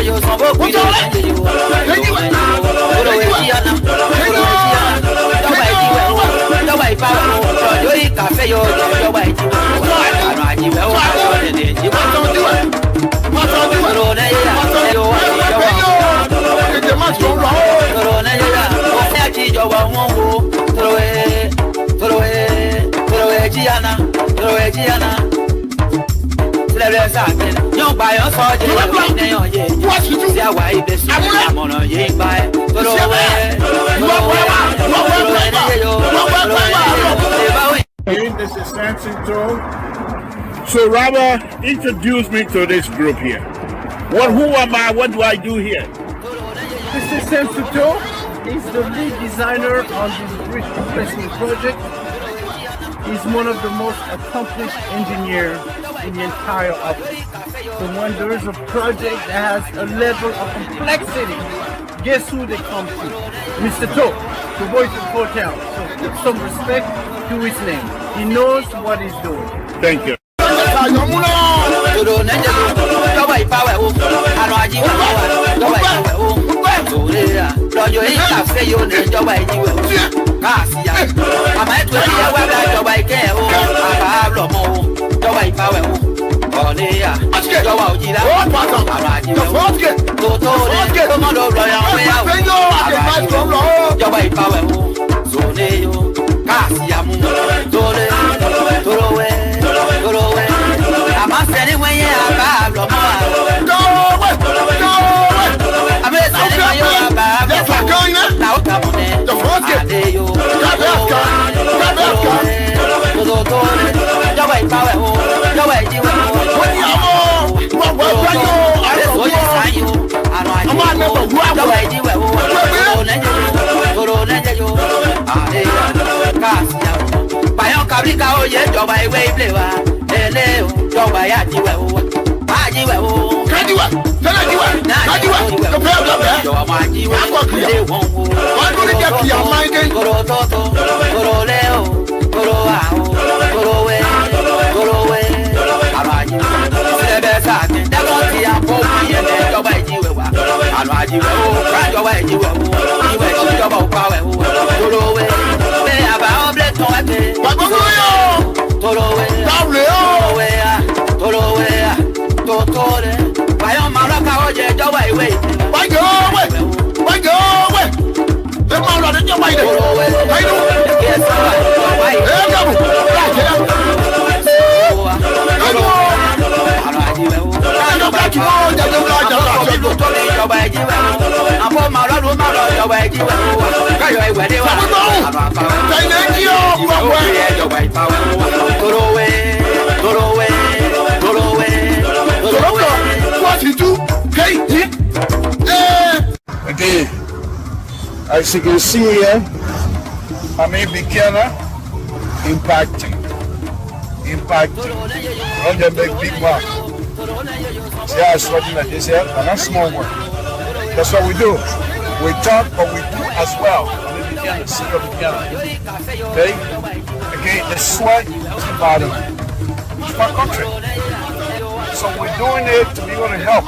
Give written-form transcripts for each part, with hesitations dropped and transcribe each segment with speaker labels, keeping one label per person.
Speaker 1: yo son beaucoup de
Speaker 2: This is Samson too. So Robert, introduce me to this group here. Who am I? What do I do here?
Speaker 3: This is Samson too. He's the lead designer on this bridge replacement project. He's one of the most accomplished engineers in the entire office. So when there is a project that has a level of complexity, guess who they come to? Mr. To, the voice of hotel. So put some respect to his name. He knows what he's doing.
Speaker 2: Thank you. Okay, as you can see here, I'm a beginner impacting. Not the big one. See how it's working like this here, and that's small one. That's what we do. We talk, but we do as well. Okay? Again, the sweat is the bottom. It's our country. So we're doing it to be able to help.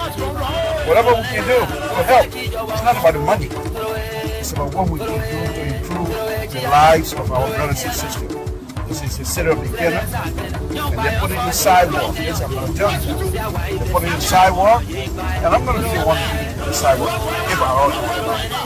Speaker 2: Whatever we can do to help. It's not about the money. It's about what we can do to improve the lives of our brothers and sisters. This is a city of beginner. And they put it in the sidewalk. Yes, I'm going to tell you. They put it in the sidewalk. And I'm going to be one in the sidewalk. If I also want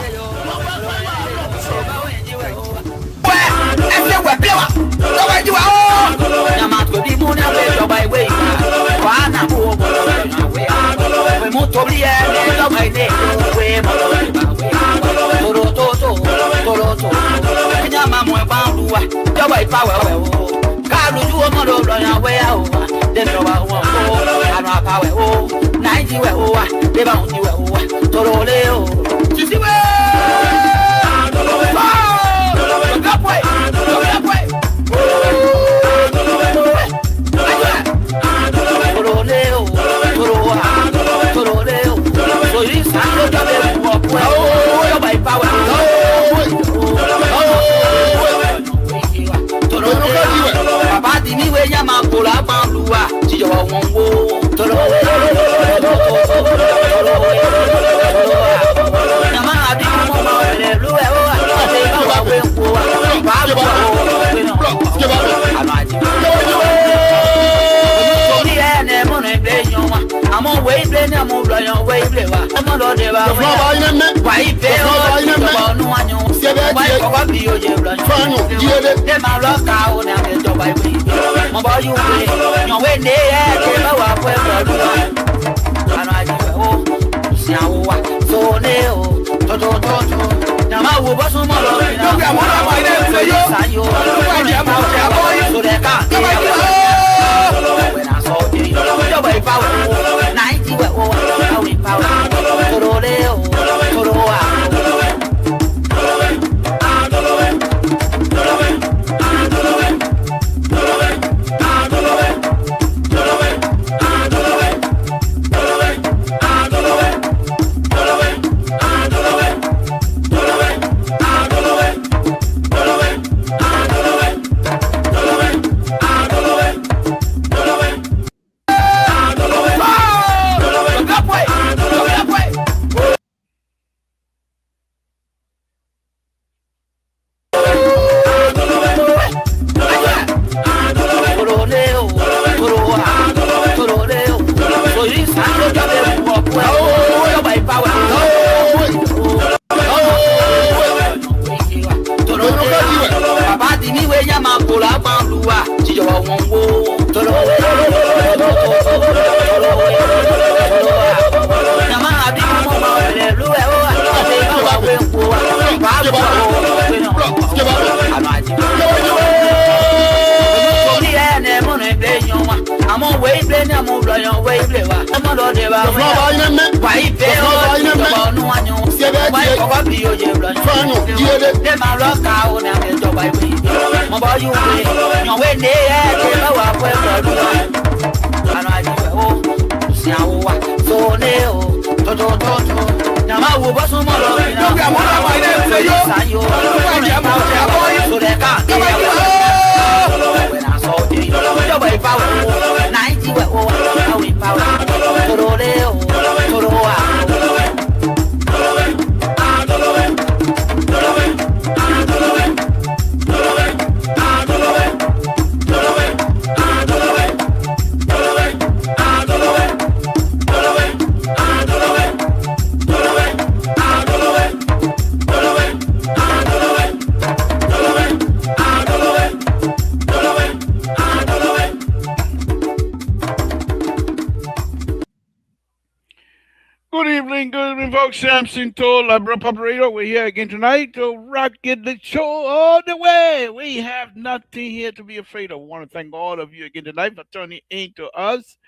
Speaker 2: Good evening, folks. Samson told Labra Operator. We're here again tonight to rocket the show all the way. We have nothing here to be afraid of. We want to thank all of you again tonight for tuning in to us.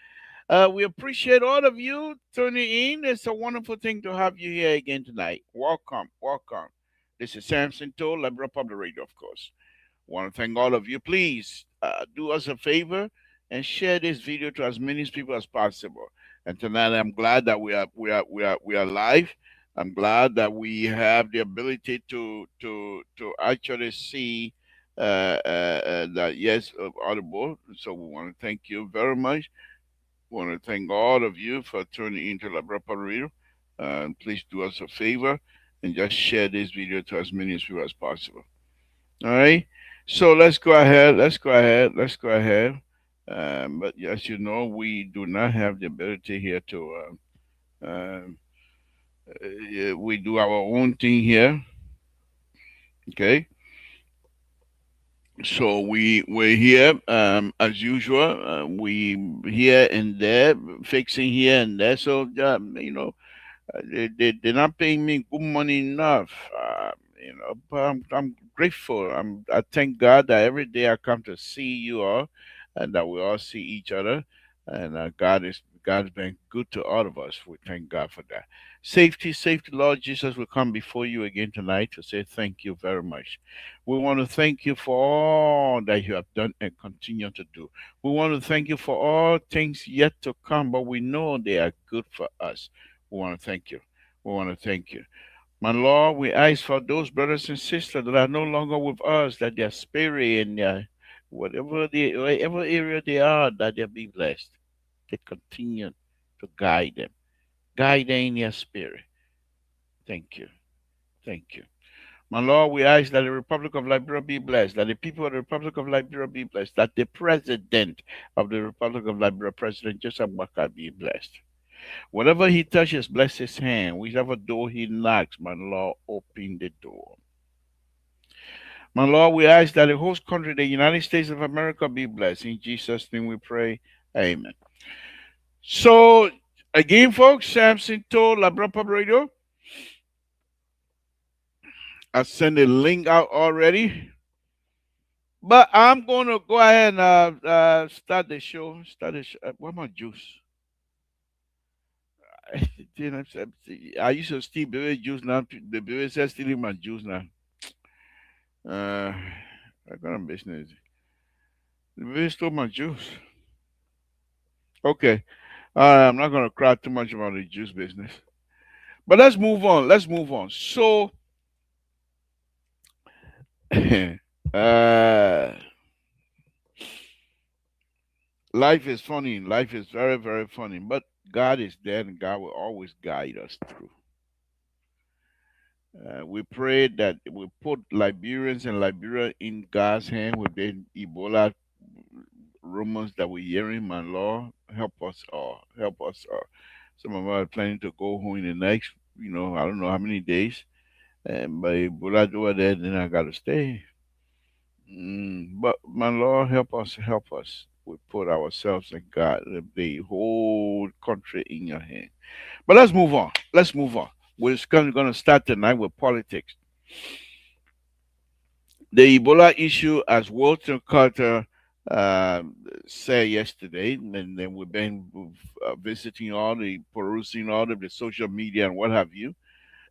Speaker 2: We appreciate all of you tuning in. It's a wonderful thing to have you here again tonight. Welcome, welcome. This is Samson told Labra Operator, of course. Want to thank all of you. Please do us a favor and share this video to as many people as possible. And tonight, I'm glad that we are live. I'm glad that we have the ability to actually see that yes, audible. So we want to thank you very much. We want to thank all of you for tuning into La Brapa Radio. Please do us a favor and just share this video to as many people as possible. All right. So let's go ahead. Let's go ahead. Let's go ahead. But as you know, we do not have the ability here to. We do our own thing here. Okay. So we're here as usual. We here and there, fixing here and there. So they're not paying me good money enough. But I'm grateful. I thank God that every day I come to see you all, and that we all see each other, and God's been good to all of us. We thank God for that. Safety, safety, Lord Jesus, we come before you again tonight to say thank you very much. We want to thank you for all that you have done and continue to do. We want to thank you for all things yet to come, but we know they are good for us. We want to thank you. We want to thank you. My Lord, we ask for those brothers and sisters that are no longer with us, that their spirit and their whatever area they are, that they be blessed. They continue to guide them. Guide them in their spirit. Thank you. Thank you. My Lord, we ask that the Republic of Liberia be blessed, that the people of the Republic of Liberia be blessed, that the President of the Republic of Liberia, President Joseph Baka, be blessed.
Speaker 1: Whatever he touches, bless his hand. Whichever door he knocks, my Lord, open the door. My Lord, we ask that the whole country, the United States of America, be blessed. In Jesus' name we pray. Amen. So, again, folks, Samson told La Brapa Radio, I sent a link out already. But I'm going to go ahead and start the show. Start the show. Where my juice? I used to steal baby juice now. The baby says stealing my juice now. Uh, I got a business. The baby stole my juice. Okay. I'm not going to cry too much about the juice business. But let's move on. Let's move on. So, uh, life is funny. Life is very, very funny. But God is there and God will always guide us through. We pray that we put Liberians and Liberia in God's hand with the Ebola rumors that we're hearing. My Lord, help us all. Help us all. Some of us are planning to go home in the next, I don't know how many days. And by Ebola over there, then I got to stay. But my Lord, help us, help us. We put ourselves in God, the whole country in your hand. But let's move on. Let's move on. We're going to start tonight with politics. The Ebola issue, as Walter Carter uh, said yesterday, and then we've been visiting perusing all of the social media and what have you.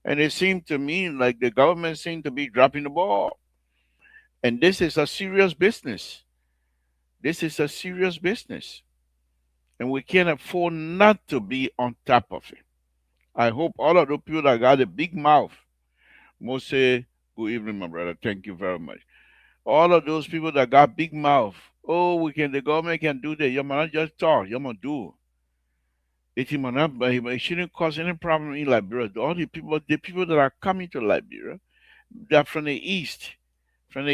Speaker 1: And it seemed to me like the government seemed to be dropping the ball. And this is a serious business. This is a serious business. And we can't afford not to be on top of it. I hope all of the people that got a big mouth will say, good evening, my brother. Thank you very much. All of those people that got big mouth, oh, the government can do that. You might not just talk, you might do. It might not, but it shouldn't cause any problem in Liberia. All the people that are coming to Liberia, they're from the east, from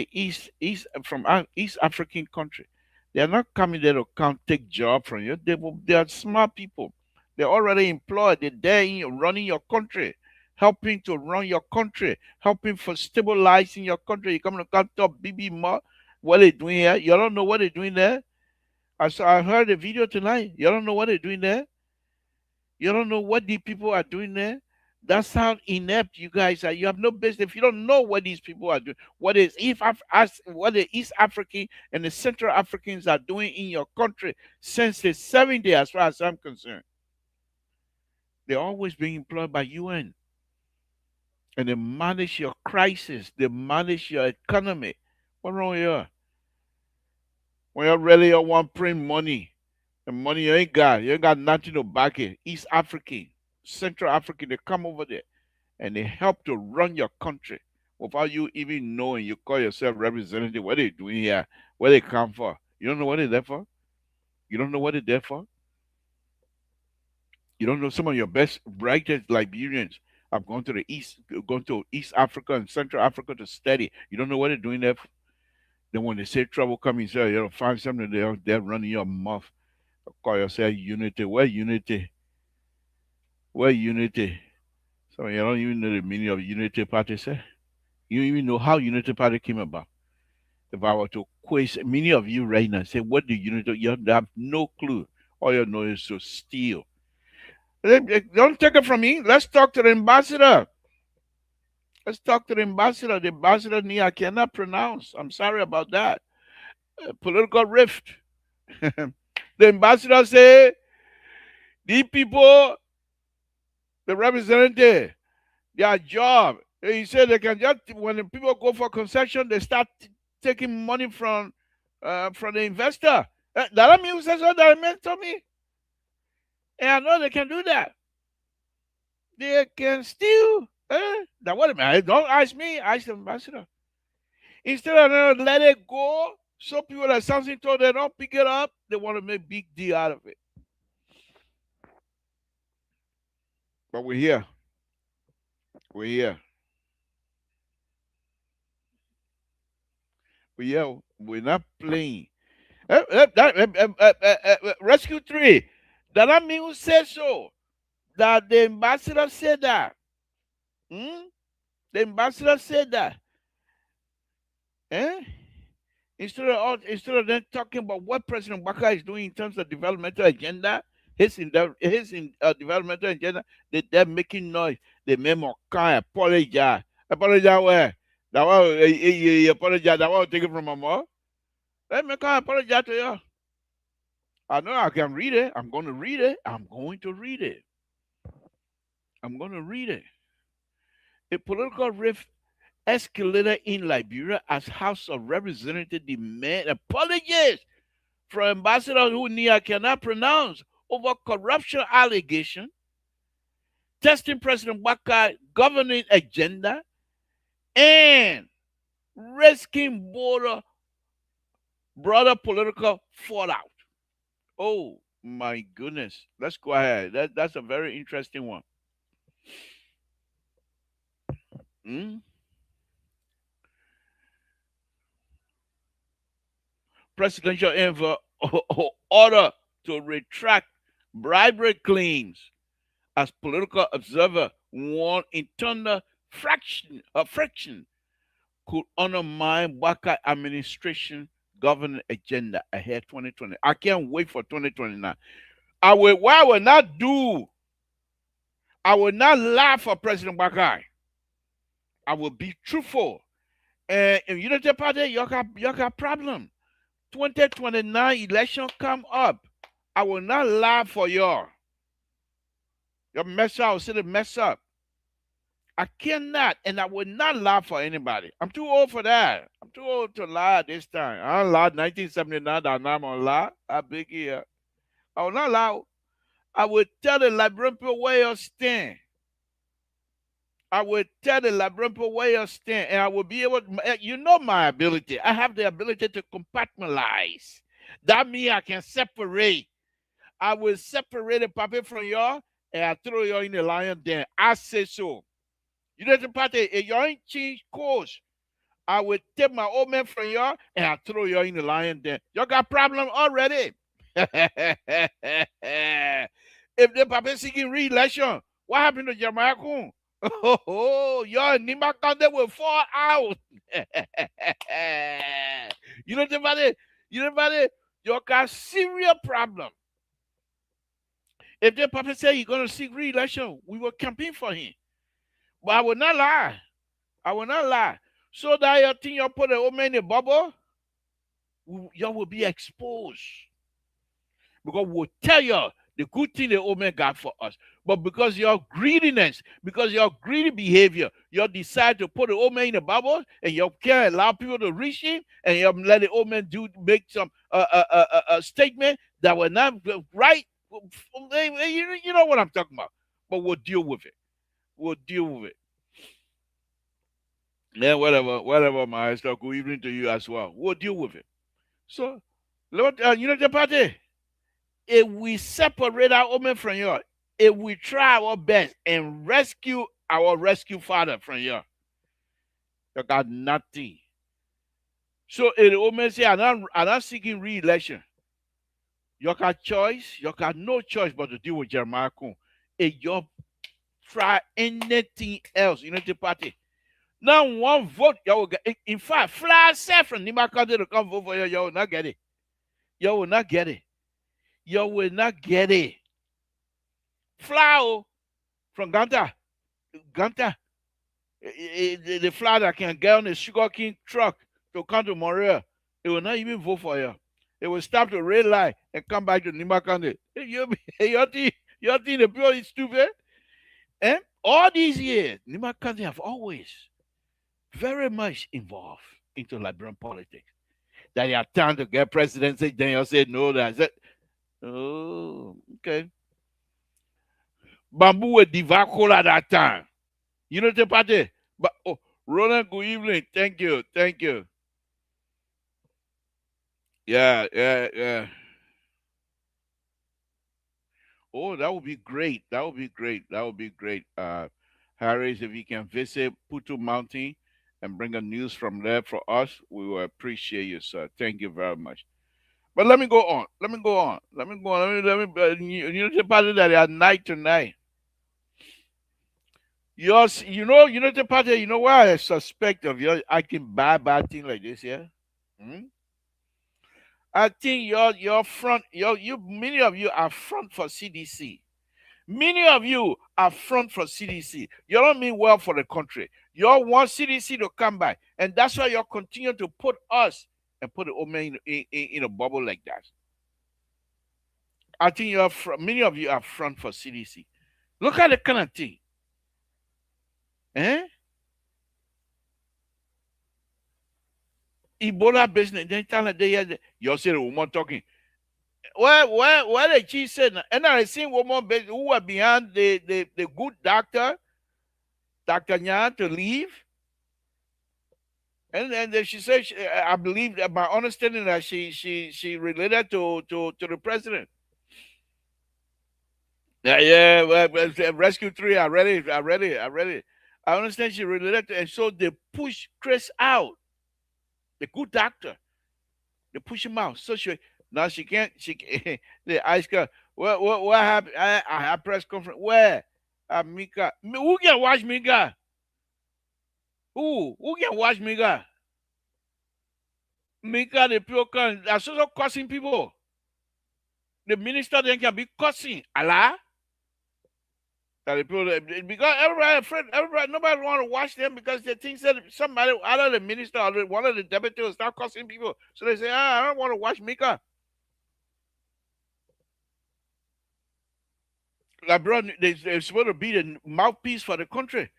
Speaker 1: East African country. They are not coming there to come take job from you. They are smart people. They're already employed. They're there running your country, helping to run your country, helping for stabilizing your country. You come to come talk BB more. What they doing here? You don't know what they're doing there. I heard a video tonight. You don't know what they're doing there. You don't know what the people are doing there. That's how inept you guys are. You have no business if you don't know what these people are doing. What the East African and the Central Africans are doing in your country since the 70s, as far as I'm concerned. They're always being employed by UN. And they manage your crisis. They manage your economy. What's wrong with you? When you really want print money, the money you ain't got nothing to back it. East African, Central African, they come over there and they help to run your country without you even knowing. You call yourself representative. What they doing here? Where they come for? You don't know what they're there for? You don't know what they're there for? You don't know some of your best, brightest Liberians have gone to East Africa and Central Africa to study. You don't know what they're doing there. Then when they say trouble coming, say you find something they're running your mouth. Call yourself unity. Where unity? Where unity? So you don't even know the meaning of unity party, sir. You don't even know how unity party came about. If I were to quiz many of you right now, say what do unity? You have no clue. All you know is to steal. Don't take it from me. Let's talk to the ambassador. Let's talk to the ambassador. The ambassador I cannot pronounce. I'm sorry about that. Political rift. The ambassador say these people, the representative, their job. He said they can just when the people go for concession, they start taking money from the investor. That means that's what that meant to me. And I know they can do that. They can steal. Now what a minute. Don't ask me, ask the ambassador. Instead of let it go, some people that something told they don't pick it up, they want to make big deal out of it. But we're here. We're here. We're here. We're not playing. Rescue 3. That mean who says so? That the ambassador said that. Hmm? The ambassador said that. Eh? Instead of them talking about what President Baka is doing in terms of developmental agenda, developmental agenda, they're making noise. They make more kind apologize. Apologize where? That one, you apologize. That one take it from my mom. Let me come apologize to you. I know I can read it. I'm going to read it. I'm going to read it. I'm going to read it. A political rift escalated in Liberia as House of Representatives demand apologies from ambassadors who Nia cannot pronounce over corruption allegation, testing President Baka's governing agenda, and risking broader political fallout. Oh my goodness. Let's go ahead. That's a very interesting one. Mm? Presidential envoy order to retract bribery claims as political observer warned internal friction could undermine Baka administration government agenda ahead 2020. I can't wait for 2029. I will not do, I will not lie for President Baka. I will be truthful. And if you don't take part, you got problem. 2029 election come up. I will not lie for y'all. You mess up, I will say mess up. I cannot, and I would not lie for anybody. I'm too old for that. I'm too old to lie this time. I lied 1979 that I'm gonna lie. I beg you. I will not lie. I would tell the Liberian people where you stand. I would tell the Liberian people where you stand, and I will be able to, you know my ability. I have the ability to compartmentalize. That means I can separate. I will separate the puppet from y'all, and I throw y'all in the lion den. I say so. You know the party, if you ain't change course, I will take my old man from y'all and I throw y'all in the lion den. Y'all got problem already. If the papa seeking re-election, what happened to Jamaica? Oh, y'all Nima County will fall out. You know the party, you know the party, y'all got serious problem. If the papa say you're gonna seek re-election, we will campaign for him. But I will not lie. I will not lie. So that you think you put the old man in a bubble, you will be exposed. Because we'll tell you the good thing the old man got for us. But because your greediness, because your greedy behavior, you decide to put the old man in a bubble and you can't allow people to reach him and you let the old man make some statement that will not be right. You know what I'm talking about. But we'll deal with it. We'll deal with it. Yeah, whatever, my sister. Good evening to you as well. We'll deal with it. So, Lord, you know the party. If we separate our woman from you, if we try our best and rescue our rescue father from you got nothing. So, if the woman say, I'm not seeking re-election, you got choice. You got no choice but to deal with Jeremiah Kuhn. If you try anything else, you know the party. Now one vote, you will get. In fact, fly self from Nima County to come vote for you, you will not get it. You will not get it. You will not get it. Fly from Ganta, the fly that can get on the Sugar King truck to come to Montreal, it will not even vote for you. It will stop the red light and come back to Nima County. You think the people is stupid? And all these years, Nima County have always very much involved into Liberian politics. That you have time to get presidency, then you say no, that's it. Oh, okay. Bamboo with Divaco at that time. You know the party? But oh, Roland, good evening. Thank you. Thank you. Yeah. Oh, that would be great. That would be great. That would be great. Harris, if you can visit Putu Mountain and bring a news from there for us, we will appreciate you, sir. Thank you very much. But let me go on. Let me go on. Let me go on. Let me you know the party that at night tonight. Yours, you know the party. You know why I suspect of you acting bad thing like this. Yeah. Hmm? I think your front, you many of you are front for CDC. Many of you are front for CDC. You don't mean well for the country. You all want CDC to come back, and that's why you continue to put us and put the old man in a bubble like that. I think many of you are front for CDC. Look at the kind of thing, eh? Ebola business. Then tell her you see the woman talking. Where the chief said, and I seen woman who were behind the good doctor, Dr. Nyan, to leave. And then she said, I believe that my understanding that she related to the president. Yeah, Rescue 3, I read it, I understand she related to, and so they push Chris out, the good doctor. They push him out. So now she can't, they ask her, what happened? I had press conference. Where? Mika. Who can watch Mika? Who can watch Mika? Mika, the pure can, that's also cursing people. The minister then can be cursing. Allah. That the people, because everybody afraid, everybody, nobody want to watch them because they think that somebody, either the minister or one of the deputies will start cursing people. So they say, I don't want to watch Mika. Like, bro, they're supposed to be the mouthpiece for the country,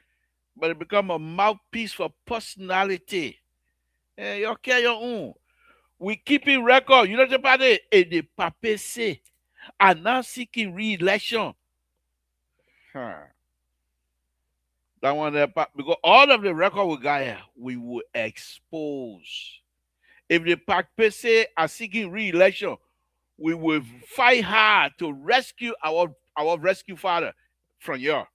Speaker 1: but it become a mouthpiece for personality. You okay, your own. We keeping record. You know the party, the papacy are now seeking re-election. Huh. That one there, because all of the record we got here, we will expose. If the papacy are seeking re-election, we will fight hard to rescue our rescue father from here.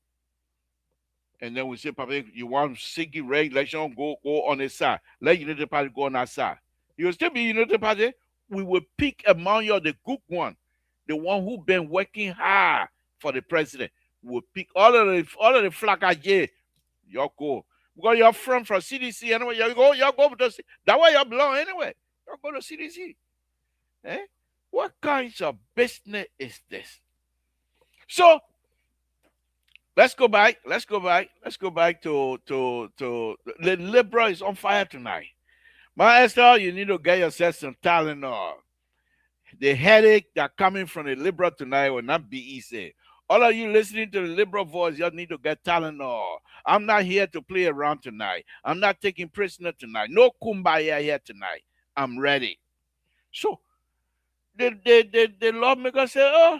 Speaker 1: And then we say, Papa, you want seeking re-election, go on his side. Let Unity Party go on our side. You will still be Unity Party. We will pick among you the good one, the one who been working hard for the president. We'll pick all of the flack you go. Because you're from CDC anyway. You go to that way you belong anyway. You go to CDC. Eh? What kinds of business is this? So let's go back. Let's go back. Let's go back to the liberal is on fire tonight. My Esther, you need to get yourself some Tylenol. The headache that coming from the liberal tonight will not be easy. All of you listening to the liberal voice, you need to get Tylenol. I'm not here to play around tonight. I'm not taking prisoner tonight. No kumbaya here tonight. I'm ready. So the lawmaker said, oh,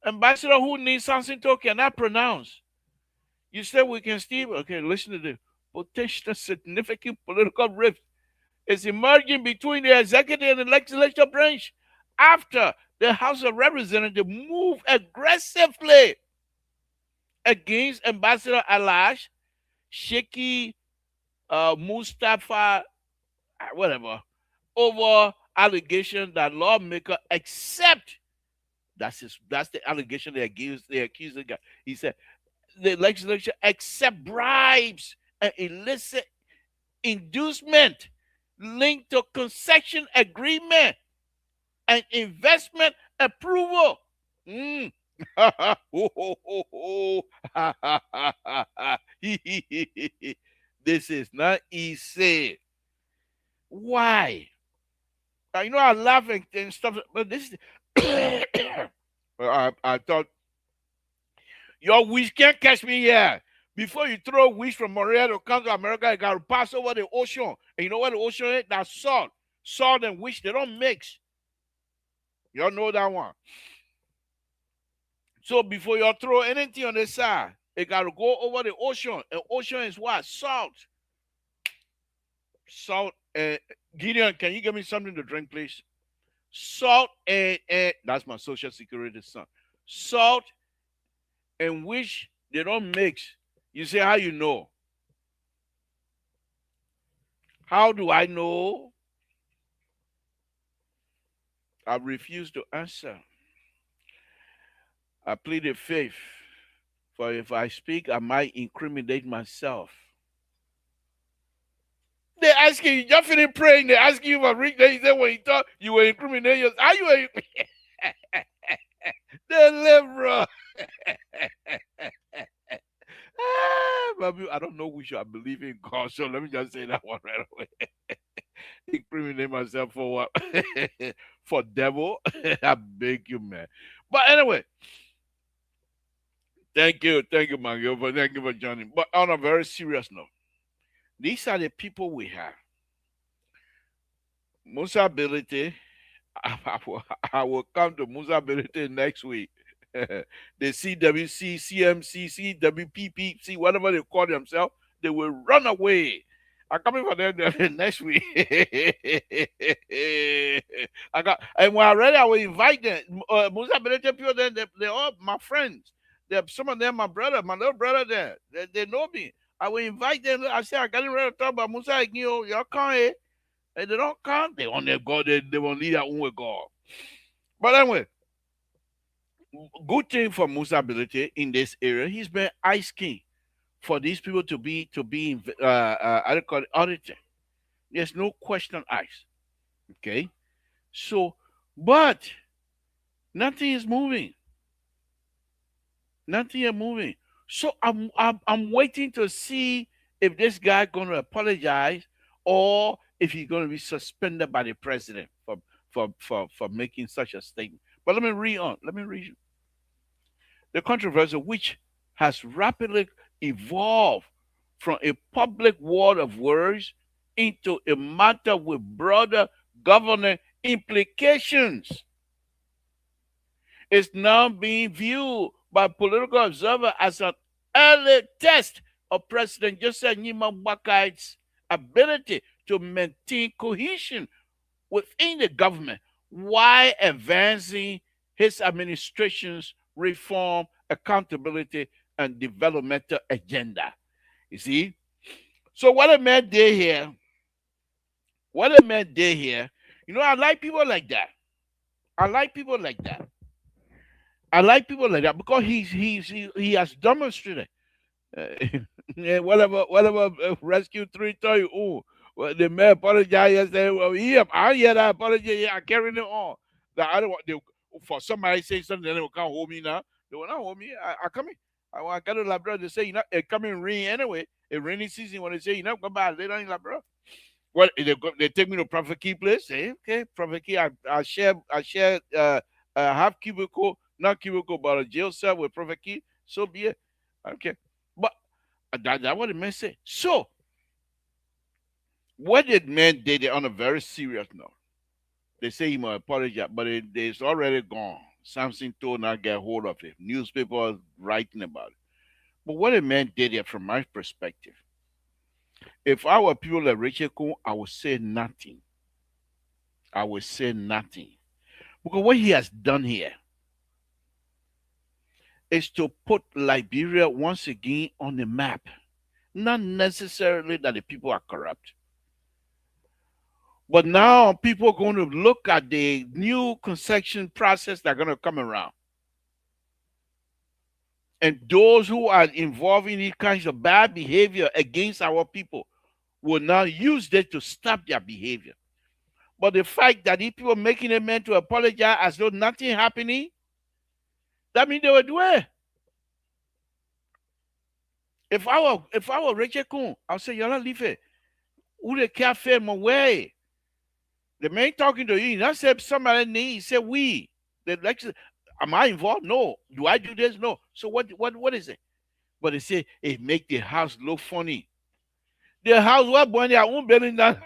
Speaker 1: ambassador who needs something to cannot pronounce. You said we can still, okay, listen to the potential significant political rift is emerging between the executive and the legislative branch after the House of Representatives moved aggressively against Ambassador Alash Sheikh Mustafa, whatever, over allegation that lawmaker accept. That's the allegation they accuse the guy. He said the legislature accept bribes and illicit inducement linked to concession agreement and investment approval. Mm. This is not easy. Why? I laugh and stuff, but this is. I thought your wish can't catch me here. Before you throw a wish from Montreal to come to America, you got to pass over the ocean. And you know what the ocean is? That's salt. Salt and wish, they don't mix. Y'all know that one. So before you throw anything on the side, it got to go over the ocean. And ocean is what? Salt. Salt. Gideon, can you give me something to drink, please? Salt and that's my social security son. Salt and wish, they don't mix. You say, how you know? How do I know? I refuse to answer. I pleaded faith For if I speak, I might incriminate myself. They ask you just finish praying. They ask you for Rick. They say when you talk, you will incriminate yourself. Are you a deliverer? I don't know which I believe in God, so let me just say that one right away. Incriminate myself for what? For devil? I beg you, man. But anyway, thank you, Mario, for thank you for joining. But on a very serious note, these are the people we have. Musa ability. I will come to Musa ability next week. The CWC, CMC, CWPPC, whatever they call themselves, they will run away. I'm coming for them next week. I got, and when I'm ready, I will invite them. Musa ability people, they're all my friends. Some of them, my brother, my little brother there. They know me. I will invite them. I say, I got ready to talk about Musa again. Y'all come here. And they don't come, they on their God, they won't lead their own way God. But anyway, good thing for Musa ability in this area, he's been ice king for these people to be I don't call it audited. There's no question ice. Okay. So but nothing is moving. Nothing is moving. So I'm waiting to see if this guy gonna apologize or if he's gonna be suspended by the president for making such a statement. But let me read on. Let me read the controversy which has rapidly evolved from a public war of words into a matter with broader governing implications is now being viewed by political observers as an early test of President Joseph Nima Wakai's ability to maintain cohesion within the government while advancing his administration's reform, accountability, and developmental agenda. You see? So what a man did here, what a man did here, I like people like that. I like people like that. I like people like that because he has demonstrated. Uh, yeah, whatever rescue three tell you, oh, well, the man apologized yesterday. Well, yeah, I hear that apology. Yeah, I carry it on. That I don't want for somebody say something, they will come hold me now. They will not hold me. I come in. I got a labra. They say it come in rain anyway. A rainy season when they say come back, they don't labra. Well, they take me to Prophet Key place. Say, okay, Prophet Key, I share half cubicle, not cubicle, but a jail cell with Prophet Key. So be it. Okay. But that's what the man said. So, what did man did it on a very serious note? They say he must apologize, but it's already gone. Samson told not get hold of it. Newspapers writing about it. But what a man did it from my perspective. If I were people like Rachel Kuhn, I would say nothing. I would say nothing. Because what he has done here is to put Liberia once again on the map. Not necessarily that the people are corrupt. But now people are going to look at the new concession process that are going to come around. And those who are involved in these kinds of bad behavior against our people will now use that to stop their behavior. But the fact that these people making a man to apologize as though nothing happening, that means they will do it. If I were Rachel Kuhn, I'll say, y'all leave it. Who they can't fail my way. The man talking to you, not say somebody needs, say we. The lecture, am I involved? No. Do I do this? No. So what is it? But they say it make the house look funny. The house what born their own building down.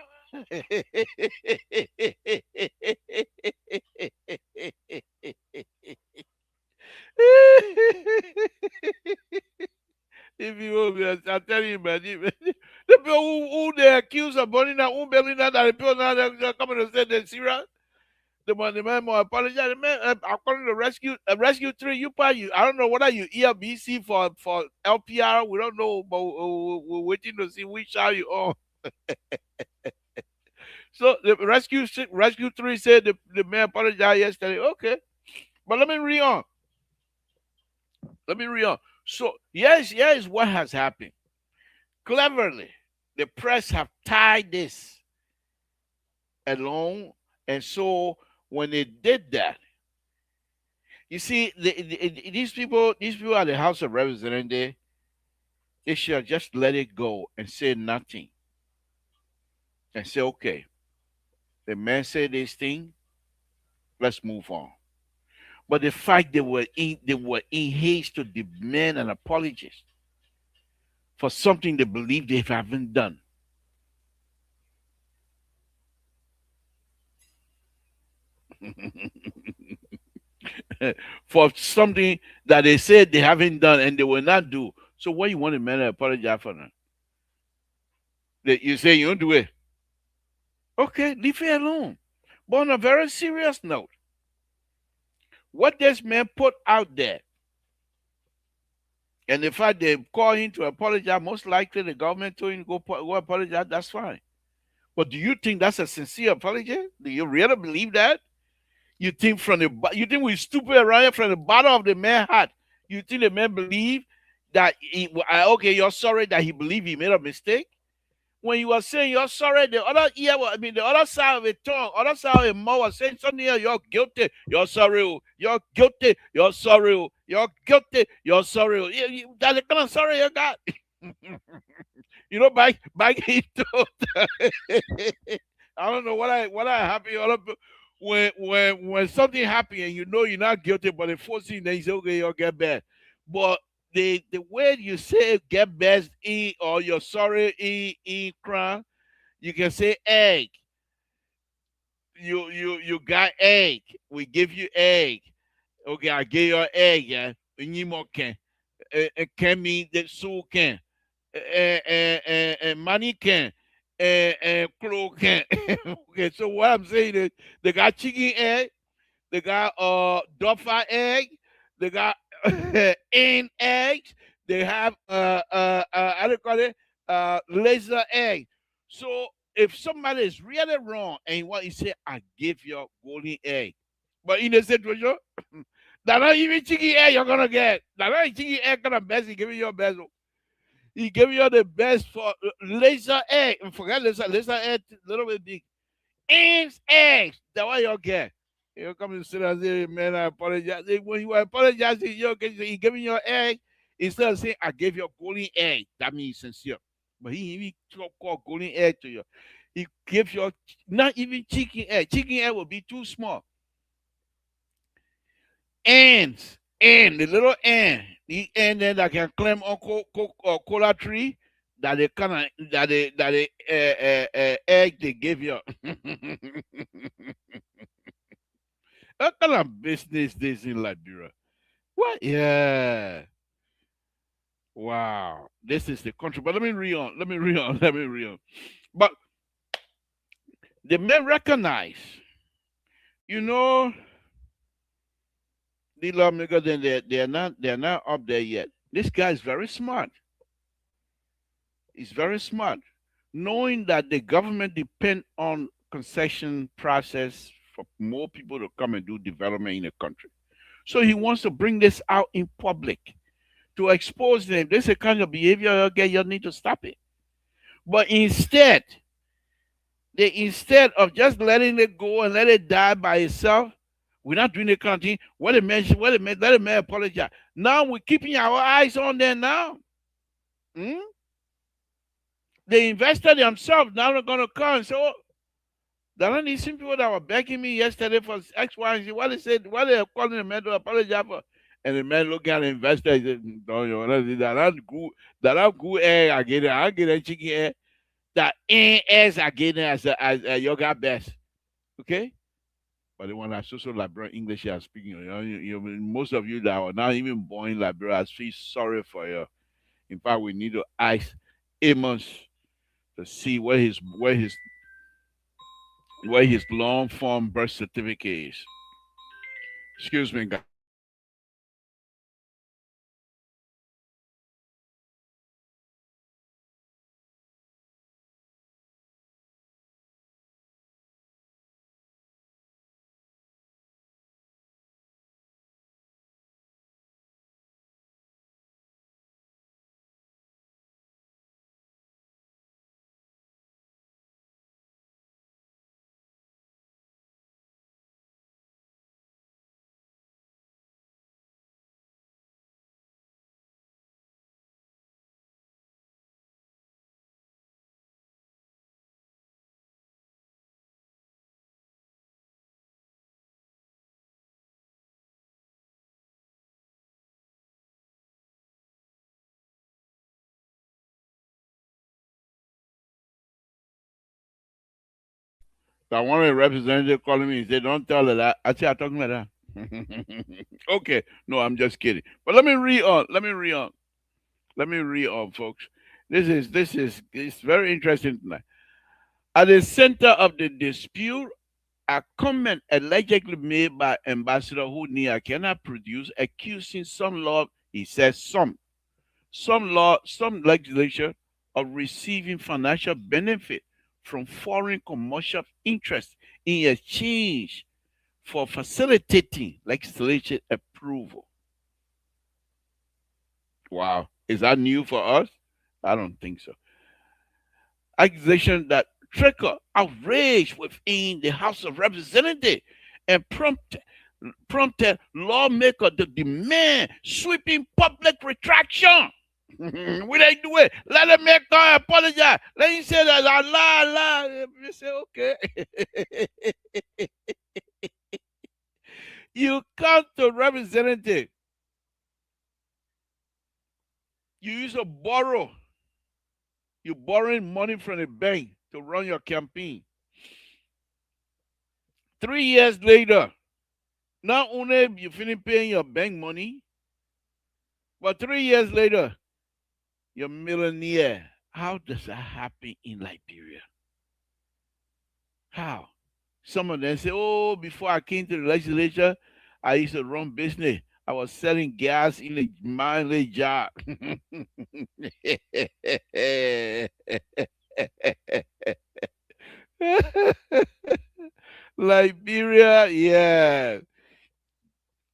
Speaker 1: If you will be, I'm telling you, man, the people who they accuse of burning their own building down, that the people now they're coming to say they're serious. The man will apologize. The man, according to rescue three, I don't know whether you ELBC for LPR. We don't know, but we're waiting to see which are you on. So the rescue three said the man apologized yesterday. Okay, but let me read on. So yes, yes, what has happened. Cleverly, the press have tied this along, and so when they did that, you see, these people at the House of Representatives, they should just let it go and say nothing and say, okay, the man said this thing, let's move on. But the fact they were in haste to demand an apology for something they believe they haven't done. For something that they said they haven't done and they will not do. So what you want a man to apologize for now? That you say you don't do it. Okay, leave it alone. But on a very serious note, what this man put out there and the fact they call him to apologize, most likely the government told him to go apologize, that's fine. But do you think that's a sincere apology? Do you really believe that? You think you think we stupid around here from the bottom of the man's heart? You think the man believe that okay, you're sorry that he believed he made a mistake? When you are saying you're sorry, the other ear, I mean, the other side of the tongue, other side of the mouth was saying something else. You're guilty. You're sorry. Oh. You're guilty. You're sorry. Oh. You're guilty. You're sorry. Oh. That's the kind of sorry you got. Back into I don't know what I happy all of when something happen and you know you're not guilty, but the first thing then you say, okay, you'll get bad. But the way you say get bad or you're sorry in crime, you can say egg. You got egg. We give you egg. Okay, I give you egg, yeah. You more can mean that so can. Money can, clothes can. Okay, so what I'm saying is they got chicken egg, they got duffer egg, they got in eggs, they have how do you call it laser egg. So if somebody is really wrong and what you say, I give you golden egg, but in the situation, that not even chicken egg you're gonna get. That not chicken egg gonna best. He give you your best. He gave you the best for laser egg. Forget laser egg, little bit big. Eggs. That's what you get. You come and sit and say, man, I apologize. When you apologize, he giving you egg instead of saying, I gave you a golden egg. That means sincere. But he even call golden egg to you. He gives you not even chicken egg. Chicken egg will be too small. Ants, ant, the little ant, the ant then that can climb on cola tree, that they kind of that they egg they give you. What kind of business this in Liberia? What? Yeah. Wow. This is the country. But let me read on. Let me read on. Let me read on. But the men recognize, you know, the lawmakers, then they're not up there yet. This guy is very smart. Is very smart, knowing that the government depend on concession process for more people to come and do development in the country. So he wants to bring this out in public to expose them. This is the kind of behavior you get. You need to stop it. But instead of just letting it go and let it die by itself, we're not doing the kind of thing. Let the man apologize. Now we're keeping our eyes on them now. Hmm? The investor themselves now are going to come and say, oh, there are these people that were begging me yesterday for X, Y, and Z. What they said, what they are calling the man to apologize for. And the man looking at the investor and said, no, you know, that are good egg I get it. I get a chicken egg. That eggs I get it as yoga best. Okay? But the one that's social Liberian English you are speaking, most of you that are not even born in Liberia, I feel sorry for you. In fact, we need to ask Amos to see where his long form birth certificate is. Excuse me, guys. I want a representative calling me and say, "Don't tell her that." I say, "I'm talking like that." Okay, no, I'm just kidding. But let me read on. Let me read on. Let me read on, folks. This is it's very interesting tonight. At the center of the dispute, a comment allegedly made by Ambassador Hunia cannot produce, accusing some law. He says some legislature of receiving financial benefit from foreign commercial interests in exchange for facilitating legislation approval. Wow. Is that new for us? I don't think so. Accusation that trigger outrage within the House of Representatives and prompted lawmakers to demand sweeping public retraction. We ain't do it. Let him make God apologize. Let him say that Allah. You say, okay. You come to representative. You use to borrow. You're borrowing money from the bank to run your campaign. 3 years later, not only you finish paying your bank money, but 3 years later, you're millionaire. How does that happen in Liberia? How? Some of them say, "Oh, before I came to the legislature, I used to run business. I was selling gas in a mileage job." Liberia, yeah.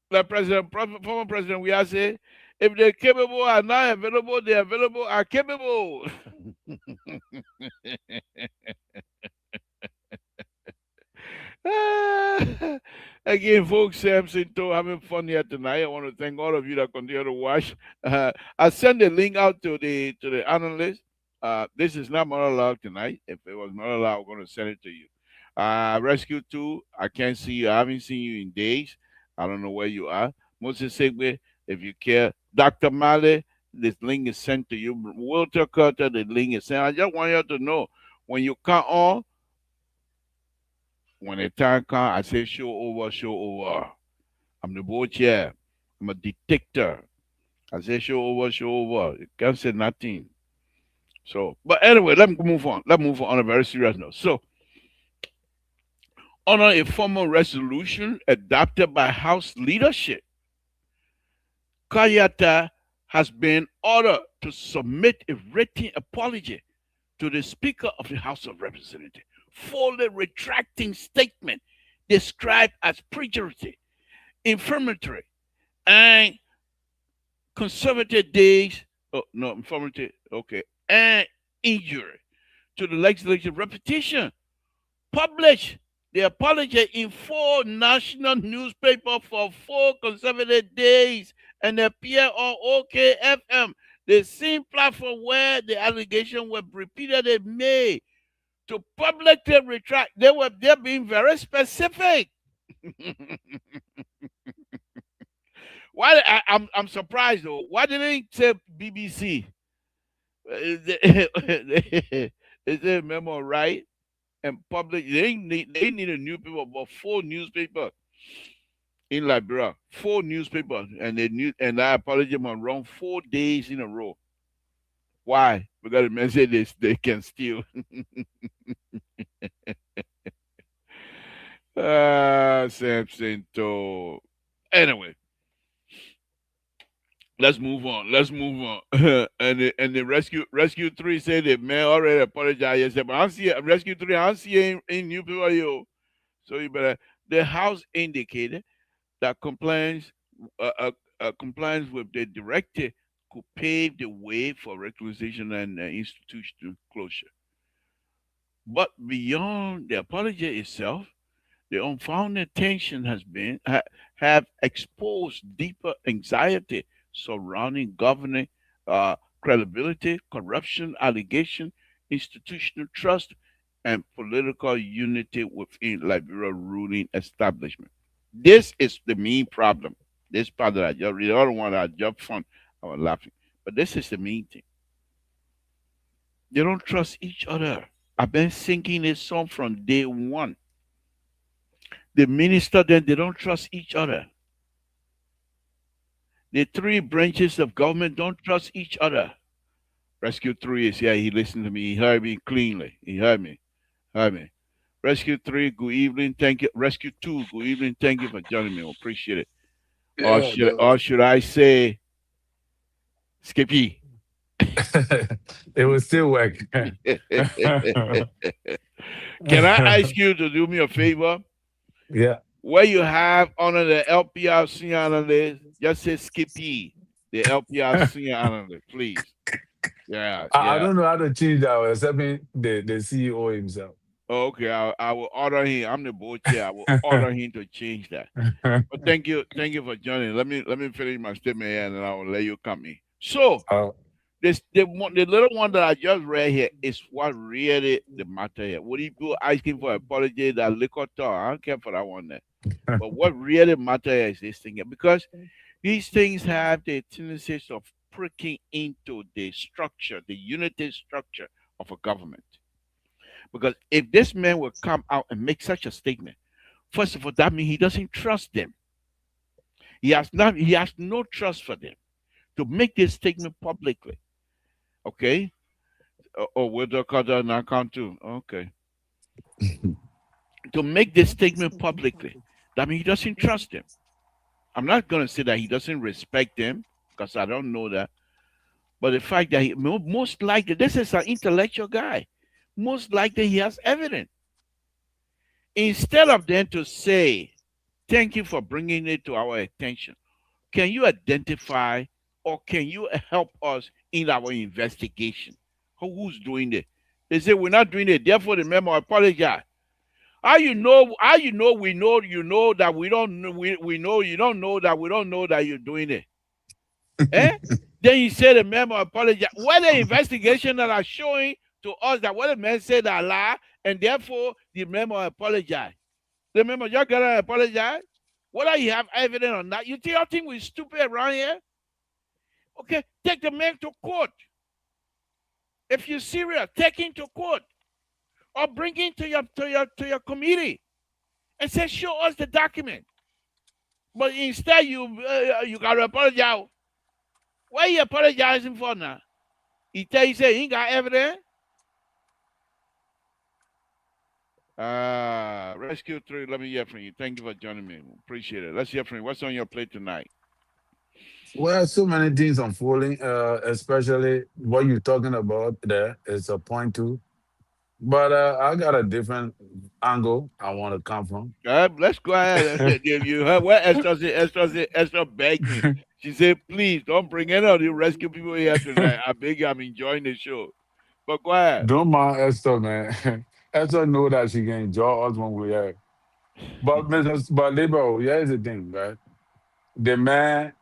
Speaker 1: Like former president, we are say, if they're capable are not available, the available are capable. Again, folks, Samson too having fun here tonight. I want to thank all of you that continue to watch. I send the link out to the analyst. This is not monologue tonight. If it was monologue, I'm going to send it to you. Rescue 2, I can't see you. I haven't seen you in days. I don't know where you are. Moses Segwe, if you care. Dr. Male, this link is sent to you. Walter Carter, the link is sent. I just want you to know when you come on, when the time comes, I say show over, show over. I'm the board chair. I'm a detector. I say show over, show over. You can't say nothing. So, but anyway, let me move on. Let's move on a very serious note. So, under a formal resolution adopted by House leadership, Kayata has been ordered to submit a written apology to the Speaker of the House of Representatives, fully retracting statement described as pejorative, inflammatory, and conservative days. Oh no, inflammatory. Okay, and injury to the legislative reputation. Published the apology in 4 national newspapers for 4 consecutive days and appear on OKFM, the same platform where the allegation was repeatedly made to publicly retract. They're being very specific. Why I'm surprised though. Why didn't they say BBC? Is it memo right? And public they need a newspaper about 4 newspapers in Liberia. 4 newspapers and they new and I apologize on run 4 days in a row. Why? Because the man said they can steal. Samson to anyway, let's move on. Let's move on. And the rescue 3 said the man already apologized yesterday. But I see rescue 3, I see in new people yo. So you better the house indicated that compliance with the directive could pave the way for reclusation and institutional closure. But beyond the apology itself, the unfounded tension have exposed deeper anxiety surrounding governing credibility, corruption allegation, institutional trust, and political unity within Liberia ruling establishment. This is the main problem. This part that I just read, the other one I just found, I was laughing. But this is the main thing. They don't trust each other. I've been singing this song from day one. The minister then they don't trust each other. The three branches of government don't trust each other. Rescue three is here. He listened to me. He heard me cleanly. He heard me. Heard me. Rescue three, good evening. Thank you. Rescue two, good evening. Thank you for joining me. Appreciate it.
Speaker 4: Yeah,
Speaker 1: Or should I say Skippy?
Speaker 4: it will still work.
Speaker 1: Can I ask you to do me a favor?
Speaker 4: Yeah.
Speaker 1: Where you have under the LPRC analyst, just say Skippy, the LPRC analyst, please. Yeah,
Speaker 4: I
Speaker 1: yeah.
Speaker 4: don't know how to change that except the CEO himself.
Speaker 1: Oh, okay, I will order him. I'm the board chair. I will order him to change that. But thank you for joining. Let me finish my statement here, and then I will let you come in. So
Speaker 4: Uh,
Speaker 1: this the little one that I just read here is what really the matter here. What people asking for apology that liquor talk? I don't care for that one there. But what really matter is this thing here because these things have the tendency of pricking into the structure, the unity structure of a government. Because if this man will come out and make such a statement, first of all, that means he doesn't trust them. He has no trust for them to make this statement publicly. Okay? Oh, with the cutter and account too. Okay. To make this statement publicly, that means he doesn't trust them. I'm not gonna say that he doesn't respect them, because I don't know that. But the fact that most likely this is an intellectual guy. Most likely he has evidence. Instead of them to say, thank you for bringing it to our attention, can you identify or can you help us in our investigation? Who's doing it? They say we're not doing it, therefore the memo apologize. How you know? How you know? We know you know that we don't know. We know you don't know that we don't know that you're doing it. Eh? Then you say the memo apologize. What the investigation that are showing to us that what the man said are lie, and therefore the memo apologize. The memo just gotta apologize. Whether you have evidence on that, you think we're stupid around here? Okay, take the man to court. If you're serious, take him to court or bring him to your committee and say, show us the document. But instead, you gotta apologize. What are you apologizing for now? You say he ain't got evidence. Rescue 3, let me hear from you. Thank you for joining me. Appreciate it. Let's hear from you. What's on your plate tonight?
Speaker 4: well, so many things unfolding, especially what you're talking about there is a point too. But I got a different angle I want to come from.
Speaker 1: Let's go ahead. You heard what Esther said? Esther begged me. She said, please don't bring any of the rescue people here tonight. I beg you, I'm enjoying the show. But go ahead.
Speaker 4: Don't mind Esther, man. Esther know that she can enjoy us when we are. But labor, here's the thing, right? The man,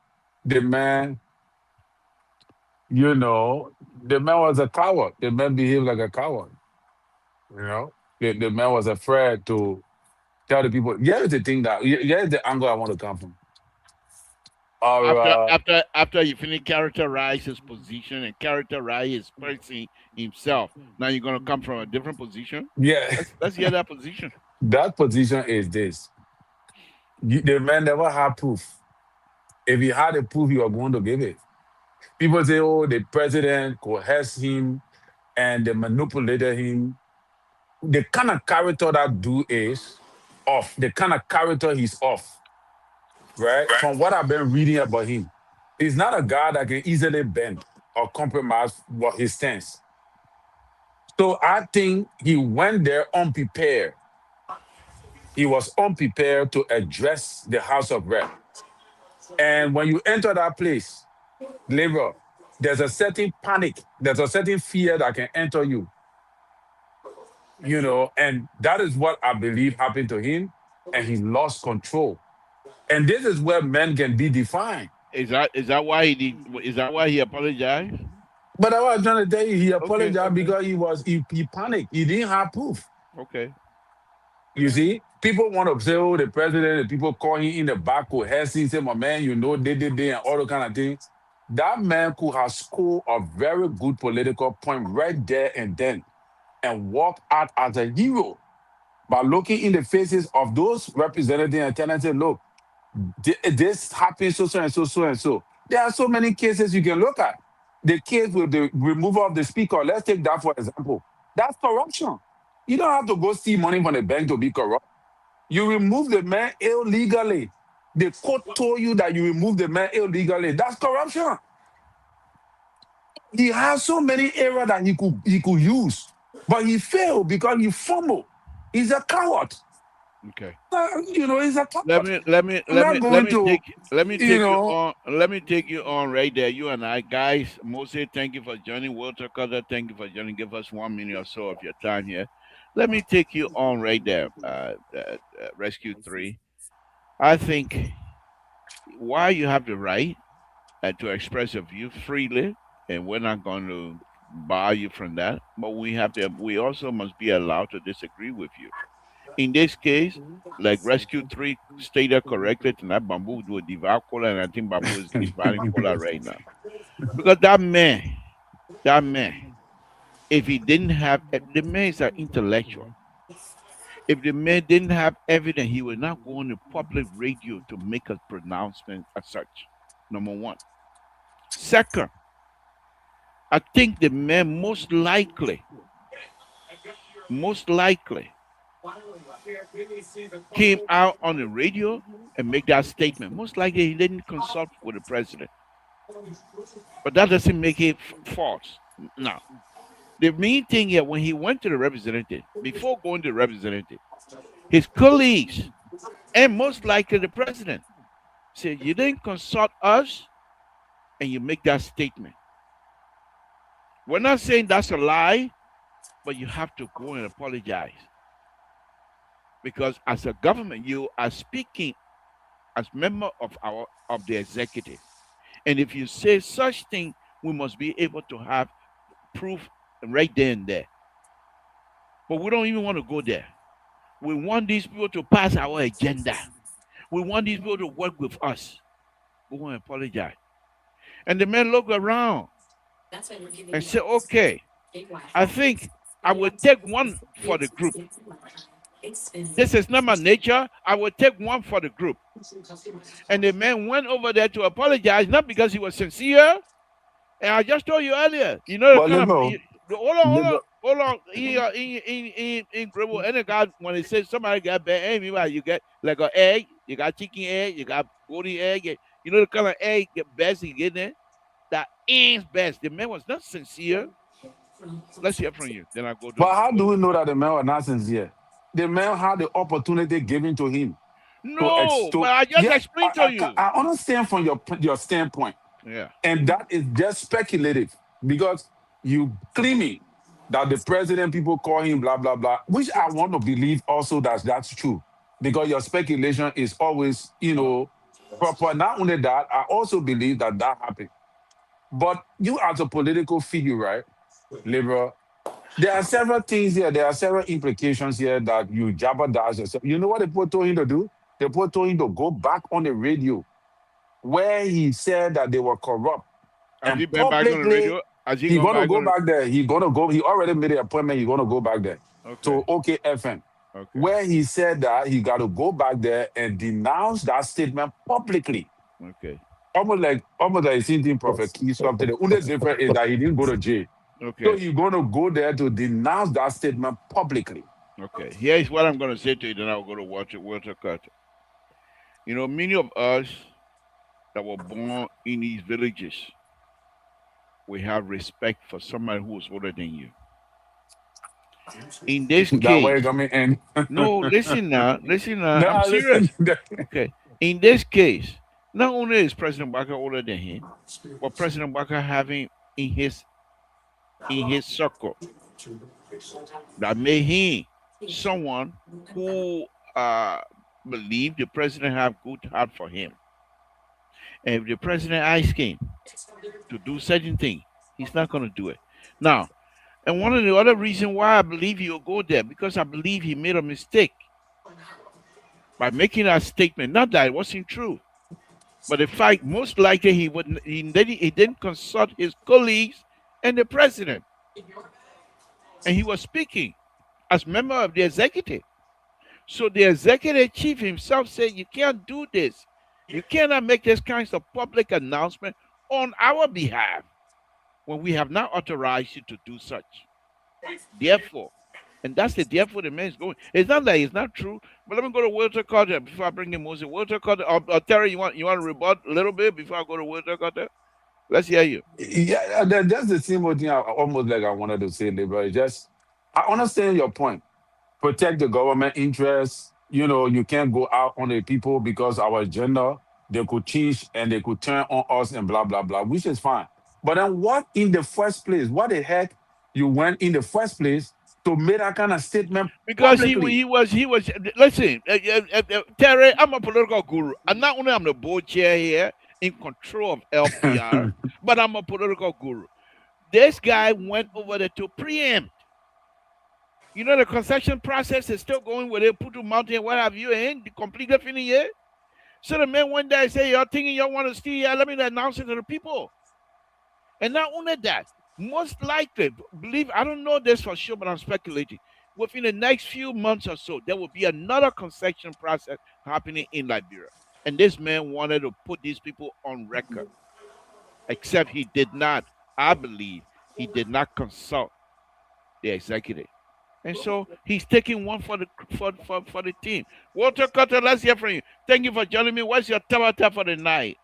Speaker 4: the man, you know, the man was a coward. The man behaved like a coward. You know, the man was afraid to tell the people. Here's the thing here's the angle I want to come from. Or
Speaker 1: After you finish characterize his position and characterize his person himself, now you're gonna come from a different position.
Speaker 4: yeah,
Speaker 1: Let's hear that position.
Speaker 4: that position is this. The man never had proof. If he had a proof, he was going to give it. People say, oh, the president coerced him and they manipulated him. The kind of character that dude is off. The kind of character he's off, right? From what I've been reading about him, he's not a guy that can easily bend or compromise what his stance. So I think he went there unprepared. He was unprepared to address the House of Rep. And when you enter that place, labor, there's a certain panic, there's a certain fear that can enter you, and that is what I believe happened to him, and he lost control. And this is where men can be defined.
Speaker 1: Is that why he did? Is that why he apologized?
Speaker 4: But I was trying to tell you, he
Speaker 1: Okay,
Speaker 4: apologized
Speaker 1: okay,
Speaker 4: because he panicked. He didn't have proof.
Speaker 1: okay.
Speaker 4: You see, people want to say, oh, the president, and people call him in the back, coercing, say, my man, they, and all the kind of things. That man could have scored a very good political point right there and then and walk out as a hero. by looking in the faces of those representatives and telling them, look, this happens so and so, so and so. There are so many cases you can look at. The case with the removal of the speaker, let's take that for example. That's corruption. You don't have to go steal money from the bank to be corrupt. You remove the man illegally. The court told you that you removed the man illegally. That's corruption. He has so many errors that he could use, but he failed because he fumbled. He's a coward.
Speaker 1: Okay.
Speaker 4: He's a
Speaker 1: Let
Speaker 4: coward.
Speaker 1: me let me
Speaker 4: I'm
Speaker 1: let
Speaker 4: not
Speaker 1: me let
Speaker 4: going
Speaker 1: me
Speaker 4: to,
Speaker 1: take let me
Speaker 4: you
Speaker 1: take you
Speaker 4: know.
Speaker 1: on. Let me take you on right there. You and I, guys. Moses, thank you for joining. Walter Cutter, thank you for joining. Give us 1 minute or so of your time here. Let me take you on right there. Rescue Three. I think while you have the right to express your view freely, and we're not going to bar you from that, but we also must be allowed to disagree with you. In this case, like Rescue 3 stated correctly tonight, Bamboo would devour cola, and I think Bamboo is devouring cola right now. Because that man, if he didn't have, the man is an intellectual. If the man didn't have evidence, he would not go on the public radio to make a pronouncement as such. Number one. Second, I think the man most likely came out on the radio and make that statement. Most likely he didn't consult with the president, but that doesn't make it false. No, the main thing here when he went to the representative, before going to the representative, his colleagues and most likely the president said, "You didn't consult us, and you make that statement." We're not saying that's a lie, but you have to go and apologize because as a government, you are speaking as member of the executive. And if you say such thing, we must be able to have proof right there and there. But we don't even want to go there. We want these people to pass our agenda. We want these people to work with us. We want to apologize. And the man looked around and said, okay, I think I will take one for the group. This is not my nature. I will take one for the group. And the man went over there to apologize, not because he was sincere. And I just told you earlier, you know the
Speaker 4: But
Speaker 1: kind of
Speaker 4: liberal,
Speaker 1: hold on, hold on,
Speaker 4: liberal.
Speaker 1: hold on. In Gribble, any guy when he says somebody got bad, hey, meanwhile you get like an egg, you got chicken egg, you got golden egg, you know the kind of egg get best you get there. That is best. The man was not sincere. Let's hear from you. Then I go to
Speaker 4: But how
Speaker 1: go
Speaker 4: do
Speaker 1: to
Speaker 4: we know that the man was not sincere? The man had the opportunity given to him
Speaker 1: no, but
Speaker 4: to.
Speaker 1: I just
Speaker 4: Yeah,
Speaker 1: explained to you.
Speaker 4: I understand from your standpoint,
Speaker 1: Yeah.
Speaker 4: and that is just speculative because you claiming that the president people call him blah blah blah, which I want to believe also that that's true because your speculation is always proper. Not only that, I also believe that that happened. But you as a political figure, right, liberal? There are several things here. There are several implications here that you jeopardize yourself. You know what the people told him to do? The people told him to go back on the radio where he said that they were corrupt
Speaker 1: Has
Speaker 4: and
Speaker 1: he been back on the
Speaker 4: publicly
Speaker 1: radio? Has he
Speaker 4: he's
Speaker 1: gone
Speaker 4: gonna
Speaker 1: back
Speaker 4: go
Speaker 1: on
Speaker 4: back there. He's gonna go. He already made an appointment. He's gonna go back there.
Speaker 1: the
Speaker 4: So
Speaker 1: okay.
Speaker 4: OK FM,
Speaker 1: Okay.
Speaker 4: where he said that he got to go back there and denounce that statement publicly.
Speaker 1: Okay.
Speaker 4: Almost like same thing Prophet Keys up to the only difference is that he didn't go to jail. So
Speaker 1: Okay.
Speaker 4: he's gonna go there to denounce that statement publicly.
Speaker 1: Okay. Here is what I'm gonna say to you, then I'll go to watch it, Walter Carter. You know, many of us that were born in these villages, we have respect for somebody who is older than you. In this
Speaker 4: That way
Speaker 1: case,
Speaker 4: it's gonna end.
Speaker 1: no, listen now, I'm
Speaker 4: Nah, listen.
Speaker 1: serious. Okay. In this case, not only is President Baka older than him, but President Baka having in his circle that made him someone who believe the president have good heart for him. And if the president asks him to do certain thing, he's not going to do it. Now, and one of the other reasons why I believe he'll go there, because I believe he made a mistake by making that statement. Not that it wasn't true, but the fact most likely he didn't consult his colleagues and the president, and he was speaking as member of the executive. So the executive chief himself said, you can't do this. You cannot make this kinds of public announcement on our behalf when we have not authorized you to do such. Therefore, and that's the therefore the man is going. It's not that it's not true, but let me go to Walter Carter before I bring in Moses. Walter Carter, or Terry, you want to rebut a little bit before I go to Walter Carter? Let's hear you.
Speaker 4: Yeah, that's the same thing. Almost like I wanted to say, Labor. It's just I understand your point. Protect the government interests. You can't go out on the people because our agenda they could change and they could turn on us and blah blah blah, which is fine. But then what in the first place? What the heck you went in the first place to make that kind of statement
Speaker 1: Because
Speaker 4: publicly?
Speaker 1: he was. Listen, Terry, I'm a political guru, and not only I'm the board chair here in control of LPR, but I'm a political guru. This guy went over there to preempt. The concession process is still going where they put to mountain, what have you, ain't the completely finished yet. So the man went there and said, you're thinking you want to steal here, let me announce it to the people. And not only that, most likely, believe, I don't know this for sure, but I'm speculating. Within the next few months or so, there will be another concession process happening in Liberia. And this man wanted to put these people on record, except he did not, I believe, he did not consult the executive. And so he's taking one for the team. Walter Cutter, let's hear from you. Thank you for joining me. What's your tabata for the night?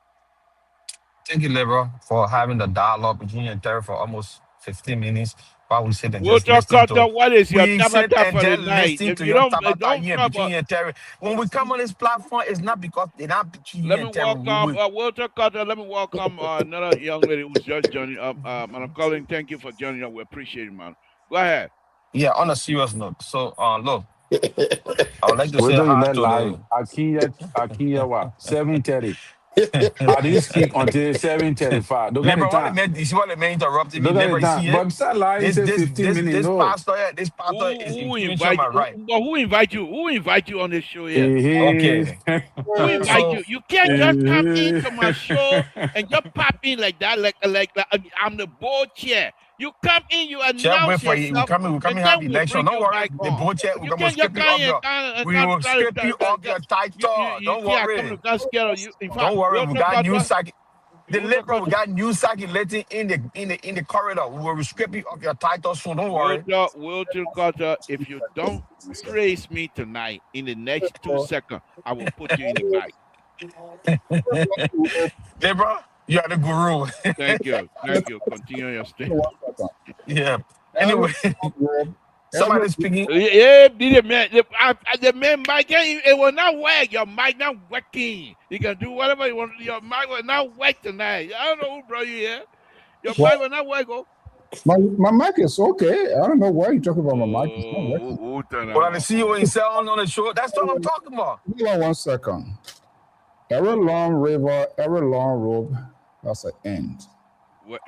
Speaker 5: Thank you, Lebro, for having the dialogue between you and Terry for almost 15 minutes while we sit and just
Speaker 1: Walter
Speaker 5: listen to.
Speaker 1: Cutter, what is your
Speaker 5: We sit
Speaker 1: tabata
Speaker 5: and
Speaker 1: for the
Speaker 5: just
Speaker 1: night?
Speaker 5: listen
Speaker 1: If
Speaker 5: to
Speaker 1: you
Speaker 5: your
Speaker 1: don't
Speaker 5: tabata
Speaker 1: don't
Speaker 5: here
Speaker 1: come
Speaker 5: between
Speaker 1: up,
Speaker 5: you and Terry. When we come on this platform, it's not because they're not between you
Speaker 1: let me
Speaker 5: and Terry.
Speaker 1: welcome Walter Cutter. Let me welcome another young lady who's just joining up. And I'm calling. Thank you for joining us. We appreciate it, man. Go ahead.
Speaker 5: Yeah, on a serious note. So, look, I would like to say
Speaker 4: Whether you
Speaker 5: hi
Speaker 4: let
Speaker 5: to
Speaker 4: lie,
Speaker 5: the.
Speaker 4: Akia, what 7:30. I didn't speak until 7:35. Look at the
Speaker 5: Labor, what it
Speaker 4: time.
Speaker 5: meant, you see what it meant interrupting me?
Speaker 4: Look at the
Speaker 5: Labor, you
Speaker 4: time.
Speaker 5: see it?
Speaker 4: But start lying.
Speaker 5: This
Speaker 4: Say
Speaker 5: this
Speaker 4: 15
Speaker 5: this
Speaker 4: minutes.
Speaker 5: this
Speaker 4: No.
Speaker 5: pastor here, this pastor is
Speaker 1: Who
Speaker 5: infringing on
Speaker 1: invite
Speaker 5: my
Speaker 1: you?
Speaker 5: right.
Speaker 1: Who invite you? Who invite you on this show here?
Speaker 4: Eh,
Speaker 5: Okay.
Speaker 1: Who invite
Speaker 5: So
Speaker 1: you? You can't just come into my show and just pop in like that, like I'm the board chair. You come in, you
Speaker 5: just wait
Speaker 1: announce
Speaker 5: for you.
Speaker 1: yourself,
Speaker 5: We
Speaker 1: and
Speaker 5: coming have
Speaker 1: then we
Speaker 5: election.
Speaker 1: bring
Speaker 5: Don't
Speaker 1: you
Speaker 5: worry.
Speaker 1: back
Speaker 5: The
Speaker 1: on.
Speaker 5: board check, we're
Speaker 1: You
Speaker 5: gonna
Speaker 1: can't just
Speaker 5: strip you
Speaker 1: come
Speaker 5: off
Speaker 1: here
Speaker 5: your
Speaker 1: and
Speaker 5: we
Speaker 1: can't
Speaker 5: will
Speaker 1: try to,
Speaker 5: strip you off your
Speaker 1: you,
Speaker 5: title.
Speaker 1: you
Speaker 5: Don't
Speaker 1: see I come
Speaker 5: worry.
Speaker 1: to can't scare of you. In
Speaker 5: Don't
Speaker 1: fact,
Speaker 5: worry. We
Speaker 1: Walter
Speaker 5: got
Speaker 1: Carter,
Speaker 5: news cycle.
Speaker 1: Walter
Speaker 5: Deliberate, we
Speaker 1: Carter,
Speaker 5: got news circulating in the corridor. We will strip you off your title soon. Don't worry.
Speaker 1: Walter Carter, if you don't praise me tonight in the next 2 seconds, I will put you in the back.
Speaker 5: Debra, you are the guru.
Speaker 1: Thank you. Thank you. Continue your stay.
Speaker 5: Yeah.
Speaker 3: Every
Speaker 5: Anyway,
Speaker 3: Rob, every
Speaker 5: somebody speaking.
Speaker 1: Yeah, the man, the man mic, it will not work. Your mic not working. You can do whatever you want. Your mic will not work tonight. I don't know who brought you here. Your
Speaker 3: well,
Speaker 1: mic will not work. Oh,
Speaker 3: my mic is okay. I don't know why you're talking about my mic. It's not
Speaker 1: oh,
Speaker 3: working.
Speaker 1: turn that
Speaker 5: Well, the
Speaker 1: off.
Speaker 5: CEO himself on the show. That's what I'm talking about.
Speaker 3: Hold on 1 second. Every long river, every long rope has an end.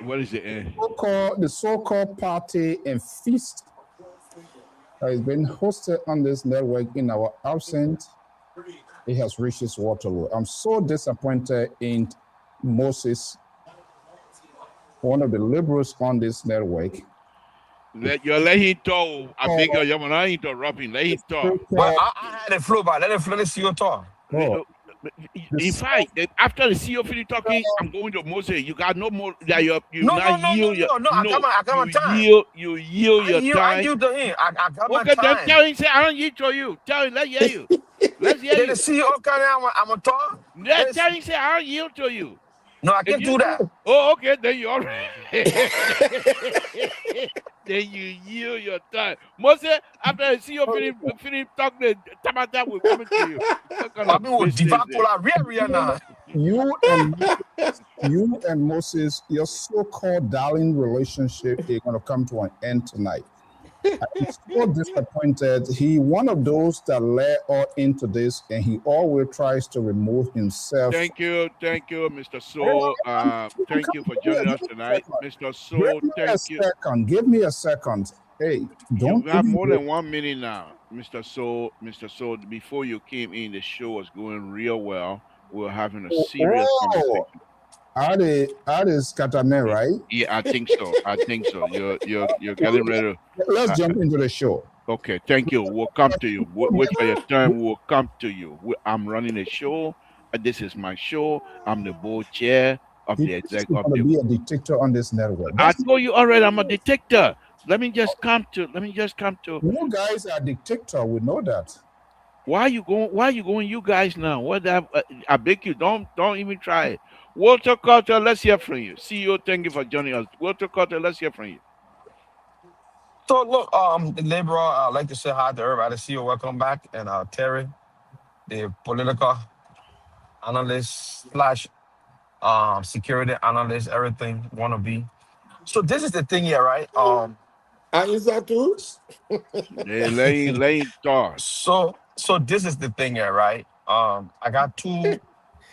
Speaker 1: What is the end?
Speaker 3: The so-called party and feast that has been hosted on this network in our absence. It has reached its Waterloo. I'm so disappointed in Moses, one of the liberals on this network.
Speaker 1: Let him talk. I beg you, you're not interrupting. Let him talk.
Speaker 5: Well, I had a flow, but let the CEO talk.
Speaker 3: Oh,
Speaker 1: In fact, after the CEO finish talking, I'm going to Moses. You got no more that you
Speaker 5: No,
Speaker 1: not
Speaker 5: no, no, no,
Speaker 1: yield your
Speaker 5: no, no. I
Speaker 1: no.
Speaker 5: got my
Speaker 1: You
Speaker 5: time.
Speaker 1: yield your
Speaker 5: I
Speaker 1: time.
Speaker 5: yield to him. I got my
Speaker 1: Okay, then
Speaker 5: time.
Speaker 1: tell him say I don't yield to you. Tell him let's hear you. Let's hear
Speaker 5: Then the
Speaker 1: you.
Speaker 5: CEO come in, I'm a talk.
Speaker 1: Tell him say I don't yield to you.
Speaker 5: No, I
Speaker 1: If
Speaker 5: can't
Speaker 1: you
Speaker 5: do that.
Speaker 1: okay, then you all right. Then you yield your time. Moses, after the CEO finish talking, the Tabata will come to you. What kind
Speaker 5: I
Speaker 1: of
Speaker 5: mean, we'll
Speaker 1: business
Speaker 5: devour
Speaker 1: there?
Speaker 5: Ria now.
Speaker 3: you and Moses, your so-called darling relationship is going to come to an end tonight. I'm so disappointed. He one of those that led all into this, and he always tries to remove himself.
Speaker 1: Thank you, Mr. So. Thank you for joining us tonight, Mr. So. Thank you.
Speaker 3: Give me a second. Hey,
Speaker 1: You
Speaker 3: don't
Speaker 1: have more
Speaker 3: leave.
Speaker 1: than 1 minute now, Mr. So. Mr. So, before you came in, the show was going real well. We were having a serious
Speaker 3: Oh,
Speaker 1: conversation.
Speaker 6: Art is Katame, right?
Speaker 1: Yeah, I think so. I think so. You're getting ready.
Speaker 6: Let's
Speaker 1: Uh,
Speaker 6: jump into the show.
Speaker 1: okay, thank you. We'll come to you. Wait for your turn. We'll come to you. I'm running a show. This is my show. I'm the board chair of
Speaker 6: He
Speaker 1: the
Speaker 6: thinks
Speaker 1: exec
Speaker 6: he's
Speaker 1: of
Speaker 6: gonna
Speaker 1: the.
Speaker 6: be a dictator on this network.
Speaker 1: I
Speaker 6: That's
Speaker 1: told you already. I'm a detector. Let me just come to. Let me just come to.
Speaker 6: you guys are dictator. We know that.
Speaker 1: Why are you going? Why are you going? You guys now. What that? I beg you. Don't even try it. Walter Carter. Let's hear from you. CEO. Thank you for joining us. Walter Carter. Let's hear from you.
Speaker 5: So look, the Libra, I'd like to say hi to everybody. See you, welcome back. And Terry, the political analyst slash security analyst, everything wanna be. So this is the thing here, right?
Speaker 7: Is that too?
Speaker 1: Hey, lane talk.
Speaker 5: So this is the thing here, right? I got two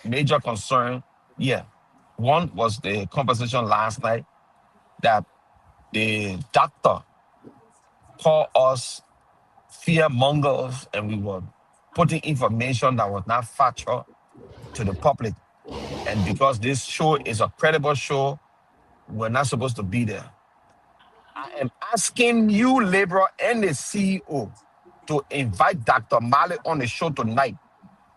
Speaker 5: major concern. Yeah. One was the conversation last night that the doctor called us fear mongers and we were putting information that was not factual to the public. And because this show is a credible show, we're not supposed to be there. I am asking you, Laborer and the CEO, to invite Dr. Malik on the show tonight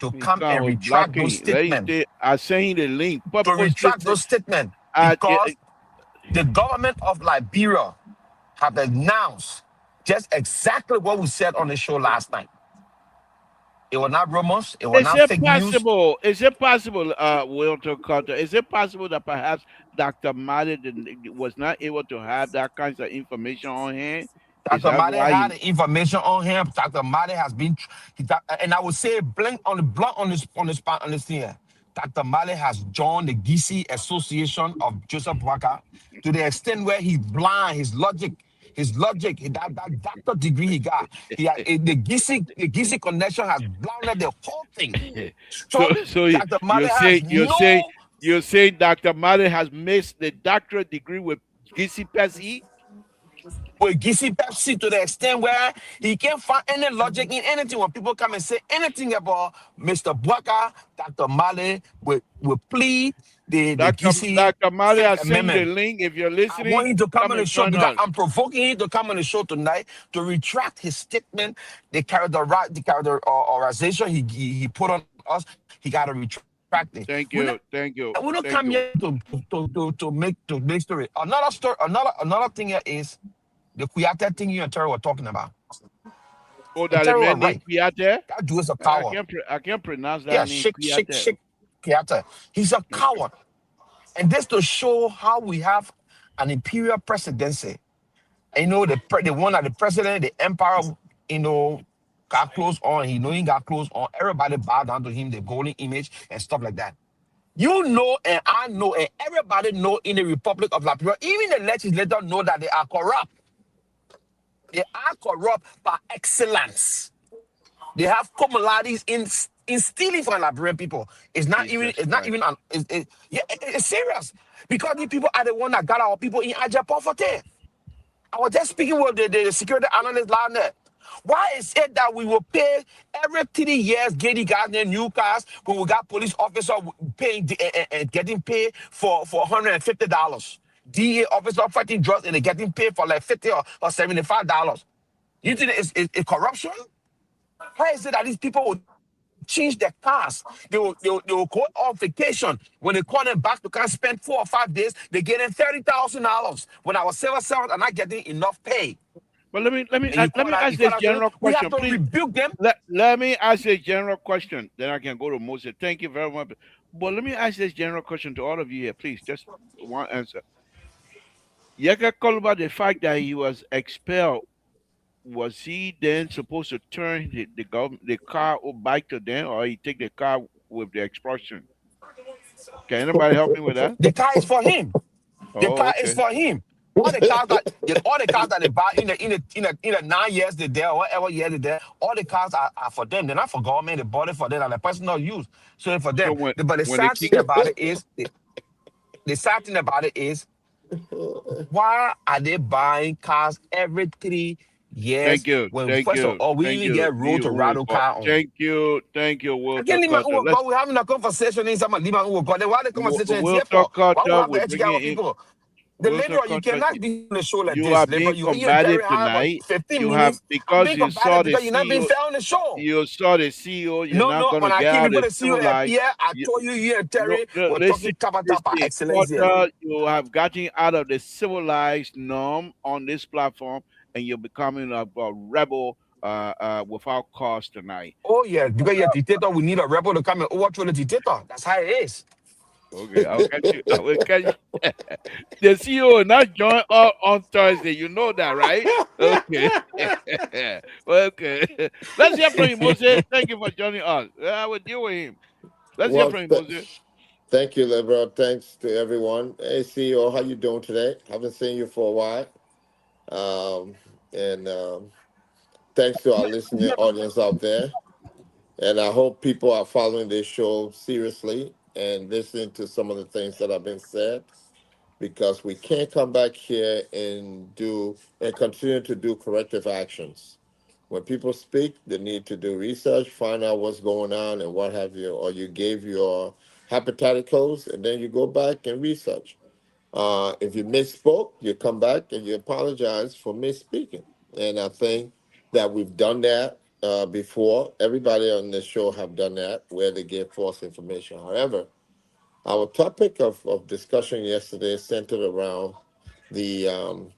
Speaker 5: to
Speaker 1: He
Speaker 5: come
Speaker 1: come
Speaker 5: and
Speaker 1: with
Speaker 5: retract those
Speaker 1: blocking. Lane
Speaker 5: statements.
Speaker 1: say I send you the link.
Speaker 5: To
Speaker 1: Purposely
Speaker 5: retract
Speaker 1: say,
Speaker 5: those statements
Speaker 1: yeah,
Speaker 5: because the government of Liberia have announced just exactly what we said on the show last night. It was not rumors. It was
Speaker 1: is
Speaker 5: not
Speaker 1: it
Speaker 5: fake news.
Speaker 1: possible? Is it possible, Walter Carter? Is it possible that perhaps Dr. Madi was not able to have that kinds of information on hand? Is
Speaker 5: Dr.
Speaker 1: that
Speaker 5: Made
Speaker 1: why
Speaker 5: had
Speaker 1: he?
Speaker 5: the information on him. Dr. Made has been, and I would say blink on the blunt on the spot on this thing here. Dr. Male has joined the GC Association of Joseph Waka to the extent where he's blind, his logic, that doctor degree he got. The GC connection has blinded the whole thing.
Speaker 1: so
Speaker 5: So
Speaker 1: so you,
Speaker 5: Dr.
Speaker 1: you
Speaker 5: Male
Speaker 1: say
Speaker 5: has
Speaker 1: you say
Speaker 5: no
Speaker 1: you say Dr. Madi has missed the doctorate degree with GC Pesi?
Speaker 5: with GC Pepsi to the extent where he can't find any logic in anything. When people come and say anything about Mr. Bwaka, Dr. Male will plead the GC
Speaker 1: Dr. Madi
Speaker 5: Fifth
Speaker 1: has sent you the
Speaker 5: Amendment.
Speaker 1: link. If you're
Speaker 5: I
Speaker 1: listening,
Speaker 5: want him to come
Speaker 1: come
Speaker 5: on the
Speaker 1: and
Speaker 5: show
Speaker 1: join
Speaker 5: because
Speaker 1: us.
Speaker 5: I'm provoking him to come on the show tonight to retract his statement, the characterization he put on us. He got to retract it.
Speaker 1: Thank you, thank
Speaker 5: We
Speaker 1: you,
Speaker 5: don't come
Speaker 1: thank
Speaker 5: here
Speaker 1: you.
Speaker 5: to make story. Another thing here is the Kuyate thing you and Terry were talking about.
Speaker 1: Oh,
Speaker 5: And
Speaker 1: that a
Speaker 5: Terry was
Speaker 1: man named
Speaker 5: right.
Speaker 1: Piate?
Speaker 5: That dude is a coward.
Speaker 1: I can't pronounce that
Speaker 5: Yeah,
Speaker 1: name, Piate.
Speaker 5: shake Kuyate. He's a
Speaker 1: Okay.
Speaker 5: coward. And this to show how we have an imperial presidency. And, the one that the president, the emperor, you know, got clothes on. He got clothes on. Everybody bowed down to him, the golden image and stuff like that. You know, and I know, and everybody know in the Republic of Liberia, even the legislators know that they are corrupt. They are corrupt by excellence. They have commonalities in stealing from Liberian people.
Speaker 1: Jesus
Speaker 5: It's not
Speaker 1: Christ.
Speaker 5: even yeah, it's serious. Because these people are the one that got our people in Aja Poverty. I was just speaking with the security analyst last night. Why is it that we will pay every 3 years, getting guys in new cars when we got police officer paying and getting paid for $150? DA officer fighting drugs and they're getting paid for like $50 or $75. You think it's corruption? Why is it that these people will change their cars? They will go on vacation. When they call them back to come spend 4 or 5 days, they're getting $30,000 when our civil servants are not getting enough pay.
Speaker 1: But let me let
Speaker 5: And
Speaker 1: me uh, let me
Speaker 5: you
Speaker 1: ask
Speaker 5: call
Speaker 1: this
Speaker 5: that
Speaker 1: general
Speaker 5: we have
Speaker 1: question,
Speaker 5: to
Speaker 1: please.
Speaker 5: rebuke them.
Speaker 1: Let me ask a general question, then I can go to Moses. Thank you very much. But let me ask this general question to all of you here, please. Just one answer. Yaka Koluba, the fact that he was expelled, was he then supposed to turn the government the car or bike to them, or he take the car with the expulsion? Can anybody help me with that?
Speaker 5: The car is for him. The
Speaker 1: Oh,
Speaker 5: car is
Speaker 1: okay.
Speaker 5: for him. All the cars that they buy in the 9 years they're there, or whatever year they're there, all the cars are for them. They're not for government. They bought it for them and the personal use. So it's for
Speaker 1: So
Speaker 5: them. But the
Speaker 1: when they
Speaker 5: sad
Speaker 1: kick
Speaker 5: thing about it is the sad thing about it is why are they buying cars every Yes.
Speaker 1: Thank you,
Speaker 5: When
Speaker 1: thank
Speaker 5: first of
Speaker 1: you,
Speaker 5: all, we
Speaker 1: thank
Speaker 5: even
Speaker 1: you.
Speaker 5: get road
Speaker 1: You
Speaker 5: to
Speaker 1: who will
Speaker 5: Rado
Speaker 1: call.
Speaker 5: car on.
Speaker 1: Thank you,
Speaker 5: I
Speaker 1: Walter
Speaker 5: can't leave my
Speaker 1: Carter.
Speaker 5: own God. We're having a conversation in some leave my own God. Then why the conversation is here
Speaker 1: Walter
Speaker 5: for? Why we
Speaker 1: Carter
Speaker 5: have to
Speaker 1: will
Speaker 5: educate
Speaker 1: bring
Speaker 5: our
Speaker 1: it in.
Speaker 5: people? The
Speaker 1: Walter
Speaker 5: laborer, you
Speaker 1: Carter,
Speaker 5: cannot be on the show like
Speaker 1: you
Speaker 5: this.
Speaker 1: are
Speaker 5: Laborer,
Speaker 1: being
Speaker 5: you and Terry
Speaker 1: combative
Speaker 5: have about
Speaker 1: tonight.
Speaker 5: 15
Speaker 1: You have
Speaker 5: minutes. I'm
Speaker 1: because
Speaker 5: being
Speaker 1: you saw
Speaker 5: combative
Speaker 1: the
Speaker 5: because you're not being
Speaker 1: CEO.
Speaker 5: fair on the show.
Speaker 1: You saw the CEO. You're
Speaker 5: No,
Speaker 1: not
Speaker 5: no.
Speaker 1: gonna
Speaker 5: When I
Speaker 1: get
Speaker 5: came
Speaker 1: out
Speaker 5: before
Speaker 1: the
Speaker 5: the CEO
Speaker 1: civil life.
Speaker 5: appear, I told you, you and
Speaker 1: No,
Speaker 5: Terry
Speaker 1: no,
Speaker 5: were
Speaker 1: listen,
Speaker 5: talking tapa
Speaker 1: listen,
Speaker 5: excellence here.
Speaker 1: Porter, you have gotten out of the civilized norm on this platform, and you're becoming a rebel without cause tonight.
Speaker 5: Oh, yeah, because you're a dictator, we need a rebel to come and overthrow the dictator. That's how it is.
Speaker 1: Okay, I'll catch you. I will catch you. The CEO will not join on Thursday. You know that, right? Okay. Okay. Let's hear from you, Moses. Thank you for joining us. I will deal with him. Let's hear
Speaker 7: Well,
Speaker 1: from you, Moses.
Speaker 7: thank you, Liberal. Thanks to everyone. Hey, CEO, how you doing today? Haven't seen you for a while. And thanks to our listening audience out there. And I hope people are following this show seriously and listening to some of the things that have been said, because we can't come back here and continue to do corrective actions. When people speak, they need to do research, find out what's going on and what have you, or you gave your hypotheticals and then you go back and research. If you misspoke, you come back and you apologize for misspeaking. And I think that we've done that before. Everybody on this show have done that where they give false information. However, our topic of discussion yesterday centered around the um,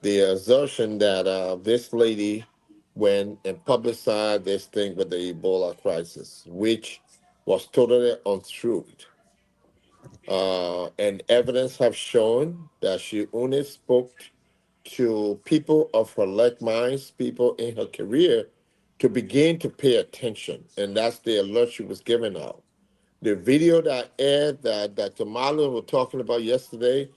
Speaker 7: the assertion that this lady went and publicized this thing with the Ebola crisis, which was totally untrue. And evidence have shown that she only spoke to people of her like minds, people in her career, to begin to pay attention. And that's the alert she was giving out. The video that aired that Dr. Marlon was talking about yesterday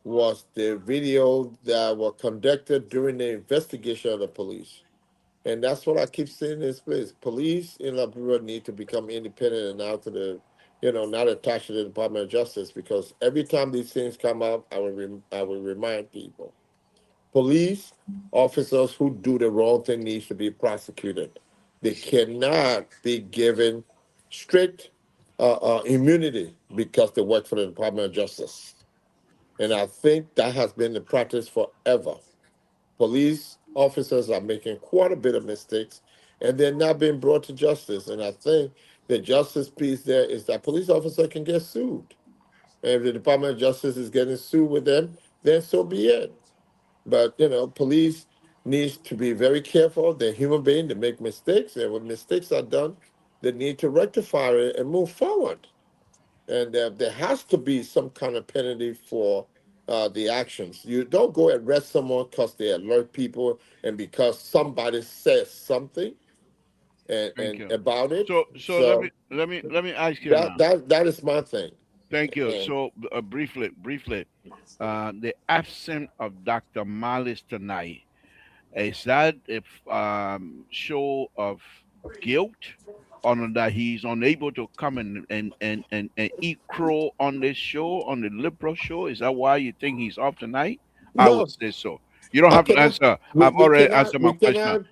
Speaker 7: was the video that was conducted during the investigation of the police. And that's what I keep saying in this place. Police in Liberia need to become independent and out to the, not attached to the Department of Justice, because every time these things come up, I will remind people. Police officers who do the wrong thing needs to be prosecuted. They cannot be given strict immunity because they work for the Department of Justice. And I think that has been the practice forever. Police officers are making quite a bit of mistakes and they're not being brought to justice. And I think the justice piece there is that police officer can get sued. And if the Department of Justice is getting sued with them, then so be it. But police needs to be very careful. They're human beings. They make mistakes, and when mistakes are done, they need to rectify it and move forward. And there has to be some kind of penalty for the actions. You don't go arrest someone because they alert people and because somebody says something
Speaker 1: Thank
Speaker 7: and
Speaker 1: you.
Speaker 7: about it.
Speaker 1: So
Speaker 7: So
Speaker 1: let me ask you
Speaker 7: that
Speaker 1: now.
Speaker 7: that that is my thing.
Speaker 1: Thank you.
Speaker 7: And
Speaker 1: So briefly, the absence of Dr. Malice tonight, is that a show of guilt, or that he's unable to come and eat crow on this show, on the liberal show? Is that why you think he's off tonight? I would
Speaker 7: no,
Speaker 1: say so. You don't
Speaker 7: I
Speaker 1: have to
Speaker 7: cannot.
Speaker 1: answer.
Speaker 7: We,
Speaker 1: I've
Speaker 7: we
Speaker 1: already
Speaker 7: cannot.
Speaker 1: answered my
Speaker 7: We
Speaker 1: question.
Speaker 7: cannot,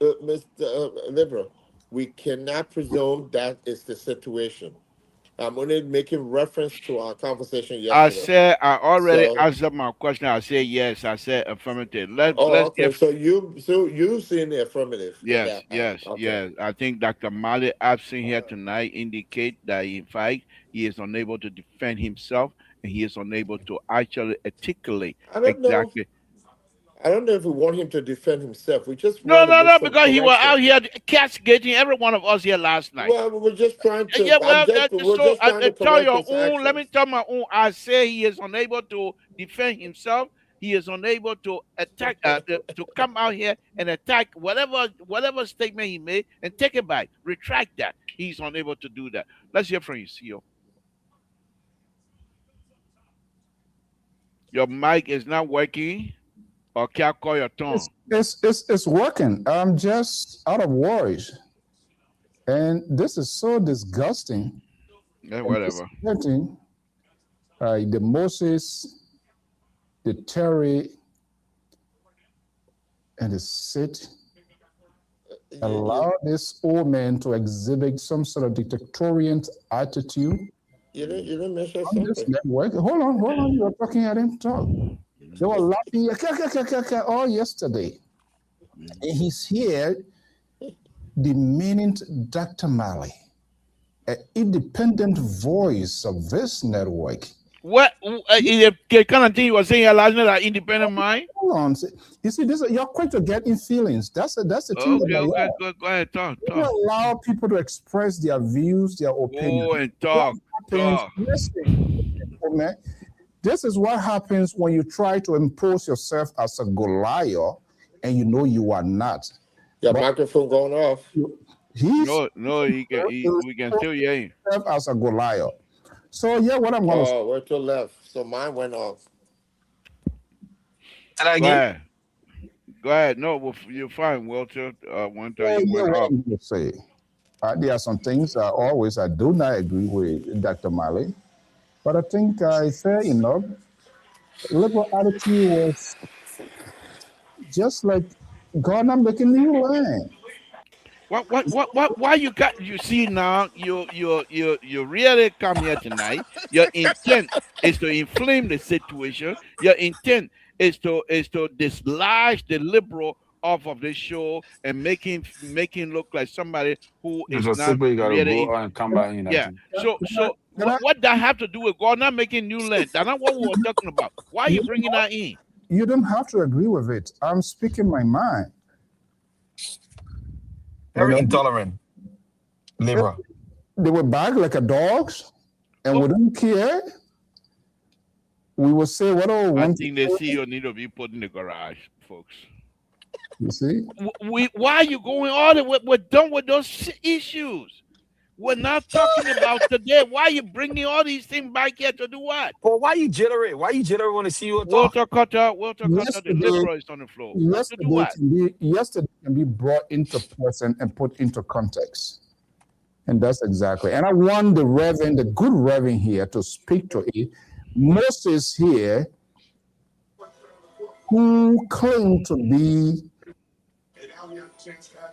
Speaker 7: Mr. Liberal. We cannot presume that is the situation. I'm only making reference to our conversation
Speaker 1: I
Speaker 7: yesterday.
Speaker 1: said I already
Speaker 7: So,
Speaker 1: answered my question. I said yes. I said affirmative. Let's
Speaker 7: okay.
Speaker 1: get.
Speaker 7: So you seen the affirmative in
Speaker 1: Yes,
Speaker 7: that part.
Speaker 1: yes,
Speaker 7: Okay.
Speaker 1: yes. I think Dr. Mali absent here tonight indicate that in fact he is unable to defend himself and he is unable to actually articulate
Speaker 7: I don't know.
Speaker 1: exactly.
Speaker 7: I don't know if we want him to defend himself. We just
Speaker 1: No,
Speaker 7: want to
Speaker 1: no,
Speaker 7: make
Speaker 1: no,
Speaker 7: some
Speaker 1: because he was
Speaker 7: correction.
Speaker 1: out here castigating every one of us here last night.
Speaker 7: Well, we're just trying to.
Speaker 1: Yeah, well,
Speaker 7: We're just trying to
Speaker 1: tell
Speaker 7: correct
Speaker 1: your
Speaker 7: his
Speaker 1: own. Let me
Speaker 7: actions.
Speaker 1: tell my own. I say he is unable to defend himself. He is unable to attack, to come out here and attack whatever statement he made and take it back, retract that. He's unable to do that. Let's hear from you, CEO. Your mic is not working, or can't call your tongue.
Speaker 6: It's working. I'm just out of words. And this is so disgusting
Speaker 1: Yeah,
Speaker 6: and
Speaker 1: whatever.
Speaker 6: disappointing. The Moses, the Terry, and they sit,
Speaker 7: You
Speaker 6: allow this old man to exhibit some sort of dictatorial attitude
Speaker 7: you didn't mention
Speaker 6: on this
Speaker 7: something.
Speaker 6: network. Hold on, you're talking at him talk. They were laughing all yesterday. And he's here demeaning Dr. Mali, an independent voice of this network.
Speaker 1: What the kind of thing you were saying last night, independent mind?
Speaker 6: Hold on. You see, this you're quick to get in feelings. That's the thing
Speaker 1: Okay,
Speaker 6: about
Speaker 1: okay,
Speaker 6: you.
Speaker 1: go ahead, talk,
Speaker 6: You
Speaker 1: talk.
Speaker 6: allow people to express their views, their opinions.
Speaker 1: Go and
Speaker 6: What
Speaker 1: talk,
Speaker 6: happens?
Speaker 1: talk.
Speaker 6: Listen, man. This is what happens when you try to impose yourself as a Goliath, and you know you are not.
Speaker 7: Your
Speaker 6: But
Speaker 7: microphone going off.
Speaker 6: he's
Speaker 1: No, we can still hear you.
Speaker 6: himself as a Goliath. So yeah, what I'm gonna say.
Speaker 7: Oh, we're to left. So mine went off.
Speaker 5: Say that
Speaker 1: Go
Speaker 5: again.
Speaker 1: ahead. Go ahead. No, well, you're fine, Walter. One time
Speaker 6: Yeah,
Speaker 1: you
Speaker 6: yeah,
Speaker 1: went
Speaker 6: what
Speaker 1: off.
Speaker 6: I'm gonna say. There are some things I do not agree with Dr. Mali, but I think fair enough. Liberal attitude was just like God not making new land.
Speaker 1: Why you got, you see now, you really come here tonight. Your intent is to inflame the situation. Your intent is to dislodge the liberal off of the show and making look like somebody who
Speaker 4: It's
Speaker 1: is
Speaker 4: a
Speaker 1: not
Speaker 4: simple. You gotta
Speaker 1: really
Speaker 4: go out and come
Speaker 6: Can I,
Speaker 4: back in. I
Speaker 1: yeah.
Speaker 4: think.
Speaker 6: can I,
Speaker 1: What that have to do with God not making new land? That's not what we were talking about. Why are you
Speaker 6: you,
Speaker 1: bringing that in?
Speaker 6: you don't have to agree with it. I'm speaking my mind. You
Speaker 5: Very
Speaker 6: know,
Speaker 5: intolerant, liberal.
Speaker 6: they were back like a dogs, and we don't care. We will say what we
Speaker 1: I
Speaker 6: want to
Speaker 1: think the
Speaker 6: say.
Speaker 1: CEO need to be put in the garage, folks.
Speaker 6: You see,
Speaker 1: Why are you going all the way? We're done with those issues. We're not talking about today. Why are you bringing all these things back here to do what?
Speaker 5: But why you generate? Why you generate when to see you talk?
Speaker 1: Walter Cutter, the
Speaker 6: yesterday,
Speaker 1: liberal is on the floor. What to do what?
Speaker 6: yesterday can be brought into person and put into context. And that's exactly. And I want the Reverend, the good Reverend here to speak to it. Moses here, who claimed to be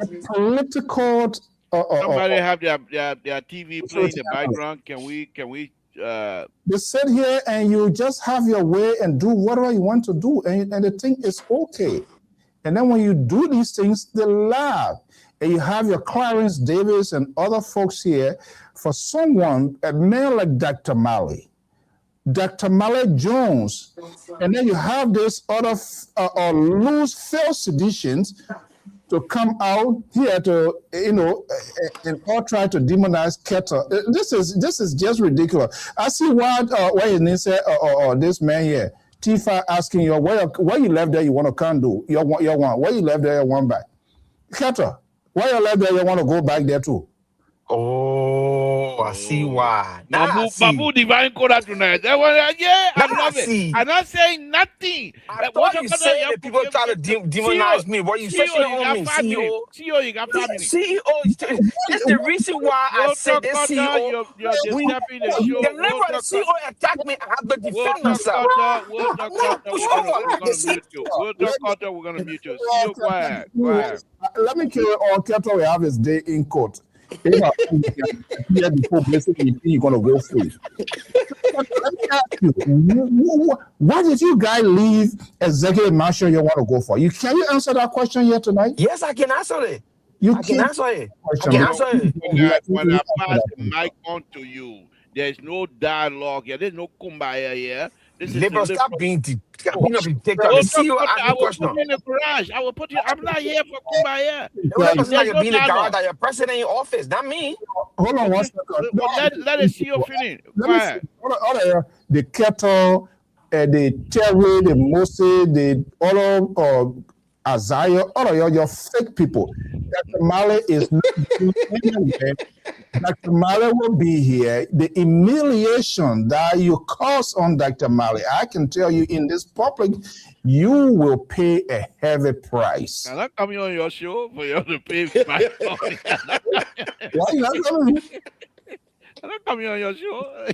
Speaker 6: a political.
Speaker 1: Somebody have their TV playing in the background.
Speaker 6: They sit here and you just have your way and do whatever you want to do, and the thing is okay. And then when you do these things, they laugh. And you have your Clarence Davis and other folks here. For someone, a man like Dr. Mali, Dr. Mali Jones, and then you have this other loose, failed seditions to come out here to, and all try to demonize Keter. This is just ridiculous. I see what his name said, this man here, Tifa, asking you where you left there you want to come do your one, where you left there you want back. Keter, why you left there you want to go back there too?
Speaker 5: Oh, I see
Speaker 1: Oh,
Speaker 5: why. Now I see.
Speaker 1: Babu Divine Coda tonight. That one, yeah,
Speaker 5: Now
Speaker 1: I
Speaker 5: I
Speaker 1: love it.
Speaker 5: see.
Speaker 1: I'm not saying nothing.
Speaker 5: I
Speaker 1: Walter
Speaker 5: thought you
Speaker 1: Cutter,
Speaker 5: said that people try to demonize me. What you
Speaker 1: CEO,
Speaker 5: especially
Speaker 1: you
Speaker 5: on
Speaker 1: got
Speaker 5: me,
Speaker 1: 5 minutes.
Speaker 5: CEO.
Speaker 1: CEO, you got 5 minutes.
Speaker 5: CEO. That's the reason why I
Speaker 1: Walter
Speaker 5: said this
Speaker 1: Cutter,
Speaker 5: CEO.
Speaker 1: you're
Speaker 5: When
Speaker 1: disturbing the
Speaker 5: the
Speaker 1: show.
Speaker 5: liberal CEO attack me, I have to defend myself.
Speaker 1: Walter
Speaker 5: I'm not a
Speaker 1: Cutter, we're
Speaker 5: pushover
Speaker 1: gonna
Speaker 5: like the CEO.
Speaker 1: mute you. Walter Cutter, we're gonna mute you. CEO, go ahead. Go ahead.
Speaker 6: Let me kill all Keter will have his day in court. If I appear before blessing, you think you're gonna go free. Let me ask you, why did you guys leave executive marshal you want to go for? Can you answer that question here tonight?
Speaker 5: Yes, I can answer it.
Speaker 6: You
Speaker 5: I can
Speaker 6: can't
Speaker 5: answer it. I
Speaker 6: question
Speaker 5: can
Speaker 6: because
Speaker 5: answer it.
Speaker 1: When I pass the mic on to you, there's no dialogue here. There's no kumbaya here. This is the
Speaker 5: Liberal,
Speaker 1: liberal.
Speaker 5: stop being a dictator. The
Speaker 1: Walter
Speaker 5: CEO
Speaker 1: Cutter,
Speaker 5: asked
Speaker 1: I
Speaker 5: me
Speaker 1: will put
Speaker 5: question.
Speaker 1: you in the garage. I will put you. I'm not here for kumbaya.
Speaker 5: The only person that
Speaker 1: There's
Speaker 5: can
Speaker 1: no
Speaker 5: be in the garage
Speaker 1: dialogue.
Speaker 5: that your president in office, not me.
Speaker 6: hold on one
Speaker 1: Okay.
Speaker 6: second.
Speaker 1: Well, let the CEO finish. Go
Speaker 6: Let me see.
Speaker 1: ahead.
Speaker 6: The Kettle, the Terry, the Moses, the all of Isaiah, all of your fake people. Dr. Mali is not going anywhere. Dr. Mali will be here. The humiliation that you cause on Dr. Mali, I can tell you in this public, you will pay a heavy price.
Speaker 1: Can I come on your show for you to pay my money?
Speaker 6: Why not coming?
Speaker 1: I'm not coming on your show.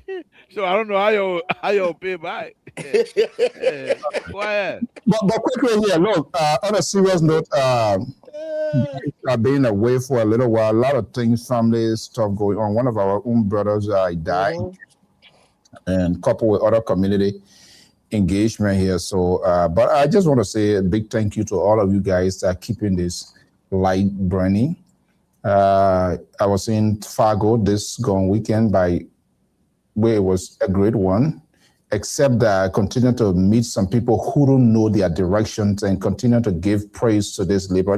Speaker 1: So I don't know how you pay back. Quiet.
Speaker 6: But quickly here, look, on a serious note, being away for a little while, a lot of things, family stuff going on. One of our own brothers died,
Speaker 7: Mhm.
Speaker 6: and coupled with other community engagement here. So, but I just want to say a big thank you to all of you guys that are keeping this light burning. I was in Fargo this gone weekend by where it was a great one, except that I continue to meet some people who don't know their directions and continue to give praise to this labor.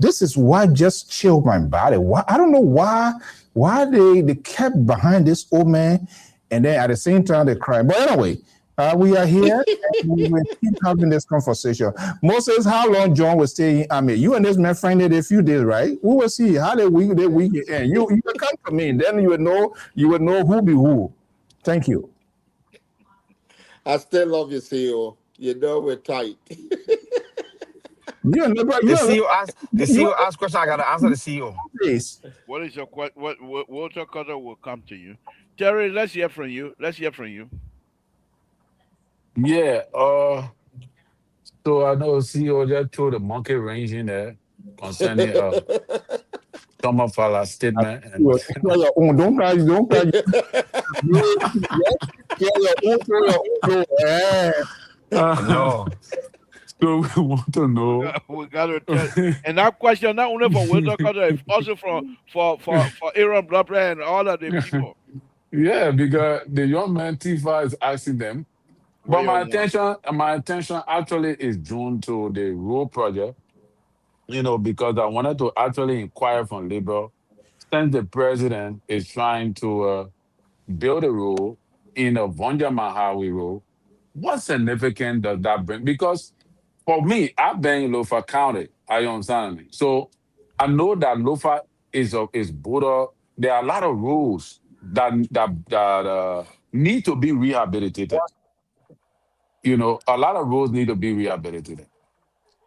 Speaker 6: This is what just chilled my body. Why I don't know why they kept behind this old man, and then at the same time they cry. But anyway. We are here and we will keep having this conversation. Moses, how long John will stay in army? You and this man friended a few days, right? We will see how the week end. You will come to me, then you will know who be who. Thank you.
Speaker 7: I still love you, CEO. You know we're tight.
Speaker 6: You never
Speaker 5: The
Speaker 6: you
Speaker 5: CEO asked the
Speaker 6: you
Speaker 5: CEO asked question. I gotta answer the CEO.
Speaker 6: this.
Speaker 1: What is your what Walter Cutter will come to you? Terry, let's hear from you. Let's hear from you.
Speaker 4: Yeah. So I know CEO just threw the monkey range in there concerning some of our statement, and
Speaker 6: Clear your own. Don't cry. Clear your own, clear your own.
Speaker 5: No,
Speaker 4: so we want to
Speaker 1: We
Speaker 4: know.
Speaker 1: got we got to tell, and that question not only for Walter Cutter, it's also for Aaron Blabber and all of the people.
Speaker 4: Yeah, because the young man Tifa is asking them.
Speaker 1: What
Speaker 4: But
Speaker 1: you want?
Speaker 4: my attention actually is drawn to the road project, because I wanted to actually inquire from Labor, since the president is trying to build a road in a Vonjama Highway road. What significance does that bring? Because for me, I've been in Lofa County. I understand me. So I know that Lofa is border. There are a lot of roads that need to be rehabilitated. A lot of roads need to be rehabilitated.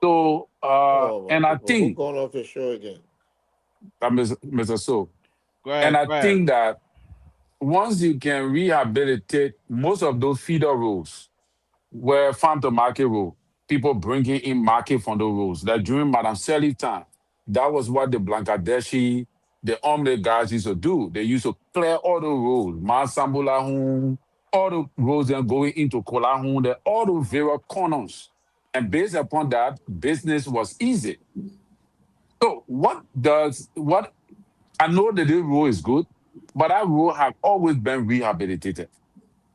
Speaker 4: So,
Speaker 7: Oh my
Speaker 4: and I
Speaker 7: people, who
Speaker 4: think,
Speaker 7: going off the show again?
Speaker 4: Mr. So,
Speaker 1: Go
Speaker 4: and
Speaker 1: ahead,
Speaker 4: I
Speaker 1: go ahead.
Speaker 4: think that once you can rehabilitate most of those feeder roads, where farm to market road, people bringing in market from those roads. That during Madam Selly time, that was what the Blankadeshi, the Omle guys used to do. They used to clear all the roads, Mansambula Hun, all the roads then going into Kolahun, all the various corners. And based upon that, business was easy. So what I know that this road is good, but that road have always been rehabilitated.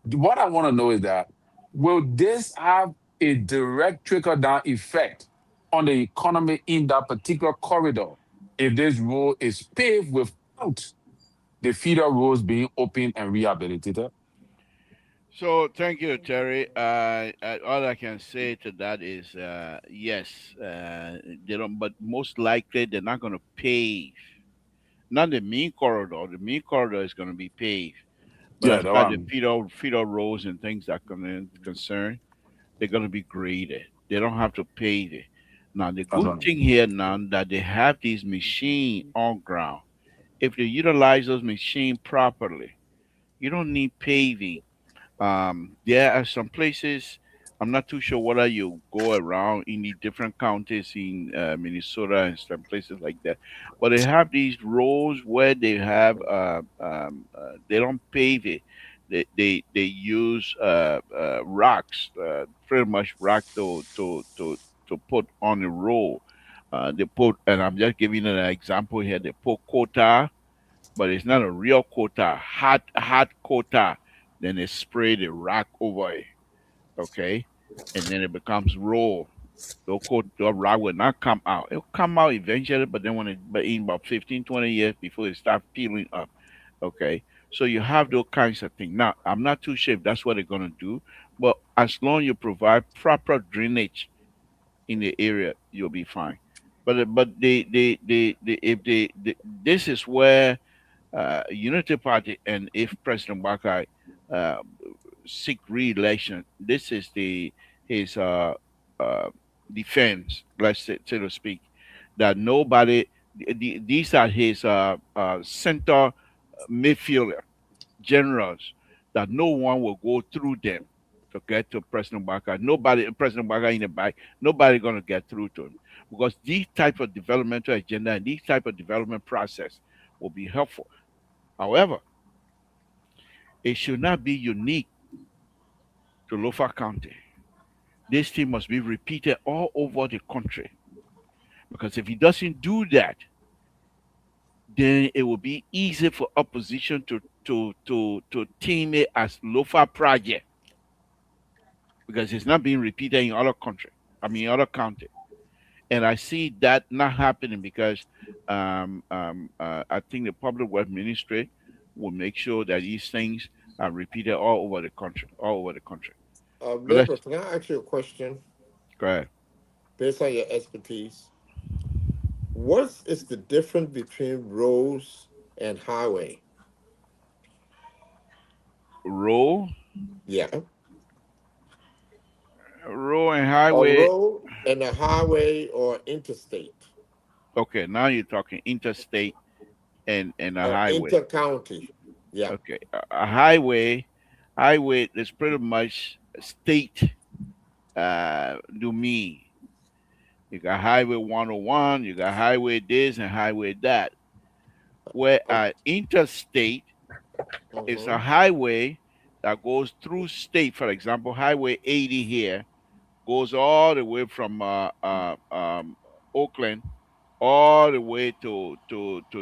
Speaker 4: What I want to know is that will this have a direct trickle down effect on the economy in that particular corridor if this road is paved without the feeder roads being opened and rehabilitated?
Speaker 1: So thank you, Terry. All I can say to that is yes, they don't, but most likely they're not going to pave. Not the main corridor. The main corridor is going to be paved, but
Speaker 4: Yeah,
Speaker 1: as
Speaker 4: that
Speaker 1: far as the
Speaker 4: one.
Speaker 1: feeder roads and things that concern, they're going to be graded. They don't have to pave it. Now the
Speaker 4: That's
Speaker 1: good
Speaker 4: one.
Speaker 1: thing here now that they have these machines on ground. If they utilize those machines properly, you don't need paving. There are some places. I'm not too sure whether you go around in the different counties in Minnesota and some places like that, but they have these roads where they have they don't pave it. They use rocks, pretty much rock to put on the road. They put, and I'm just giving you an example here. They put quota, but it's not a real quota, hot quota. Then they spray the rock over it, okay, and then it becomes raw. The rock will not come out. It'll come out eventually, but then but in about 15, 20 years before it starts peeling up, okay. So you have those kinds of things. Now, I'm not too sure if that's what they're gonna do, but as long as you provide proper drainage in the area, you'll be fine. But if this is where Unity Party, and if President Bakai uh, seek re-election, this is the his uh, defense, let's say, so to speak, that nobody. These are his center midfielder. generals that no one will go through them to get to President Baka. Nobody, President Baka in the back, nobody gonna get through to him because these type of developmental agenda and these type of development process will be helpful. However, it should not be unique to Lofa County. This thing must be repeated all over the country because if he doesn't do that, then it will be easy for opposition to team it as Lofa project because it's not being repeated in other country. I mean, other county, and I see that not happening because I think the public works ministry will make sure that these things are repeated all over the country, all over the country. So
Speaker 7: Liver,
Speaker 1: let's
Speaker 7: can I ask you a question
Speaker 1: go ahead.
Speaker 7: based on your expertise? What is the difference between roads and highway?
Speaker 1: Road,
Speaker 7: Yeah.
Speaker 1: road and
Speaker 7: A
Speaker 1: highway.
Speaker 7: road and a highway or interstate
Speaker 1: Okay, now you're talking interstate and a
Speaker 7: or
Speaker 1: highway.
Speaker 7: intercounty. Yeah.
Speaker 1: Okay, a highway is pretty much state domain. You got Highway 101, you got Highway this and Highway that. Where interstate is a
Speaker 7: Mm-hmm.
Speaker 1: highway that goes through state. For example, Highway 80 here goes all the way from Oakland all the way to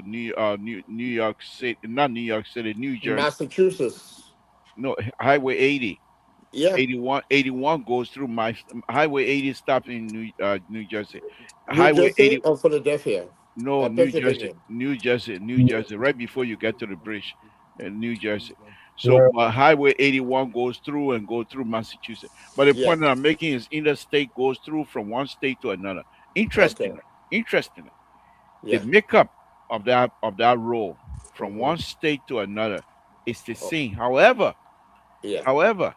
Speaker 1: New York City, not New York City, New Jersey.
Speaker 7: Massachusetts.
Speaker 1: No, Highway 80.
Speaker 7: Yeah.
Speaker 1: 81 goes through my Highway 80 stops in New Jersey.
Speaker 7: New
Speaker 1: Highway
Speaker 7: Jersey
Speaker 1: 80,
Speaker 7: or Philadelphia
Speaker 1: no,
Speaker 7: or
Speaker 1: New Jersey,
Speaker 7: Pennsylvania.
Speaker 1: New Jersey, right before you get to the bridge in New Jersey. So
Speaker 6: Yeah.
Speaker 1: Highway 81 goes through and go through Massachusetts. But the point that I'm
Speaker 7: Yes.
Speaker 1: making is interstate goes through from one state to another.
Speaker 7: Okay.
Speaker 1: Interestingly, interestingly, the
Speaker 7: Yeah.
Speaker 1: makeup of that road from
Speaker 7: Mm-hmm.
Speaker 1: one state to another is the
Speaker 7: Oh,
Speaker 1: same.
Speaker 7: yeah.
Speaker 1: However,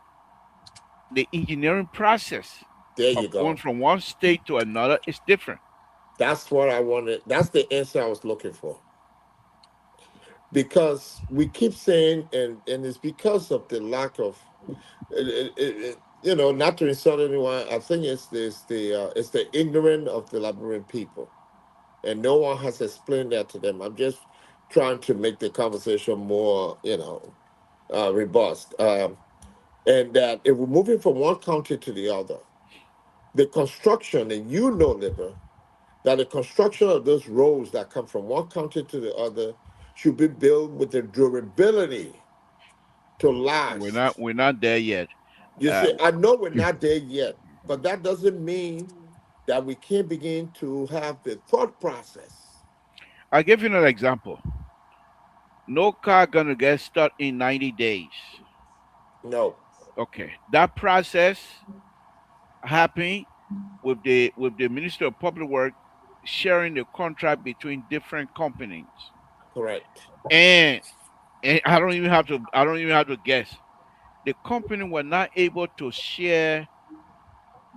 Speaker 1: the engineering process
Speaker 7: There
Speaker 1: of
Speaker 7: you
Speaker 1: going
Speaker 7: go.
Speaker 1: from one state to another is different.
Speaker 7: That's what I wanted. That's the answer I was looking for. Because we keep saying, and it's because of the lack of, not to insult anyone. I think it's the ignorant of the Liberian people, and no one has explained that to them. I'm just trying to make the conversation more, robust. And that if we're moving from one county to the other, the construction, and Liver, that the construction of those roads that come from one county to the other should be built with the durability to
Speaker 1: We're
Speaker 7: last.
Speaker 1: not we're not there yet.
Speaker 7: You
Speaker 1: Uh,
Speaker 7: see, I know we're not there yet, but that doesn't mean that we can't begin to have the thought process.
Speaker 1: I'll give you another example. No car gonna get stuck in 90 days.
Speaker 7: No,
Speaker 1: Okay, that process happening with the Minister of Public Work sharing the contract between different companies,
Speaker 7: correct.
Speaker 1: and I don't even have to guess. The company were not able to share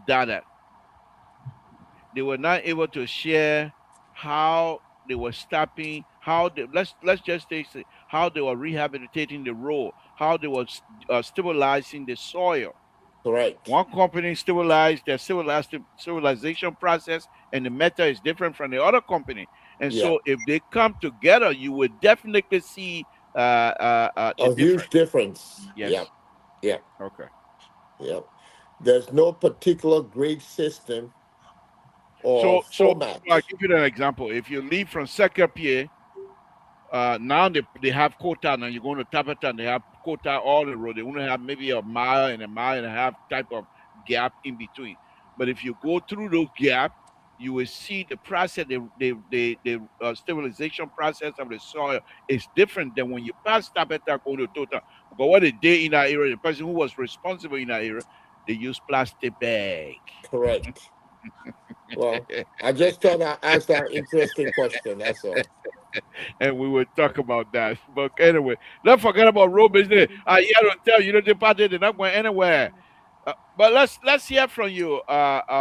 Speaker 1: data. They were not able to share how they were stopping, how they, let's just say how they were rehabilitating the road, how they were stabilizing the soil.
Speaker 7: Correct.
Speaker 1: One company stabilized their civilization process, and the method is different from the other company. And
Speaker 7: Yeah.
Speaker 1: so, if they come together, you would definitely see the
Speaker 7: A huge
Speaker 1: difference.
Speaker 7: difference.
Speaker 1: Yes.
Speaker 7: Yeah. Yeah.
Speaker 1: Okay.
Speaker 7: Yeah. There's no particular grade system or
Speaker 1: So I
Speaker 7: format.
Speaker 1: give you an example. If you leave from Second Pier, now they have quota. Now you're going to Tapatan, they have quota all the road. They only have maybe a mile and a half type of gap in between. But if you go through those gap, you will see the process, the stabilization process of the soil is different than when you pass Tapatan going to Tota. But what they did in that area, the person who was responsible in that area, they used plastic bag.
Speaker 7: Correct. Well, I just thought I asked that interesting question. That's all.
Speaker 1: And we will talk about that. But anyway, don't forget about road business. I here to tell you, the party they're not going anywhere. But let's hear from you,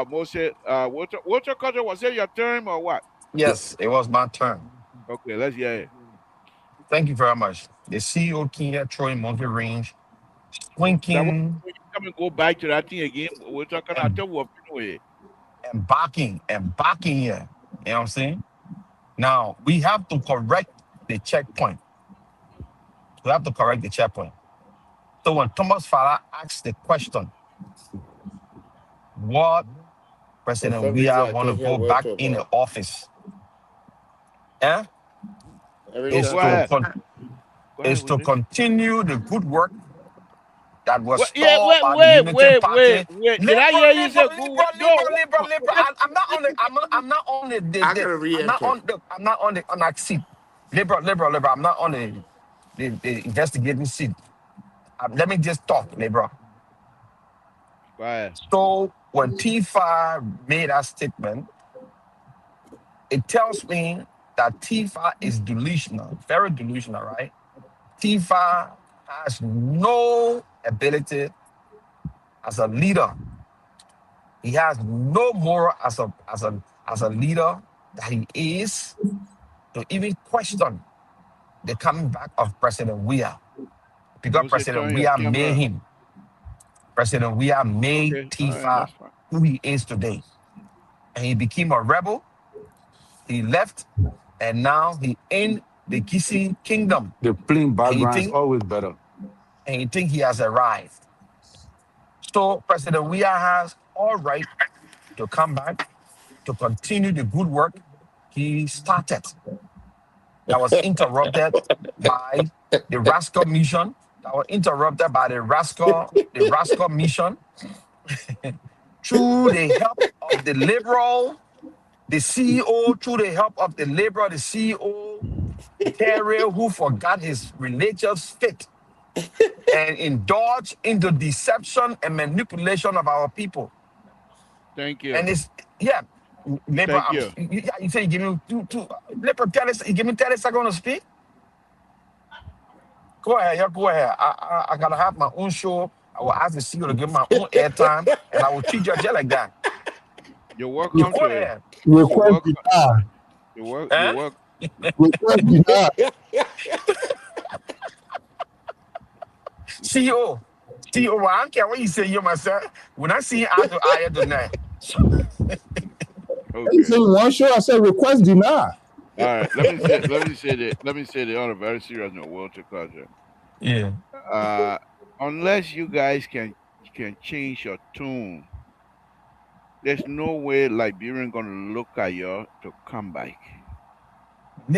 Speaker 1: Moses. Water culture, was it your term or what?
Speaker 5: Yes, it was my turn.
Speaker 1: Okay, let's hear it.
Speaker 5: Thank you very much. The CEO came here throwing monkey range,
Speaker 1: That one,
Speaker 5: swinking
Speaker 1: when you come and go back to that thing again, we're talking. I
Speaker 5: and
Speaker 1: tell you what, anyway.
Speaker 5: barking here. You know what I'm saying? Now we have to correct the checkpoint. We have to correct the checkpoint. So when Thomas Farah asks the question, what
Speaker 7: For
Speaker 5: President
Speaker 7: some reason,
Speaker 5: Weah
Speaker 7: I
Speaker 5: want to
Speaker 7: can't hear
Speaker 5: go back
Speaker 7: Walter,
Speaker 5: in the
Speaker 7: but
Speaker 5: office, eh?
Speaker 7: every
Speaker 1: No,
Speaker 5: Is
Speaker 7: time.
Speaker 1: go
Speaker 5: to
Speaker 1: ahead. Go ahead
Speaker 5: is
Speaker 1: with
Speaker 5: to
Speaker 1: this.
Speaker 5: continue the good work that was
Speaker 1: Well, yeah,
Speaker 5: stalled by the Unity Party.
Speaker 1: wait. Did I
Speaker 5: Liberal,
Speaker 1: hear you
Speaker 5: liberal,
Speaker 1: say good
Speaker 5: liberal,
Speaker 1: work? No,
Speaker 5: liberal, liberal, liberal.
Speaker 1: what?
Speaker 5: I'm not on the. I'm not on
Speaker 7: I gotta re-enter.
Speaker 5: I'm not on that seat. Liberal, liberal, liberal. I'm not on the investigating seat. Let me just talk, liberal.
Speaker 1: Go ahead.
Speaker 5: So when Tifa made that statement, it tells me that Tifa is delusional, very delusional, right? Tifa has no ability as a leader. He has no moral as a leader that he is to even question the coming back of President Weah. Because
Speaker 1: Don't say
Speaker 5: President
Speaker 1: turn your
Speaker 5: Weah made
Speaker 1: camera.
Speaker 5: him. President Weah made
Speaker 1: Okay, all right,
Speaker 5: Tifa
Speaker 1: that's fine.
Speaker 5: who he is today. And he became a rebel. He left, and now he in the Kisi kingdom.
Speaker 4: The plain
Speaker 5: And he
Speaker 4: background is
Speaker 5: think
Speaker 4: always better.
Speaker 5: and he think he has arrived. So President Weah has all right to come back to continue the good work he started that was interrupted by the rascal mission, that was interrupted by the rascal mission through the help of the liberal, the CEO, through the help of the liberal, the CEO, Terry, who forgot his religious faith and indulged into deception and manipulation of our people.
Speaker 1: Thank you.
Speaker 5: And it's yeah, liberal.
Speaker 1: Thank you.
Speaker 5: You say you give me two liberal. You give me 30 seconds to speak. Go ahead, yeah, go ahead. I gotta have my own show. I will ask the CEO to give my own airtime, and I will treat you just like that.
Speaker 1: You're
Speaker 5: So
Speaker 1: welcome
Speaker 5: go
Speaker 1: to it.
Speaker 5: ahead.
Speaker 1: You're
Speaker 6: Request
Speaker 1: welcome.
Speaker 6: denied.
Speaker 1: You're
Speaker 5: Eh?
Speaker 1: welcome.
Speaker 6: Request denied.
Speaker 5: CEO. CEO, well, I don't care what you say, you myself. When I see you eye to eye tonight.
Speaker 6: He
Speaker 1: Okay.
Speaker 6: said one show. I said request denied.
Speaker 1: All right. Let me say that on a very serious note, Walter Carter.
Speaker 5: Yeah.
Speaker 1: Uh, unless you guys can change your tune, there's no way Liberian gonna look at you to come back.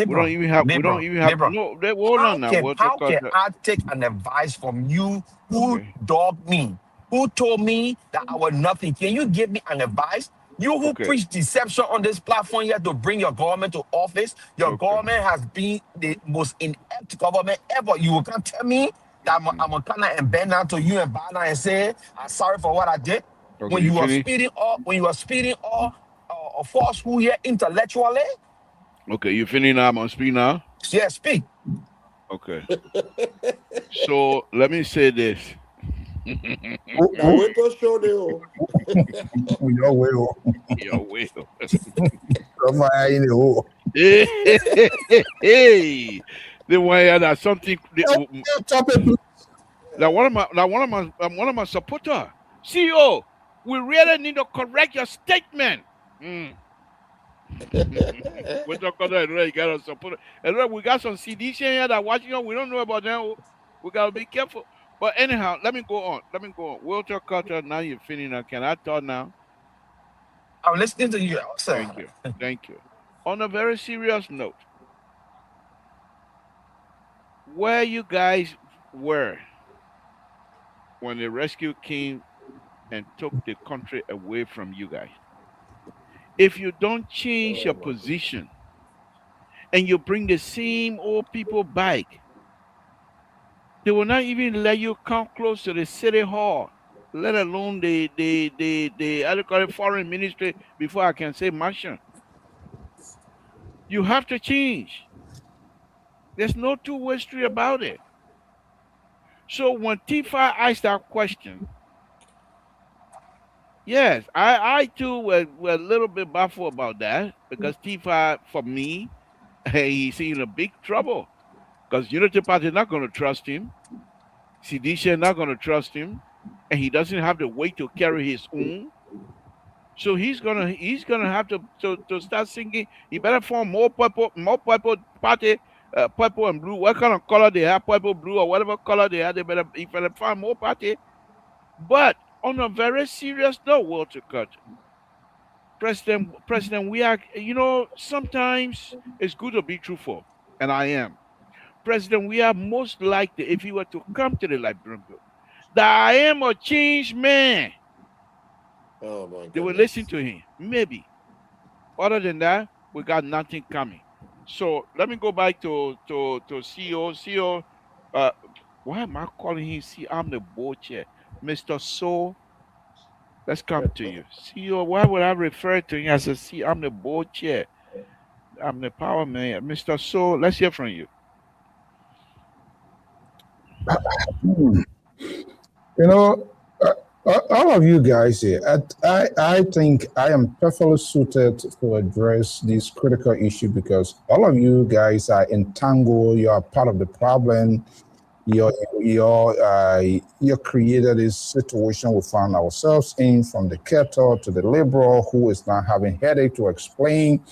Speaker 1: We don't
Speaker 5: Liberal,
Speaker 1: even have. We don't
Speaker 5: liberal,
Speaker 1: even have.
Speaker 5: liberal.
Speaker 1: No, hold on now, Walter
Speaker 5: How can
Speaker 1: Carter.
Speaker 5: I take an advice from you who
Speaker 1: Okay.
Speaker 5: dogged me, who told me that I was nothing? Can you give me an advice? You who
Speaker 1: Okay.
Speaker 5: preach deception on this platform here to bring your government to office, your
Speaker 1: Okay.
Speaker 5: government has been the most inept government ever. You can't tell me that I'm gonna come and bend down to you and bow down and say I'm sorry for what I did.
Speaker 1: Okay. You finish?
Speaker 5: When you are speeding all falsehood here intellectually,
Speaker 1: Okay. You finish now? I'm on speed now.
Speaker 5: yeah, speak.
Speaker 1: Okay. So let me say this.
Speaker 6: Oh,
Speaker 7: Now
Speaker 6: oh,
Speaker 7: wait for show the
Speaker 6: oh, your way. Oh.
Speaker 1: Yo, will.
Speaker 6: Come on, in the hole.
Speaker 1: Hey, the way that something
Speaker 6: Chop it, please.
Speaker 1: that one of my supporter. CEO, we really need to correct your statement. Mm. We talk about that. You got a supporter. And look, we got some CDs here that watching us. We don't know about them. Oh. We gotta be careful. But anyhow, let me go on. Let me go on. Walter Carter, now you're finished now. Can I talk now?
Speaker 5: I'm listening to you also.
Speaker 1: Thank you. Thank you. On a very serious note, where you guys were when the rescue came and took the country away from you guys. If you don't change your position and you bring the same old people back, they will not even let you come close to the city hall, let alone the how do you call it, foreign ministry before I can say Martian. You have to change. There's no two-way street about it. So when Tifa asked that question, yes, I too were a little bit baffled about that because Tifa, for me, he's in a big trouble. because Unity Party is not going to trust him. CDC is not going to trust him, and he doesn't have the weight to carry his own. So he's gonna have to start singing. He better form more purple party, purple and blue. What kind of color they have, purple, blue, or whatever color they have, they better he better find more party. But on a very serious note, Walter Cut, President, we are, sometimes it's good to be truthful, and I am. President, we are most likely, if you were to come to the Liberian people, that I am a changed man.
Speaker 7: Oh my
Speaker 1: They will
Speaker 7: goodness.
Speaker 1: listen to him. Maybe. Other than that, we got nothing coming. So let me go back to CEO. CEO, uh, why am I calling him CEO? I'm the board chair. Mr. So, let's come to you. CEO, why would I refer to him as a CEO? I'm the board chair. I'm the power man. Mr. So, let's hear from you.
Speaker 6: Hmm. You know, all of you guys here, I think I am perfectly suited to address this critical issue because all of you guys are entangled. You are part of the problem. You're, you created this situation we found ourselves in, from the kettle to the liberal who is now having headache to explain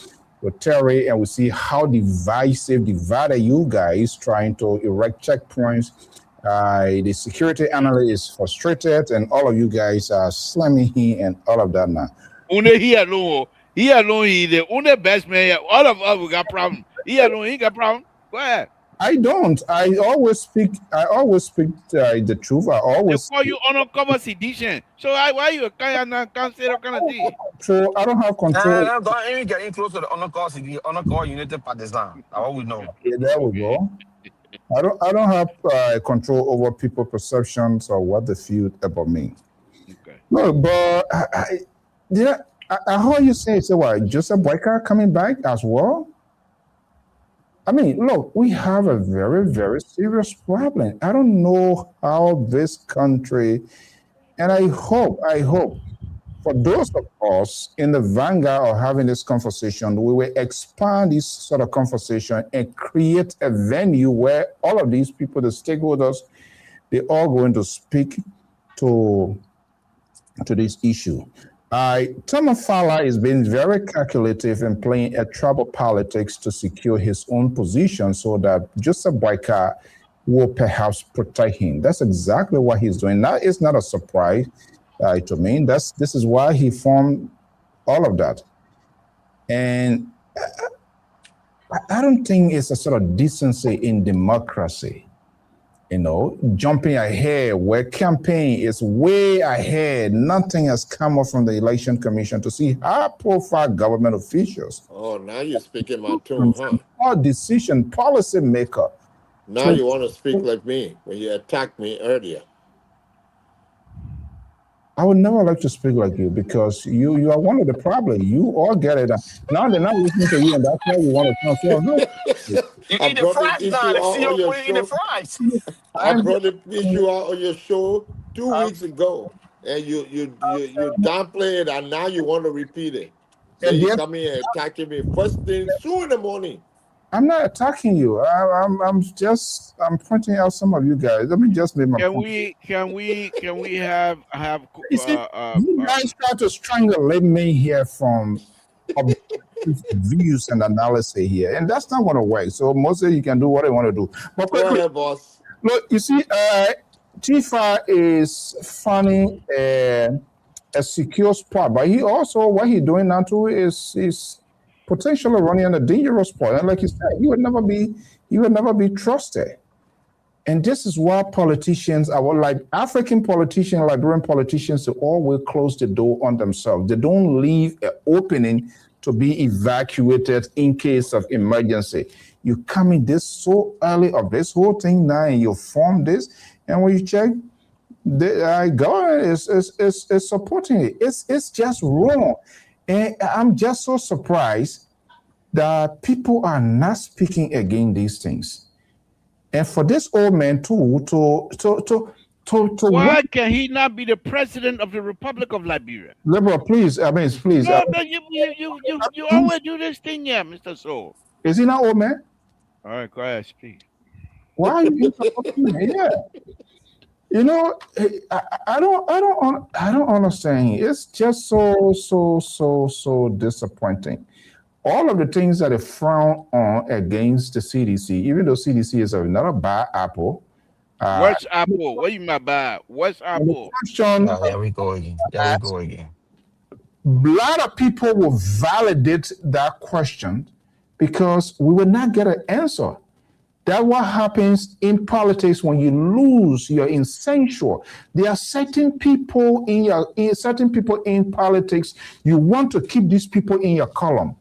Speaker 6: with Terry, and we see how divided you guys trying to erect checkpoints. The security analyst is frustrated, and all of you guys are slamming him and all of that now.
Speaker 1: Only he alone. He alone, he the only best man here. All of us, we got problem. He alone, he got problem. Go ahead.
Speaker 6: I don't. I always speak. I always speak the truth. I
Speaker 1: They
Speaker 6: always
Speaker 1: call you uncover sedition. So why you can't say that kind of thing?
Speaker 6: control. I don't have control.
Speaker 5: And don't even get in close to the honor call United Partisan. That's what we know.
Speaker 6: Yeah, there we go. I don't have control over people perceptions or what they feel about me.
Speaker 1: Okay.
Speaker 6: No, but yeah, I heard you say what, Joseph Boyka coming back as well. I mean, look, we have a very, very serious problem. I don't know how this country, and I hope for those of us in the vanguard of having this conversation, we will expand this sort of conversation and create a venue where all of these people, the stakeholders, they all going to speak to this issue. Thomas Fowler is being very calculative and playing a trouble politics to secure his own position so that Joseph Boyka will perhaps protect him. That's exactly what he's doing. That is not a surprise to me. This is why he formed all of that. And I don't think it's a sort of decency in democracy, jumping ahead where campaign is way ahead. Nothing has come up from the election commission to see high profile government officials.
Speaker 7: Oh, now you're speaking my tone, huh?
Speaker 6: Or decision policy maker.
Speaker 7: Now you want to speak like me when you attacked me earlier.
Speaker 6: I would never like to speak like you because you are one of the problem. You all get it. Now they're not listening to you, and that's why you want to come. So, no.
Speaker 5: You eat the fries now. The CEO put in the fries.
Speaker 7: I brought the issue out on your show 2 weeks ago, and you downplay it, and now you want to repeat it. So you come here and attacking me first thing 2 in the morning.
Speaker 6: I'm not attacking you. I'm pointing out some of you guys. Let me just make my point.
Speaker 1: Can we have
Speaker 6: you see, you guys try to strangle me here from views and analysis here, and that's not going to work. So mostly you can do what you want to do. But
Speaker 7: go ahead, boss.
Speaker 6: Look, you see, Tifa is finding a secure spot, but he also what he's doing now too is potentially running on a dangerous spot. And like you said, he would never be trusted. And this is why politicians, like African politicians, Liberian politicians, they always close the door on themselves. They don't leave an opening to be evacuated in case of emergency. You come in this so early of this whole thing now, and you form this, and when you check, the government is supporting it. It's just wrong. And I'm just so surprised that people are not speaking against these things. And for this old man too, to
Speaker 1: why can he not be the president of the Republic of Liberia?
Speaker 6: Liberal, please. Please.
Speaker 1: No, but you always do this thing, yeah, Mr. Soul.
Speaker 6: Is he not old man?
Speaker 1: All right, go ahead, speak.
Speaker 6: Why are you interrupting me? Yeah. You know, I don't understand. It's just so disappointing. All of the things that they frown on against the CDC, even though CDC is not a bad apple, uh,
Speaker 1: What's Apple? What you mean by what's
Speaker 6: and the
Speaker 1: Apple?
Speaker 6: question
Speaker 5: There we go again. There we
Speaker 6: asked,
Speaker 5: go again.
Speaker 6: a lot of people will validate that question because we will not get an answer. That's what happens in politics when you lose your essential. There are certain people in politics. You want to keep these people in your column.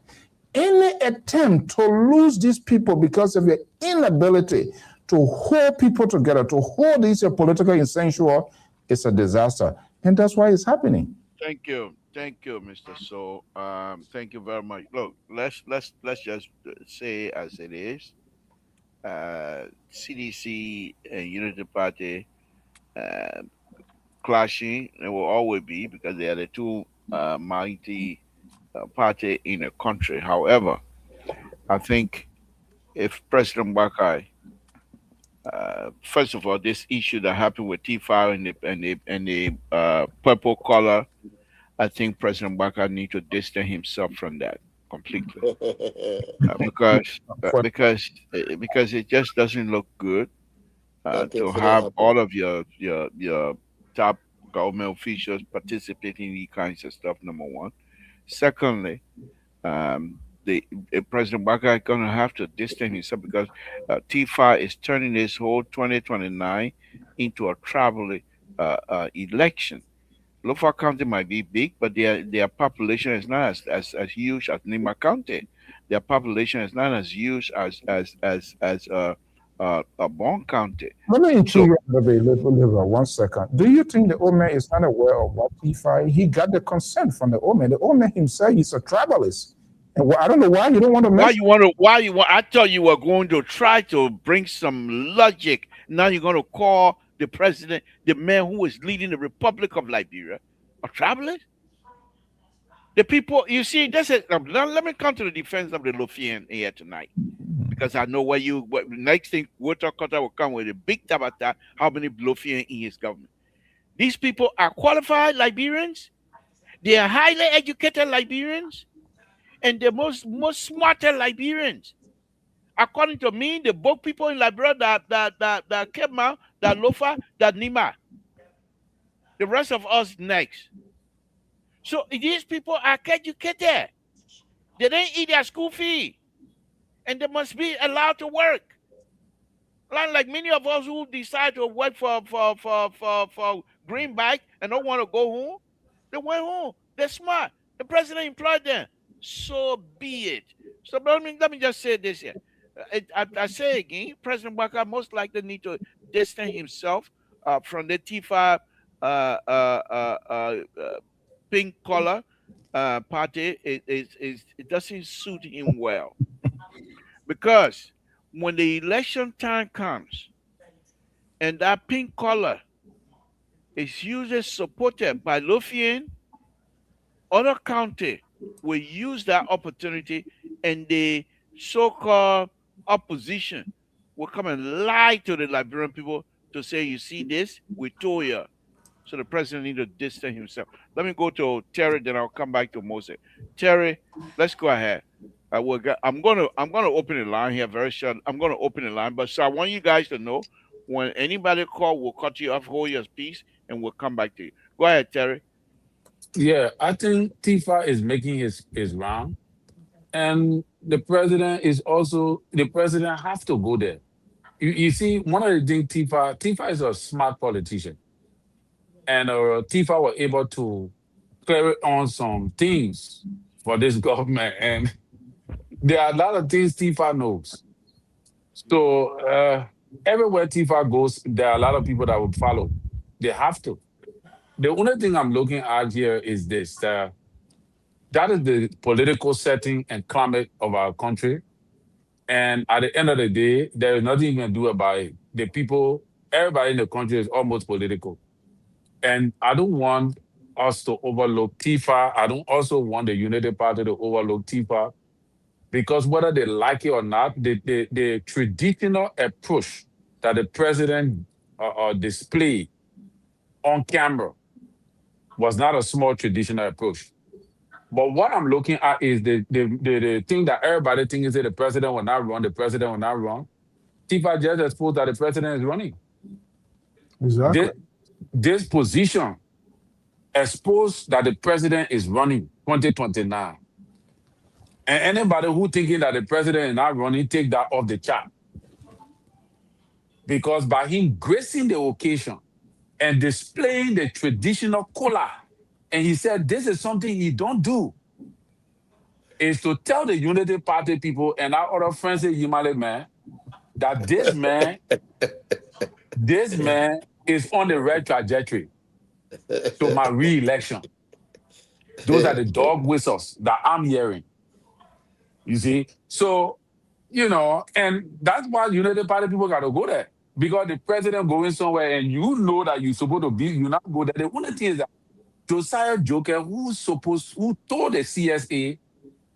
Speaker 6: Any attempt to lose these people because of your inability to hold people together, to hold these political essential, is a disaster, and that's why it's happening.
Speaker 1: Thank you, Mr. So. Thank you very much. Look, let's just say as it is. CDC and Unity Party uh, clashing. It will always be because they are the two mighty party in a country. However, I think if President Bakai, first of all, this issue that happened with T5 and the purple color, I think President Bakai need to distance himself from that completely because it just doesn't look good to
Speaker 7: Nothing's gonna
Speaker 1: have
Speaker 7: happen.
Speaker 1: all of your top government officials participating in these kinds of stuff. Number one. Secondly, the President Baka is going to have to distance himself because T5 is turning this whole 2029 into a travel election. Lofa County might be big, but their population is not as huge as Nima County. Their population is not as huge as Bon County.
Speaker 6: Let me
Speaker 1: So
Speaker 6: intrude a little 1 second. Do you think the old man is not aware of what he got the consent from the old man? The old man himself is a tribalist. And I don't know why you don't want to
Speaker 1: why
Speaker 6: mention.
Speaker 1: you want to? Why you want? I thought you were going to try to bring some logic. Now you're going to call the president, the man who is leading the Republic of Liberia, a traveler. The people, you see, that's it. Let me come to the defense of the Lufian here tonight because I know where you. What, next thing, Walter Carter will come with a big tabata. How many Lufian in his government? These people are qualified Liberians. They are highly educated Liberians, and the most smarter Liberians. According to me, the both people in Liberia that came out, that Lofa, that Nima, the rest of us next. So these people are educated. They didn't eat their school fee, and they must be allowed to work. Like many of us who decide to work for Greenback and don't want to go home, they went home. They're smart. The president employed them. So be it. So let me just say this here. I say again, President Baka most likely need to distance himself from the T5 pink color party. It doesn't suit him well because when the election time comes and that pink color is usually supported by Lothian, other county will use that opportunity and the so-called opposition will come and lie to the Liberian people to say, you see this, we told you. So the president need to distance himself. Let me go to Terry, then I'll come back to Moses. Terry, let's go ahead. I'm gonna open the line here very short. I'm gonna open the line, but so I want you guys to know when anybody call, we'll cut you off, hold your peace, and we'll come back to you. Go ahead, Terry.
Speaker 4: Yeah, I think Tifa is making his round, and the president have to go there. You see, one of the things Tifa is a smart politician, and Tifa were able to carry on some things for this government, and there are a lot of things Tifa knows. So everywhere Tifa goes, there are a lot of people that will follow. They have to. The only thing I'm looking at here is this. That is the political setting and climate of our country. And at the end of the day, there is nothing you can do about it. The people, everybody in the country is almost political. And I don't want us to overlook Tifa. I don't also want the Unity Party to overlook Tifa because whether they like it or not, the traditional approach. that the president displayed on camera was not a small traditional approach. But what I'm looking at is the thing that everybody thinks is that the president will not run, the president will not run. Tifa just exposed that the president is running.
Speaker 6: Exactly.
Speaker 4: This, this position exposed that the president is running 2029. And anybody who thinking that the president is not running, take that off the chart. Because by him gracing the occasion and displaying the traditional color, and he said this is something he don't do, is to tell the Unity Party people and our other friends in Yimale man that this man is on the right trajectory to my re-election. Those are the dog whistles that I'm hearing. You see? So, and that's why United Party people got to go there. Because the president going somewhere and you know that you're supposed to be, you not go there. The only thing is that Josiah Joker, who told the CSA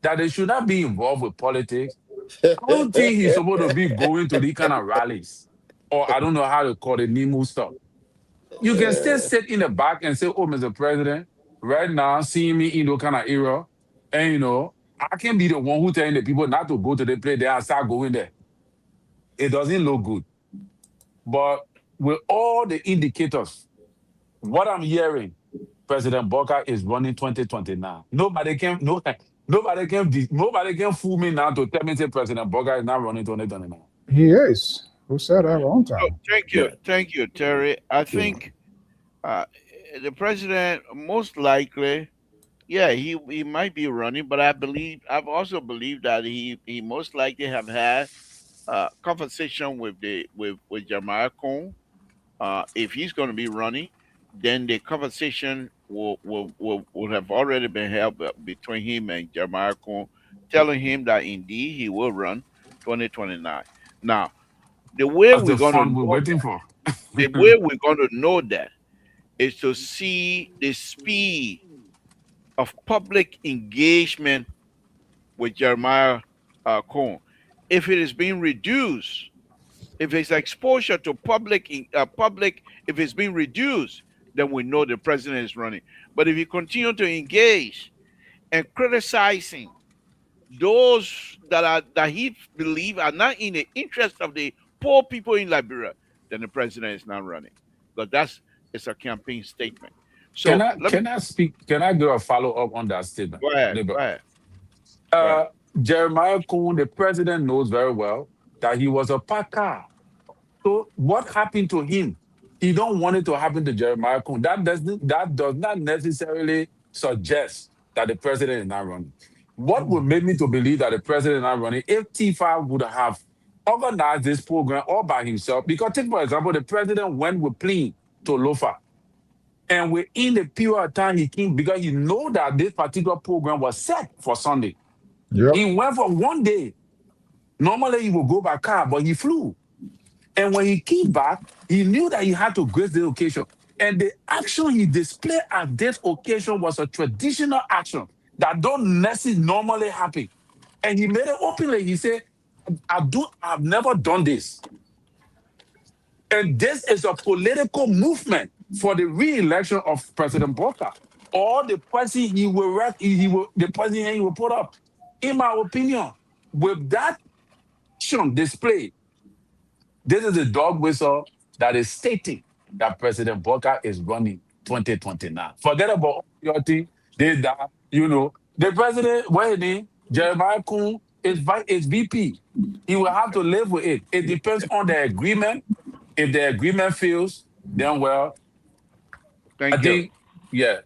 Speaker 4: that they should not be involved with politics, I don't think he's supposed to be going to these kind of rallies. Or I don't know how to call it, Nimu stuff. You can still sit in the back and say, oh, Mr. President, right now, seeing me in those kind of era, and I can be the one who telling the people not to go to the place there and start going there. It doesn't look good. But with all the indicators, what I'm hearing, President Boka is running 2029. Nobody can fool me now to tell me that President Boka is not running 2029.
Speaker 6: He is. Who said that wrong
Speaker 1: Oh,
Speaker 6: time?
Speaker 7: Yeah.
Speaker 1: thank you, Terry. I
Speaker 7: Yeah.
Speaker 1: think uh, the president most likely, yeah, he might be running, but I've also believed that he most likely have had conversation with with Jeremiah Cohn. If he's going to be running, then the conversation will have already been held between him and Jeremiah Cohn, telling him that indeed he will run 2029. Now, the way
Speaker 4: That's
Speaker 1: we're
Speaker 4: the
Speaker 1: going to
Speaker 4: fun we're
Speaker 1: know
Speaker 4: waiting for.
Speaker 1: the way we're going to know that is to see the speed of public engagement with Jeremiah Cohn. If it is being reduced, if his exposure to public, if it's being reduced, then we know the president is running. But if he continue to engage and criticizing those that he believe are not in the interest of the poor people in Liberia, then the president is not running. But it's a campaign statement.
Speaker 4: Can
Speaker 1: So
Speaker 4: I
Speaker 1: let me
Speaker 4: can I speak? Can I do a follow up on that statement,
Speaker 1: go ahead.
Speaker 4: neighbor?
Speaker 1: Go ahead. Go ahead.
Speaker 4: Uh, Jeremiah Kuhn, the president knows very well that he was a Paka. So what happened to him? He don't want it to happen to Jeremiah Kuhn. That does not necessarily suggest that the president is not running. What would make me to believe that the president is not running if T5 would have organized this program all by himself? Because take for example, the president went with plane to Lofa. And within the period of time he came, because he know that this particular program was set for Sunday.
Speaker 6: Yep.
Speaker 4: He went for one day. Normally he would go by car, but he flew. And when he came back, he knew that he had to grace the occasion. And the action he displayed at this occasion was a traditional action that don't necessarily normally happen. And he made it openly. He said, I've never done this. And this is a political movement for the re-election of President Boka, or the person the president he will put up. In my opinion, with that action displayed, this is a dog whistle that is stating that President Boka is running 2029. Forget about your thing, this, that, The president, Jeremiah Kuhn is VP. He will have to live with it. It depends on the agreement. If the agreement fails, then well, I
Speaker 1: Thank you.
Speaker 4: think, yeah.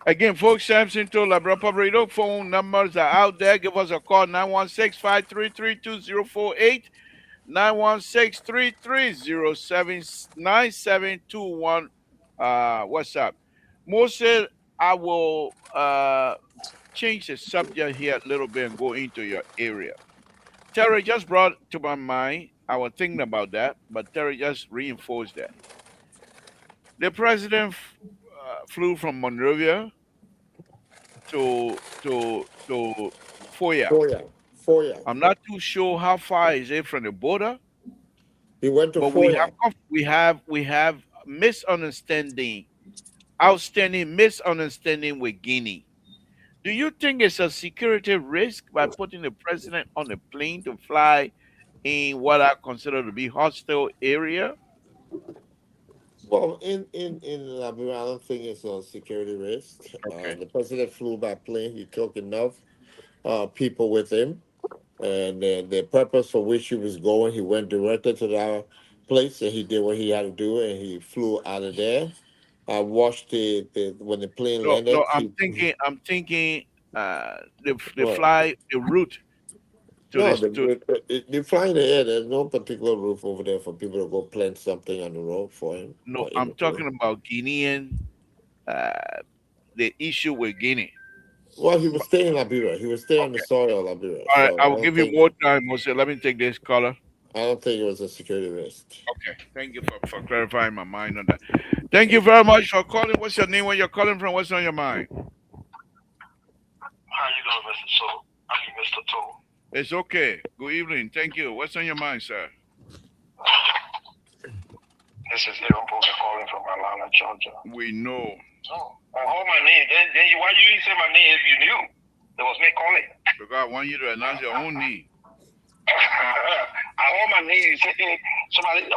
Speaker 1: Again, folks, Samson to Labra Pabrito. Phone numbers are out there. Give us a call, 916-533-2048, 916-330-9721. What's up? Moses, I will change the subject here a little bit and go into your area. Terry just brought to my mind, I was thinking about that, but Terry just reinforced that. The president flew from Monrovia to Foya.
Speaker 7: Foya. Foya.
Speaker 1: I'm not too sure how far is it from the border,
Speaker 7: He went to
Speaker 1: But we have
Speaker 7: FOIA.
Speaker 1: we have misunderstanding, outstanding misunderstanding with Guinea. Do you think it's a security risk by putting the president on a plane to fly in what I consider to be hostile area?
Speaker 7: Well, in Liberia, I don't think it's a security risk.
Speaker 1: Okay.
Speaker 7: The president flew by plane. He took enough people with him, and the purpose for which he was going, he went directly to that place, and he did what he had to do, and he flew out of there. I watched the when the plane
Speaker 1: No, no,
Speaker 7: landed.
Speaker 1: I'm thinking the
Speaker 7: Well,
Speaker 1: fly the route to
Speaker 7: no,
Speaker 1: this to
Speaker 7: they fly in the air. There's no particular roof over there for people to go plant something on the road for him
Speaker 1: no,
Speaker 7: or in
Speaker 1: I'm
Speaker 7: the plane.
Speaker 1: talking about Guinean uh the issue with Guinea.
Speaker 7: Well, he was staying in Liberia. He was staying on the
Speaker 1: Okay.
Speaker 7: soil of Liberia.
Speaker 1: All right,
Speaker 7: So
Speaker 1: I will give you more time, Jose. Let me take this caller.
Speaker 7: I don't think it was a security risk.
Speaker 1: Okay. Thank you for clarifying my mind on that. Thank you very much for calling. What's your name? Where you're calling from? What's on your mind?
Speaker 8: How you doing, Mr. Soul? I mean, Mr. Toll.
Speaker 1: It's okay. Good evening. Thank you. What's on your mind, sir?
Speaker 8: This is Aaron Booker calling from Atlanta, Georgia.
Speaker 1: We know.
Speaker 8: Oh, hold my name. Then why you didn't say my name if you knew? It was me calling.
Speaker 1: Because I want you to announce your own need.
Speaker 8: I hold my name. You say somebody a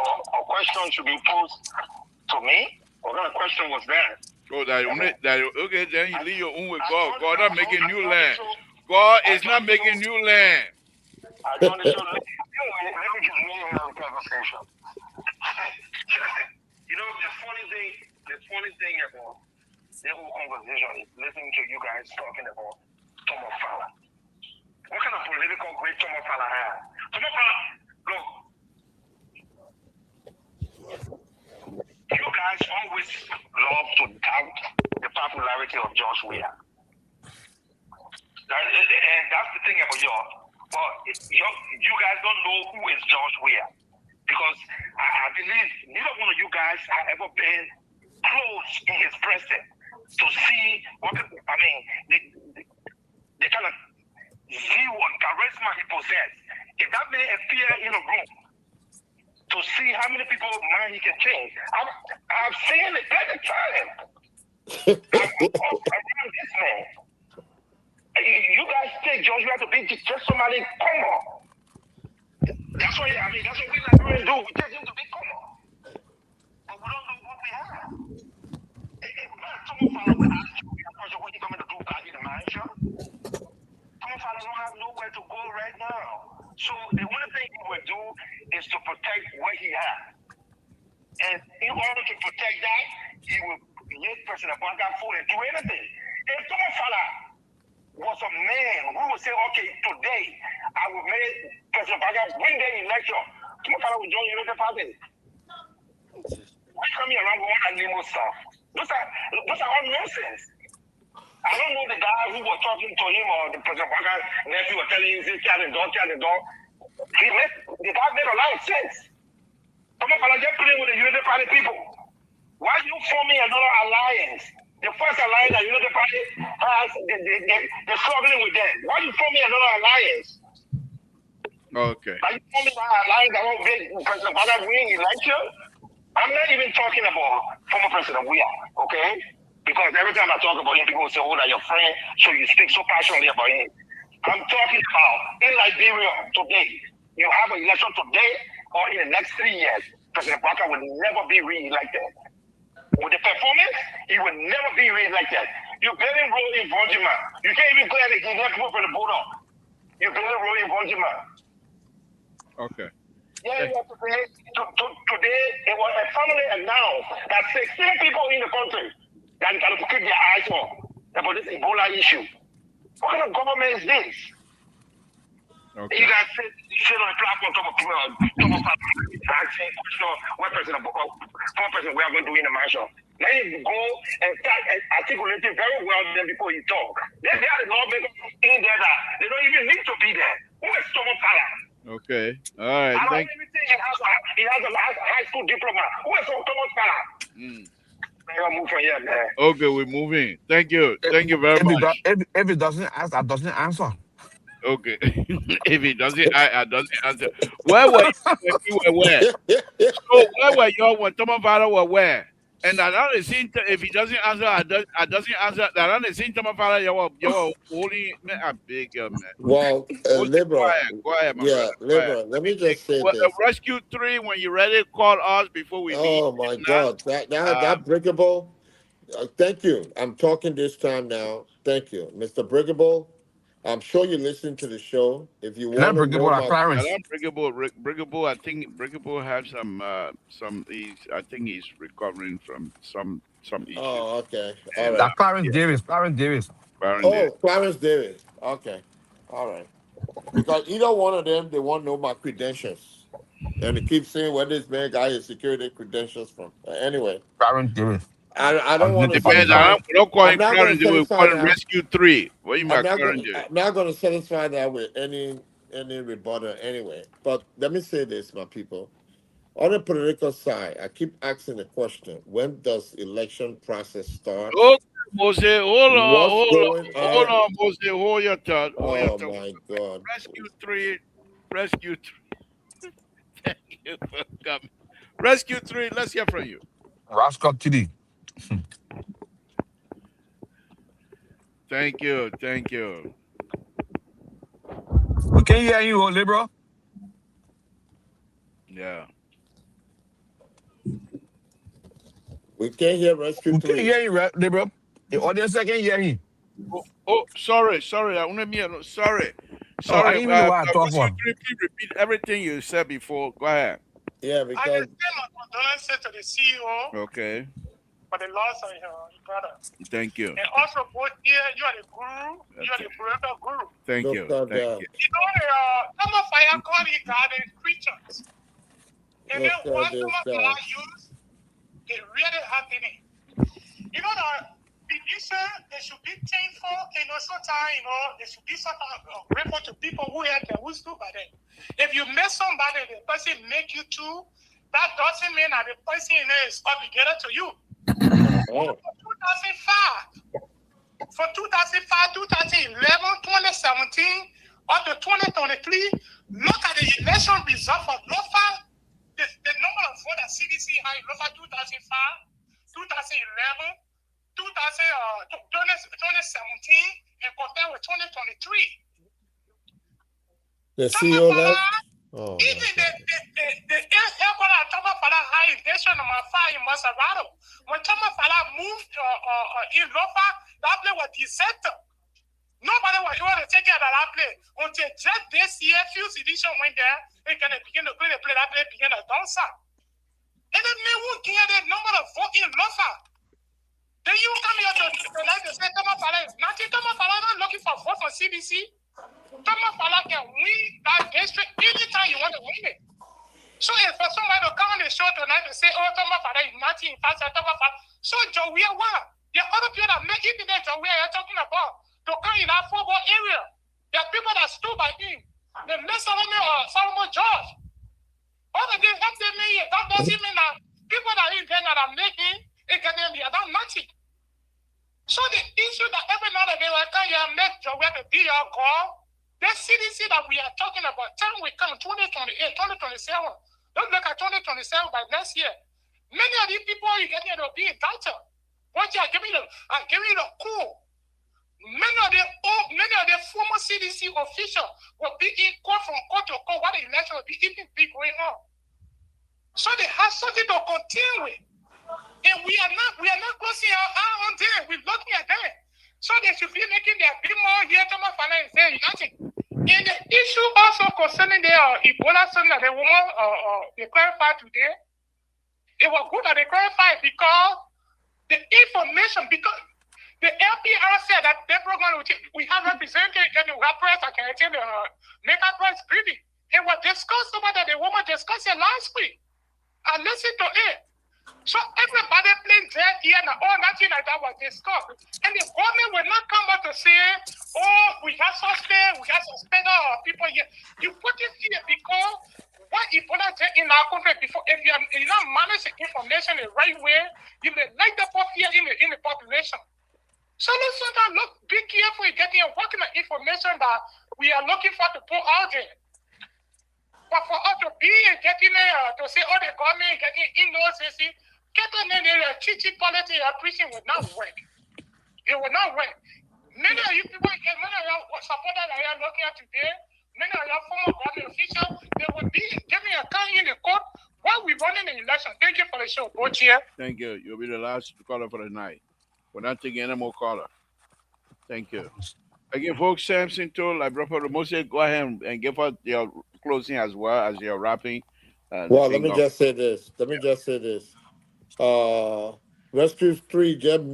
Speaker 8: question should be posed to me. What kind of question was that?
Speaker 1: Oh, okay, then you leave your own with God. God not making new
Speaker 8: I
Speaker 1: land.
Speaker 8: told
Speaker 1: God is not making new land.
Speaker 8: I joined the show. Let me just name the conversation. You know, the funny thing about the whole conversation is listening to you guys talking about Thomas Fowler. What kind of political grade Thomas Fowler has? Thomas Fowler, look, you guys always love to doubt the popularity of George Weah. And that's the thing about y'all. But you guys don't know who is George Weah. Because I believe neither one of you guys have ever been close in his presence to see what, I mean, the kind of zeal and charisma he possesses. If that man appear in a room to see how many people's mind he can change, I've seen it every time. Around this man. You guys think George Weah to be just somebody, come on. That's what we Liberians do. We take him to be common. But we don't know what we have. Someone follow with us. What you coming to do back in the mansion? Someone follow don't have nowhere to go right now. So the only thing he will do is to protect what he has. And in order to protect that, he will let President Banga food and do anything. If someone follow was a man who would say, okay, today I will make President Banga win the election. Someone will join you with the party. Why come here around with all that limo stuff? Those are all nonsense. I don't know the guy who was talking to him or the President Banga nephew was telling him, say, cat and dog. The guy made a lot of sense. Someone just playing with the Unity Party people. Why are you forming another alliance? The first alliance that Unity Party has, they're struggling with them. Why are you forming another alliance?
Speaker 1: Okay.
Speaker 8: Are you forming an alliance that will make President Banga win election? I'm not even talking about former President Weah, okay? Because every time I talk about him, people say, oh, that your friend, so you speak so passionately about him. I'm talking about in Liberia today. You have an election today or in the next 3 years, President Banga will never be re-elected. With the performance, he will never be re-elected. You barely roll in Bonjima. You can't even go ahead and get people for the vote up. You barely roll in Bonjima.
Speaker 1: Okay.
Speaker 8: Yeah, today it was a family announced that 16 people in the country that got to keep their eyes on about this Ebola issue. What kind of government is this?
Speaker 1: Okay.
Speaker 8: You guys sit on the platform talking about asking what President we are going to do in the mansion. Let him go and start articulating very well then before he talk. They are the lawmakers in there that they don't even need to be there. Who is Thomas Fowler?
Speaker 1: Okay. All right.
Speaker 8: I don't even think he has a high school diploma. Who is Thomas Fowler? I'll move from here, man.
Speaker 1: Okay, we're moving. Thank you. Thank you very much.
Speaker 5: If it doesn't answer, I doesn't answer.
Speaker 1: Okay. If he doesn't, I doesn't answer. Where were you when you were where? So where were y'all when Thomas Father were where? And another thing, if he doesn't answer, I doesn't answer. Another thing, Thomas Father, you were holding man. I beg you, man.
Speaker 7: Well,
Speaker 1: Moses,
Speaker 7: Libra,
Speaker 1: go ahead, my
Speaker 7: yeah,
Speaker 1: brother. Go ahead.
Speaker 7: Libra. Let me
Speaker 1: Hey,
Speaker 7: just say
Speaker 1: well,
Speaker 7: this.
Speaker 1: Rescue 3, when you're ready, call us before we leave.
Speaker 7: Oh
Speaker 1: If
Speaker 7: my
Speaker 1: not,
Speaker 7: God, that Brickable. Thank you. I'm talking this time now. Thank you, Mr. Brickable. I'm sure you listen to the show. If you
Speaker 5: Let
Speaker 7: want to
Speaker 5: break
Speaker 7: know
Speaker 5: about
Speaker 7: my,
Speaker 5: Clarence.
Speaker 1: Brickable, I think Brickable has some. I think he's recovering from some issues.
Speaker 7: oh, okay, all
Speaker 1: And
Speaker 7: right.
Speaker 5: That Clarence
Speaker 1: yeah,
Speaker 5: Davis. Clarence Davis.
Speaker 1: Baron there.
Speaker 7: Oh, Clarence Davis. Okay, all right. Because either one of them, they want to know my credentials, and they keep saying where this man got his security credentials from. Anyway,
Speaker 5: Clarence Davis.
Speaker 7: I don't
Speaker 5: On
Speaker 7: want to
Speaker 5: on the
Speaker 1: Depends.
Speaker 5: job.
Speaker 7: satisfy.
Speaker 1: We don't call
Speaker 7: I'm
Speaker 1: him
Speaker 7: not going to
Speaker 1: Clarence. We
Speaker 7: satisfy
Speaker 1: call him
Speaker 7: now.
Speaker 1: Rescue 3. What you
Speaker 7: I'm
Speaker 1: mean,
Speaker 7: not going.
Speaker 1: Clarence there?
Speaker 7: I'm not going to satisfy that with any rebuttal anyway. But let me say this, my people. On the political side, I keep asking the question: when does election process start?
Speaker 1: Okay, Moses,
Speaker 7: What's going
Speaker 1: hold
Speaker 7: on?
Speaker 1: on, Moses, hold your thought, hold your
Speaker 7: Oh
Speaker 1: thought.
Speaker 7: my God!
Speaker 1: Rescue 3, Rescue 3. Thank you for coming. Rescue 3, let's hear from you.
Speaker 5: Rascal TD.
Speaker 1: Thank you, thank you.
Speaker 5: We can hear you, Libra.
Speaker 1: Yeah.
Speaker 7: We can't hear Rescue
Speaker 5: We can
Speaker 7: Three.
Speaker 5: hear you, Libra. The audience can hear you.
Speaker 1: Sorry. I want to be sorry.
Speaker 5: Oh, I
Speaker 1: Sorry,
Speaker 5: didn't even know what I talk
Speaker 1: Rescue
Speaker 5: for.
Speaker 1: 3, please repeat everything you said before. Go ahead.
Speaker 7: Yeah,
Speaker 8: I
Speaker 7: because
Speaker 8: just send my condolences to the CEO
Speaker 1: Okay.
Speaker 8: for the loss of your brother.
Speaker 1: Thank you.
Speaker 8: And also, both here, you are the guru, you are the parental guru.
Speaker 1: Thank
Speaker 7: look
Speaker 1: you.
Speaker 7: at
Speaker 1: Thank
Speaker 7: that.
Speaker 1: you.
Speaker 8: You know, some of fire call it garden creatures. And
Speaker 7: Look
Speaker 8: then
Speaker 7: at
Speaker 8: what
Speaker 7: this
Speaker 8: some of
Speaker 7: guy.
Speaker 8: fire use, they really happening. You know that producer, they should be thankful, sometimes, they should be sometimes grateful to people who had their who's by them. If you make somebody, the person make you too, that doesn't mean that the person is obligated to you.
Speaker 7: Oh.
Speaker 8: For 2005, 2011, 2017, up to 2023, look at the election result for LOFA, the number of votes that CDC had in LOFA 2005, 2011, 2017, and compared with 2023.
Speaker 7: The CEO left. Oh my
Speaker 8: Even
Speaker 7: God.
Speaker 8: the airport Thomas Fala high intention number 5 in Maserado. When Thomas Fala moved in Lofa, that place was deserted. Nobody was able to take care of that place until just this year, Fuse Edition went there, they can begin to play the play, that place began to dance up. And then me won't get the number of vote in Lofa. Then you come here to say Thomas Fala is nothing. Thomas Fala not looking for vote for CBC. Thomas Fala can win that district anytime you want to win it. So if for somebody to come on the show tonight to say, oh, Thomas Fala is nothing, Thomas Fala. So Joey, what? There are other people that make it in there, Joey, you're talking about, to come in that football area. There are people that stood by him. They met Solomon George. All of them help them in here. That doesn't mean that people that are in there that are making it can be about nothing. So the issue that every now and then, I can't make Joey to be your call. The CDC that we are talking about, time we come 2028, 2027. Don't look at 2027 by next year. Many of these people are getting to be indicted. What you are giving them, a coup. Many of the former CDC officials will be in court from court to court. What the election will be even big going on. So they have something to continue with. And we are not closing our eye on them. We're looking at them. So they should be making their bit more here to my finance there. Nothing. And the issue also concerning the Ebola something that the woman they clarified today, it was good that they clarified because the information, because the LPR said that the program we have represented and we have press, I can attend the mega press briefing. It was discussed about that the woman discussed it last week. I listened to it. So everybody playing dead here and all nothing like that was discussed. And the government will not come out to say, oh, we have suspect people here. You put it here because what Ebola did in our country before, if you not manage the information the right way, you may light up fear in the population. So listen, look, be careful in getting what kind of information that we are looking for to put out there. But for us to be getting to say, oh, the government getting innocent, getting in the teaching policy and preaching will not work. It will not work. Many of you people, many of your supporters that you are looking at today, many of your former government officials, they will be giving a account in the court while we're running the election. Thank you for the show, both here.
Speaker 1: Thank you. You'll be the last caller for the night. We're not taking any more caller. Thank you. Again, folks, Samson told like Brother Moses, go ahead and give us your closing as well as your wrapping the
Speaker 7: Well, let
Speaker 1: thing
Speaker 7: me
Speaker 1: up.
Speaker 7: just say this. Let me just say this. Uh, Rescue 3 Jeb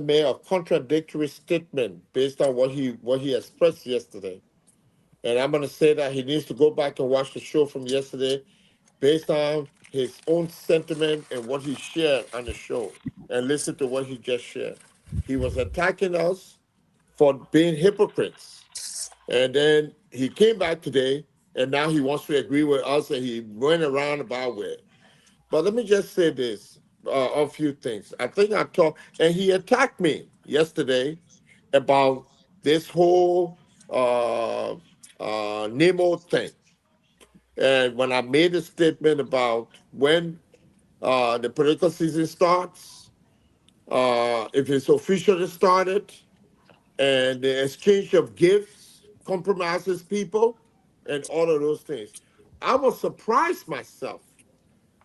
Speaker 7: made a contradictory statement based on what he expressed yesterday. And I'm gonna say that he needs to go back and watch the show from yesterday based on his own sentiment and what he shared on the show and listen to what he just shared. He was attacking us for being hypocrites. And then he came back today and now he wants to agree with us and he went around about way. But let me just say this, a few things. I think I talked, and he attacked me yesterday about this whole Nemo thing. And when I made a statement about when the political season starts, if it's officially started, and the exchange of gifts compromises people, and all of those things, I was surprised myself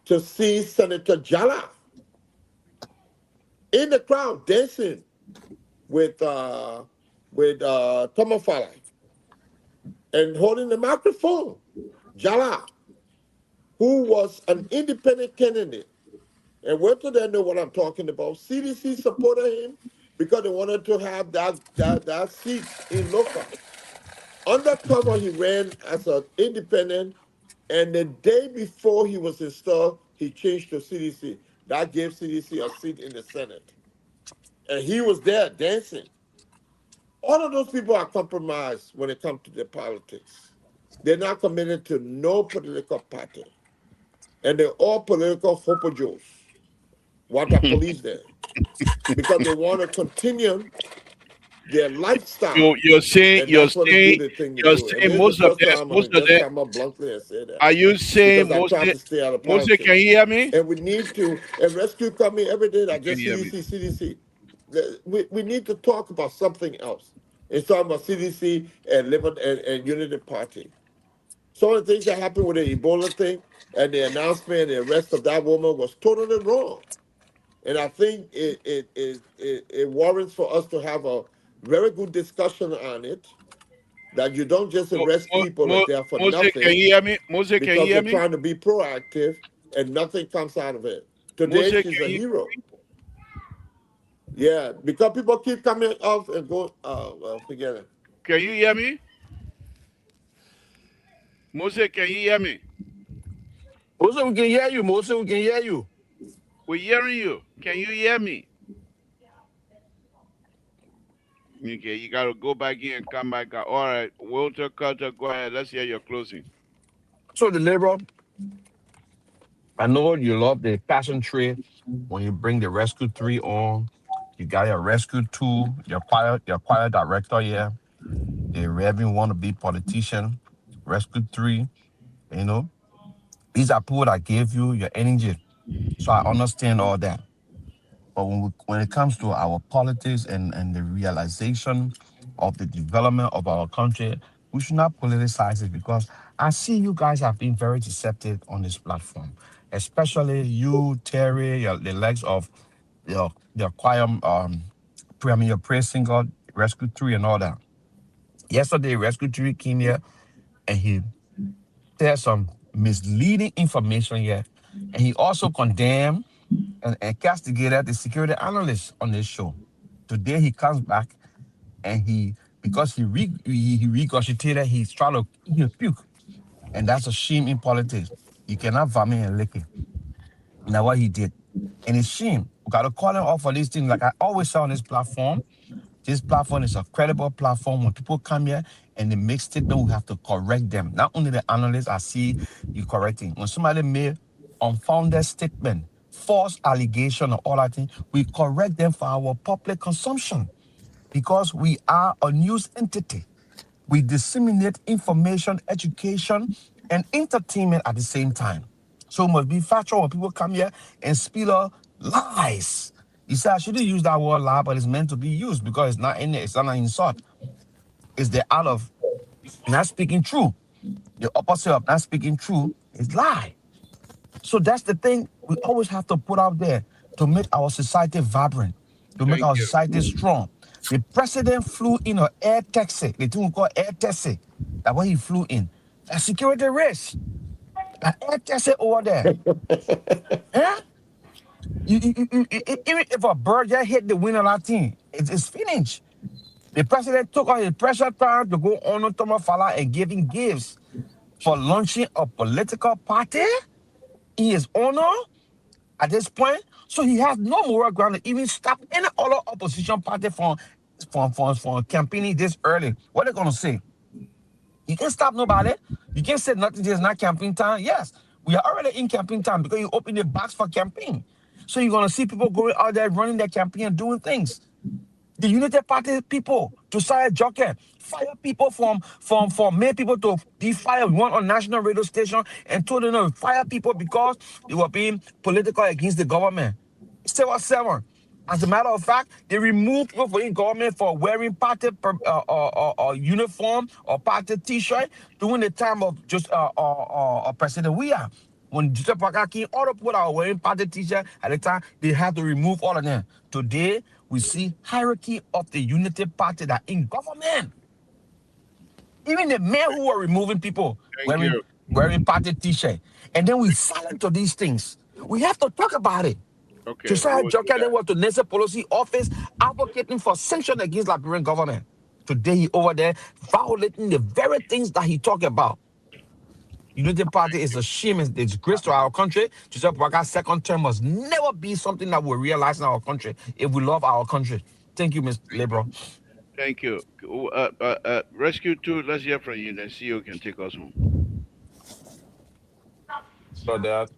Speaker 7: to see Senator Jala in the crowd dancing with Tomafala and holding the microphone. Jala, who was an independent candidate, and where do they know what I'm talking about? CDC supported him because they wanted to have that seat in local. Undercover, he ran as an independent, and the day before he was installed, he changed to CDC. That gave CDC a seat in the Senate. And he was there dancing. All of those people are compromised when it comes to their politics. They're not committed to no political party. And they're all political hopojos. What the police there. Because they want to continue their
Speaker 1: You
Speaker 7: lifestyle.
Speaker 1: you're saying
Speaker 7: And
Speaker 1: you're
Speaker 7: that's what a
Speaker 1: saying
Speaker 7: good thing to
Speaker 1: you're
Speaker 7: do. And
Speaker 1: saying
Speaker 7: this is the
Speaker 1: most of
Speaker 7: first
Speaker 1: them
Speaker 7: time I'm
Speaker 1: most
Speaker 7: going to
Speaker 1: of
Speaker 7: just
Speaker 1: them
Speaker 7: come up bluntly and say that.
Speaker 1: are you saying
Speaker 7: Because I try to stay out of
Speaker 1: Moses, can you
Speaker 7: politics.
Speaker 1: hear me?
Speaker 7: And we need to, and rescue coming every day,
Speaker 1: You
Speaker 7: like
Speaker 1: can
Speaker 7: just
Speaker 1: hear me.
Speaker 7: CDC, CDC. We need to talk about something else. It's talking about CDC and and Unity Party. Some of the things that happened with the Ebola thing and the announcement and the arrest of that woman was totally wrong. And I think it warrants for us to have a very good discussion on it. That you don't just arrest people like that for
Speaker 1: Moses, can
Speaker 7: nothing
Speaker 1: you hear me? Moses, can you
Speaker 7: because
Speaker 1: hear
Speaker 7: they're
Speaker 1: me?
Speaker 7: trying to be proactive and nothing comes out of it. Today
Speaker 1: Moses,
Speaker 7: she's a hero. Yeah, because people keep coming off and go, oh, well, forget it.
Speaker 1: can you hear me? Moses, can you hear me?
Speaker 5: Also, we can hear you. Moses, we can hear you.
Speaker 1: We're hearing you. Can you hear me? Okay, you gotta go back in and come back out. All right, Walter Carter, go ahead. Let's hear your closing.
Speaker 5: So the labor, I know you love the passion trade when you bring the rescue three on. You got your rescue two, your choir director here. They really want to be politician. Rescue three, you know. These are people that gave you your energy. So I understand all that. But when it comes to our politics and the realization of the development of our country, we should not politicize it because I see you guys have been very deceptive on this platform, especially you, Terry, the likes of your choir, I mean, your praise singer, Rescue 3 and all that. Yesterday, Rescue 3 came here and he shared some misleading information here. And he also condemned and castigated the security analyst on this show. Today he comes back and because he regurgitated, he's trying to puke, and that's a shame in politics. You cannot vomit and lick it. And that's what he did, and it's shame. We gotta call him off for these things. Like I always say on this platform, this platform is a credible platform. When people come here and they make statements, we have to correct them. Not only the analysts, I see you correcting. When somebody made unfounded statement false allegation or all that thing, we correct them for our public consumption because we are a news entity. We disseminate information, education, and entertainment at the same time. So it must be factual when people come here and spill lies. You say I shouldn't use that word lie, but it's meant to be used because it's not in it, it's not an insult. It's the art of not speaking true. The opposite of not speaking true is lie. So that's the thing we always have to put out there to make our society vibrant, to make
Speaker 1: Thank
Speaker 5: our
Speaker 1: you.
Speaker 5: society strong. The president flew in an air taxi, the thing we call air taxi. That when he flew in, a security risk, an air taxi over there. Yeah? Even if a bird just hit the window of that thing, it's finished. The president took on his pressure time to go on to Thomas Fala and giving gifts for launching a political party in his honor at this point. So he has no moral ground to even stop any other opposition party from campaigning this early. What are they gonna say? You can't stop nobody. You can't say nothing. It's not campaign time. Yes, we are already in campaign time because you open the box for campaign. So you're gonna see people going out there running their campaign and doing things. The United Party people to Josiah Joker fire people from made people to be fired. One on national radio station and told them to fire people because they were being political against the government. Say what seven. As a matter of fact, they removed people from the government for wearing party uniform or party T-shirt during the time of just President Weah. When Joseph Pakaki, all the people that were wearing party T-shirt at the time, they had to remove all of them. Today, we see hierarchy of the unity party that in government. Even the men who were removing people
Speaker 1: Thank
Speaker 5: wearing
Speaker 1: you.
Speaker 5: wearing party T-shirt. And then we silent to these things. We have to talk about it.
Speaker 1: Okay, we
Speaker 5: Josiah
Speaker 1: will do
Speaker 5: Joker then
Speaker 1: that.
Speaker 5: went to Nancy Pelosi office advocating for sanction against Liberian government. Today he over there violating the very things that he talked about. Unity Party is a shame, it's disgrace to our country. Joseph Waga's second term must never be something that we realize in our country if we love our country. Thank you, Mr. Lebron.
Speaker 1: Thank you. Rescue 2, let's hear from you, then CEO can take us home.
Speaker 4: So that,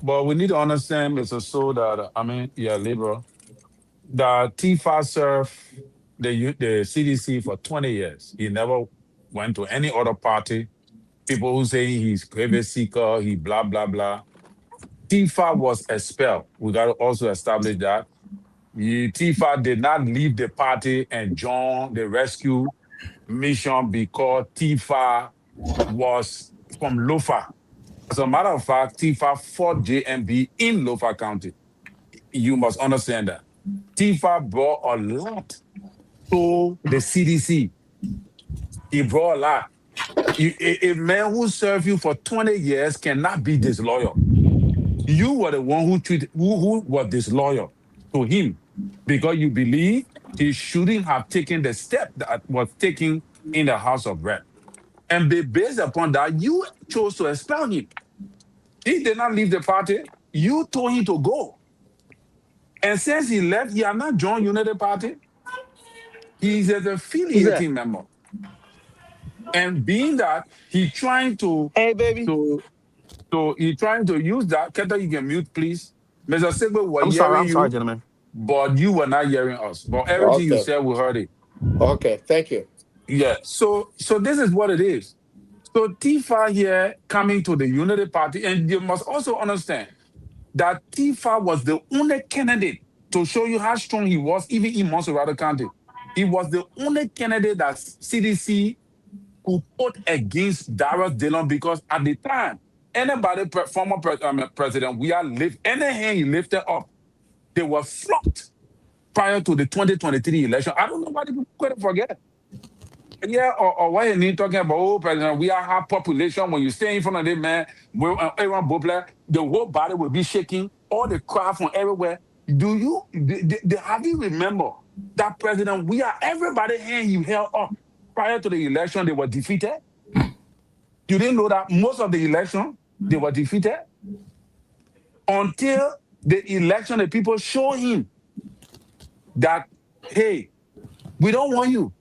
Speaker 4: but we need to understand, Mr. So that I mean, yeah, liberal. That Tifa served the CDC for 20 years. He never went to any other party. People who say he's grave seeker, he blah blah blah. Tifa was expelled. We got to also establish that. Tifa did not leave the party and join the rescue mission because Tifa was from Lofa. As a matter of fact, Tifa fought JMB in Lofa County. You must understand that. Tifa brought a lot to the CDC. He brought a lot. A man who served you for 20 years cannot be disloyal. You were the one who was disloyal to him because you believe he shouldn't have taken the step that was taken in the House of Rep. And based upon that, you chose to expel him. He did not leave the party. You told him to go. And since he left, he has not joined United Party. He's an
Speaker 5: Who's that?
Speaker 4: affiliating member. And being that he trying
Speaker 5: Hey, baby.
Speaker 4: to he trying to use that. Keta, you can mute, please. Mr. Sigbe, we're
Speaker 5: I'm
Speaker 4: hearing
Speaker 5: sorry,
Speaker 4: you,
Speaker 5: gentlemen.
Speaker 4: but you were not hearing us. But everything you
Speaker 7: Okay.
Speaker 4: said, we heard it.
Speaker 7: Okay. Thank you.
Speaker 4: Yeah. So this is what it is. So Tifa here coming to the Unity Party, and you must also understand that Tifa was the only candidate to show you how strong he was, even in Monserrate County. He was the only candidate that CDC could put against Darius Dillon because at the time, anybody, president, we are lift any hand he lifted up, they were flocked prior to the 2023 election. I don't know why people couldn't forget. Yeah, or why you need talking about, oh, president, we are high population. When you stay in front of the man, everyone bubble, the whole body will be shaking, all the crowd from everywhere. Have you remember that president, we are everybody hand he held up prior to the election, they were defeated? You didn't know that most of the election, they were defeated? Until the election, the people show him that, hey, we don't want you.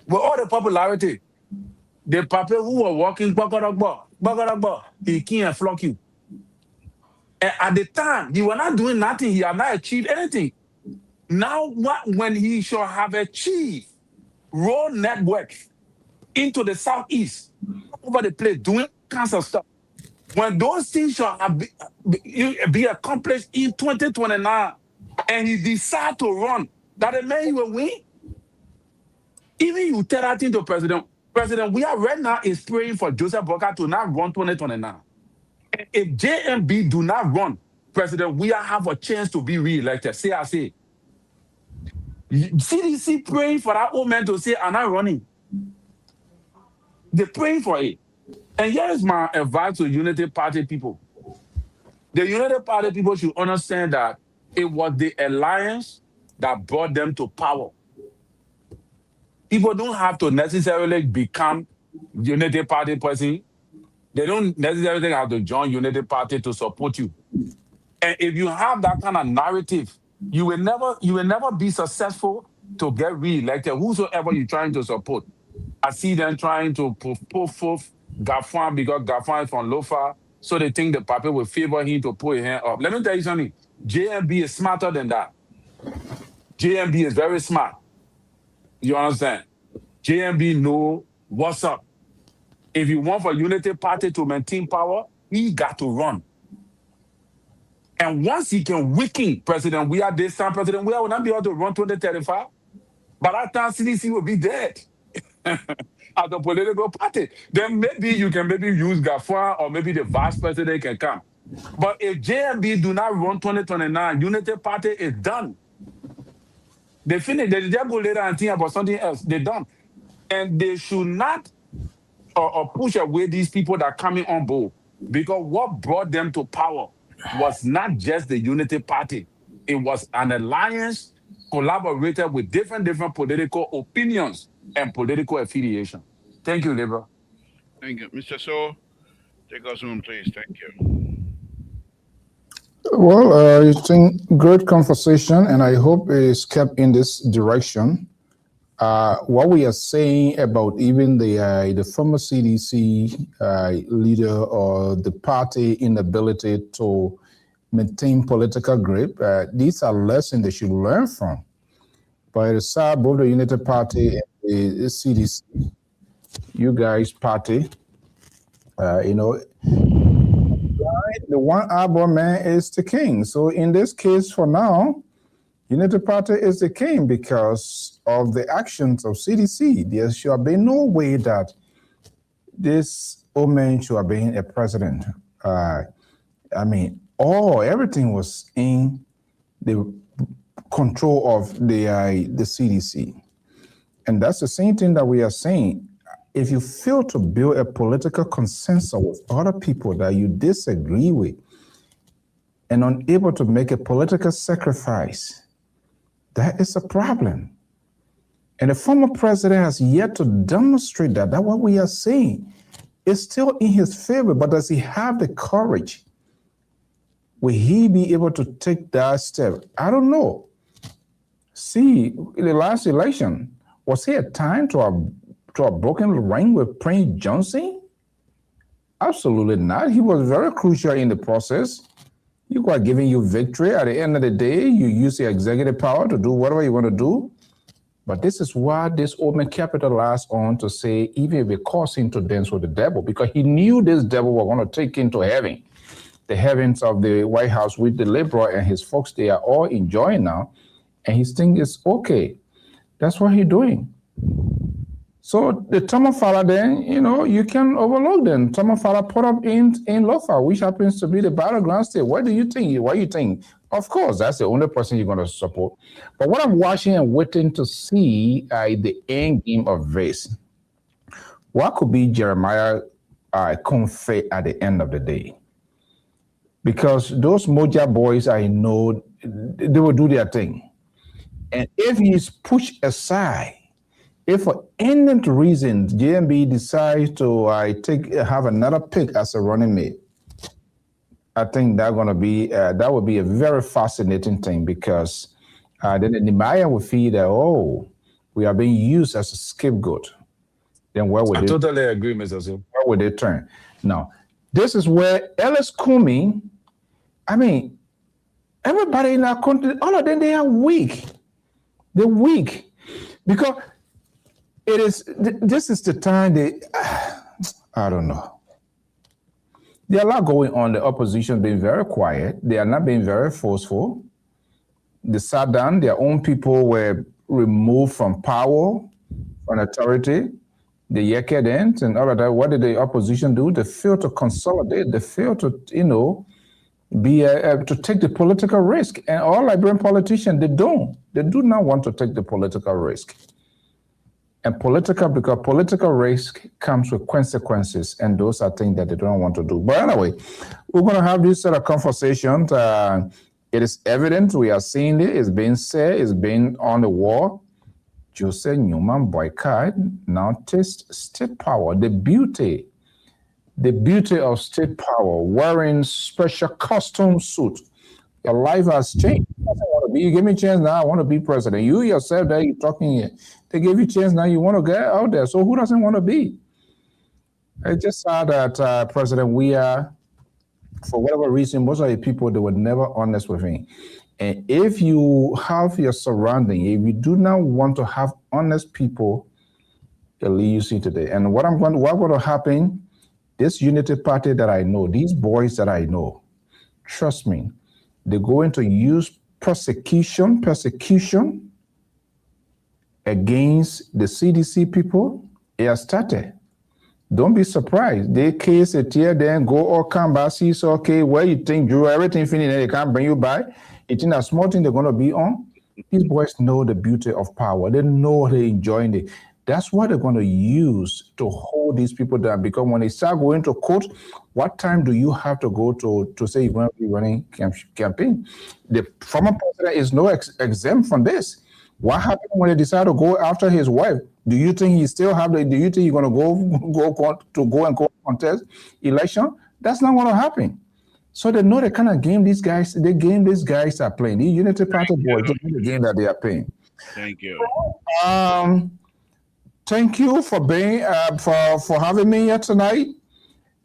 Speaker 4: With all the popularity, the people who were walking, he can't flock you. And at the time, he was not doing nothing. He had not achieved anything. Now, when he shall have achieved road network into the southeast, over the place, doing kinds of stuff. When those things shall have be accomplished in 2029, and he decide to run, that the man he will win. Even you tell that thing to President, we are right now is praying for Joseph Boca to not run 2029. And if JMB do not run, President, we have a chance to be re-elected. Say I say. CDC praying for that old man to say, I'm not running. They're praying for it. And here is my advice to Unity Party people. The Unity Party people should understand that it was the alliance that brought them to power. People don't have to necessarily become Unity Party person. They don't necessarily have to join Unity Party to support you. And if you have that kind of narrative, you will never be successful to get re-elected, whosoever you're trying to support. I see them trying to pull forth Gafan because Gafan is from Lofa, so they think the party will favor him to put his hand up. Let me tell you something. JMB is smarter than that. JMB is very smart. You understand? JMB know what's up. If you want for Unity Party to maintain power, he got to run. And once he can weaken President, we are this time, President, we will not be able to run 2035. But that time CDC will be dead as a political party. Then maybe you can use Gafwa or maybe the vice president can come. But if JMB do not run 2029, Unity Party is done. They finish. They just go later and think about something else. They're done. And they should not or push away these people that are coming on board. Because what brought them to power was not just the Unity Party. It was an alliance collaborated with different political opinions and political affiliation. Thank you, Libra.
Speaker 1: Thank you. Mr. So, take us home, please. Thank you.
Speaker 6: Well, I think great conversation, and I hope it's kept in this direction. What we are saying about even the former CDC leader or the party inability to maintain political grip, these are lessons they should learn from. By the side, both the Unity Party and the CDC, you guys party, the one arbor man is the king. So in this case, for now, Unity Party is the king because of the actions of CDC. There should have been no way that this old man should have been a president. Everything was in the control of the CDC. And that's the same thing that we are saying. If you fail to build a political consensus with other people that you disagree with and unable to make a political sacrifice, that is a problem. And the former president has yet to demonstrate that. That's what we are saying. It's still in his favor, but does he have the courage? Will he be able to take that step? I don't know. See, in the last election, was he a time to have broken the ring with Prince Johnson? Absolutely not. He was very crucial in the process. He was giving you victory. At the end of the day, you use the executive power to do whatever you want to do. But this is why this old man capitalized on to say, even if it caused him to dance with the devil, because he knew this devil was going to take him to heaven. The heavens of the White House with the liberal and his folks, they are all enjoying now. And he's thinking it's okay. That's what he's doing. So the Tamafala then, you can overlook them. Tamafala put up in Lofa, which happens to be the battleground state. What do you think? What do you think? Of course, that's the only person you're going to support. But what I'm watching and waiting to see the end game of this, what could be Jeremiah Confe at the end of the day? Because those Moja boys, I know, they will do their thing. And if he's pushed aside, if for any reason JMB decides to have another pick as a running mate, I think that would be a very fascinating thing because then the Nehemiah will feel that we are being used as a scapegoat. Then where would
Speaker 4: I totally agree, Mr. Zim.
Speaker 6: Where would they turn? Now, this is where Ellis Kumi I mean, everybody in our country, all of them, they are weak. They're weak because it is. This is the time they. I don't know. There are a lot going on. The opposition being very quiet. They are not being very forceful. They sat down. Their own people were removed from power, from authority. The Yekadent and all of that. What did the opposition do? They failed to consolidate. They failed to, be to take the political risk. And all Liberian politicians, they don't. They do not want to take the political risk. And because political risk comes with consequences, and those are things that they don't want to do. But anyway, we're going to have this sort of conversation. It is evident, we are seeing it, it's being said, it's being on the wall. Jose Newman boycott now taste state power, the beauty of state power, wearing special costume suit. Your life has changed. You give me a chance now, I want to be president. You yourself there, you're talking here. They gave you a chance now, you want to get out there. So who doesn't want to be? I just saw that President Weah, for whatever reason, most of the people, they were never honest with him. And if you have your surrounding, if you do not want to have honest people, they'll leave you see today. And what going to happen, this unity party that I know, these boys that I know, trust me, they're going to use persecution against the CDC people. It has started. Don't be surprised. They case a tear, then go or come back, see, so okay, where you think Drew, everything finished, they can't bring you by. It's in a small thing they're going to be on. These boys know the beauty of power. They know they're enjoying it. That's what they're going to use to hold these people down. Because when they start going to court, what time do you have to go to say you're going to be running campaign? The former president is no exempt from this. What happened when they decide to go after his wife? Do you think he still have do you think he's going to go and contest election? That's not going to happen. So they know the kind of game these guys are playing. These Unity Party boys, they know the game that they are playing.
Speaker 1: Thank you.
Speaker 6: Thank you for being for having me here tonight.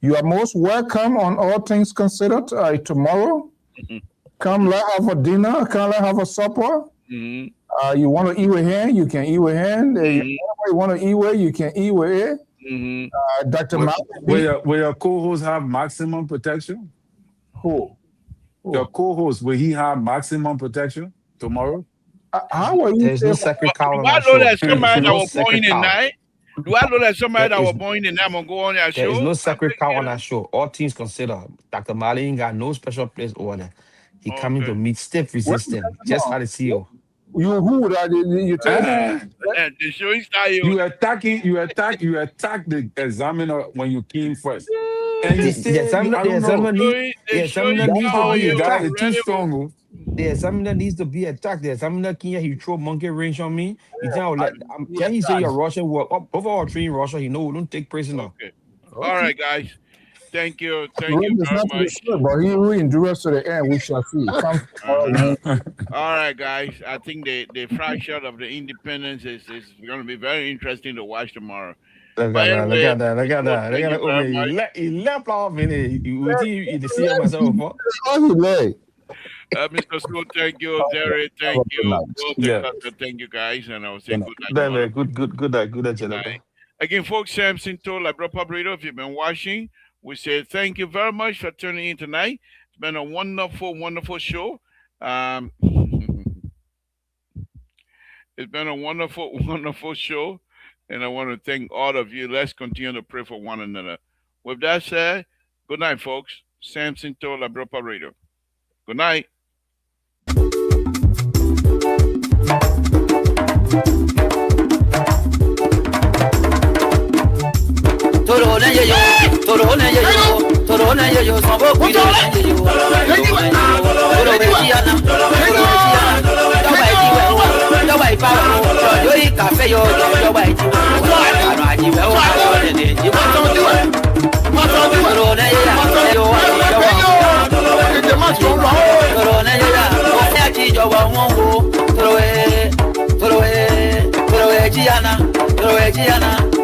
Speaker 6: You are most welcome on All Things Considered tomorrow. Come, let's have a dinner. Come, let's have a supper.
Speaker 1: Mm-hmm.
Speaker 6: You want to eat with him? You can eat with him.
Speaker 1: Mm-hmm.
Speaker 6: You want to eat with? You can eat with it. Mm-hmm. Dr.
Speaker 4: Will your co-host have maximum protection?
Speaker 6: Who?
Speaker 4: Your co-host, will he have maximum protection tomorrow?
Speaker 6: How are you?
Speaker 5: There's no secret cow on
Speaker 1: Do I
Speaker 5: that
Speaker 1: know
Speaker 5: show.
Speaker 1: that somebody that was born
Speaker 5: secret
Speaker 1: in
Speaker 5: cow.
Speaker 1: night? Do I know that somebody
Speaker 5: There
Speaker 1: that
Speaker 5: is-
Speaker 1: was born in night will go on that show?
Speaker 5: There is no secret cow on that show. All things considered. Dr. Mali ain't got no special place over there. He coming to meet stiff resistance. Just how the CEO.
Speaker 6: You who that you tell
Speaker 1: The show is started.
Speaker 4: You attack the examiner when you came first. And you
Speaker 5: The
Speaker 4: say,
Speaker 5: examiner
Speaker 4: I don't know.
Speaker 5: the examiner needs
Speaker 4: How
Speaker 5: to be
Speaker 4: you guys
Speaker 5: attacked.
Speaker 4: are too strong.
Speaker 5: The examiner needs to be attacked. The examiner can't he throw monkey wrench on me. He can he say you're Russian? Over our tree in Russia, he know we don't take prisoner.
Speaker 1: Okay. All right, guys. Thank you. Thank you very much.
Speaker 6: But he will endure to the end. We shall see.
Speaker 1: All right, guys. I think the fracture of the independence is going to be very interesting to watch tomorrow.
Speaker 5: Look at that. He left off in it. You see him myself.
Speaker 1: Mr. School, thank you. Derek, thank you. Thank you, guys. And I'll say good night.
Speaker 5: Good
Speaker 1: night. Again, folks, Samson told like Pop Radio, if you've been watching, we say thank you very much for tuning in tonight. It's been a wonderful, wonderful show. It's been a wonderful, wonderful show. And I want to thank all of you. Let's continue to pray for one another. With that said, good night, folks. Samson told like Pop Radio. Good night. Giana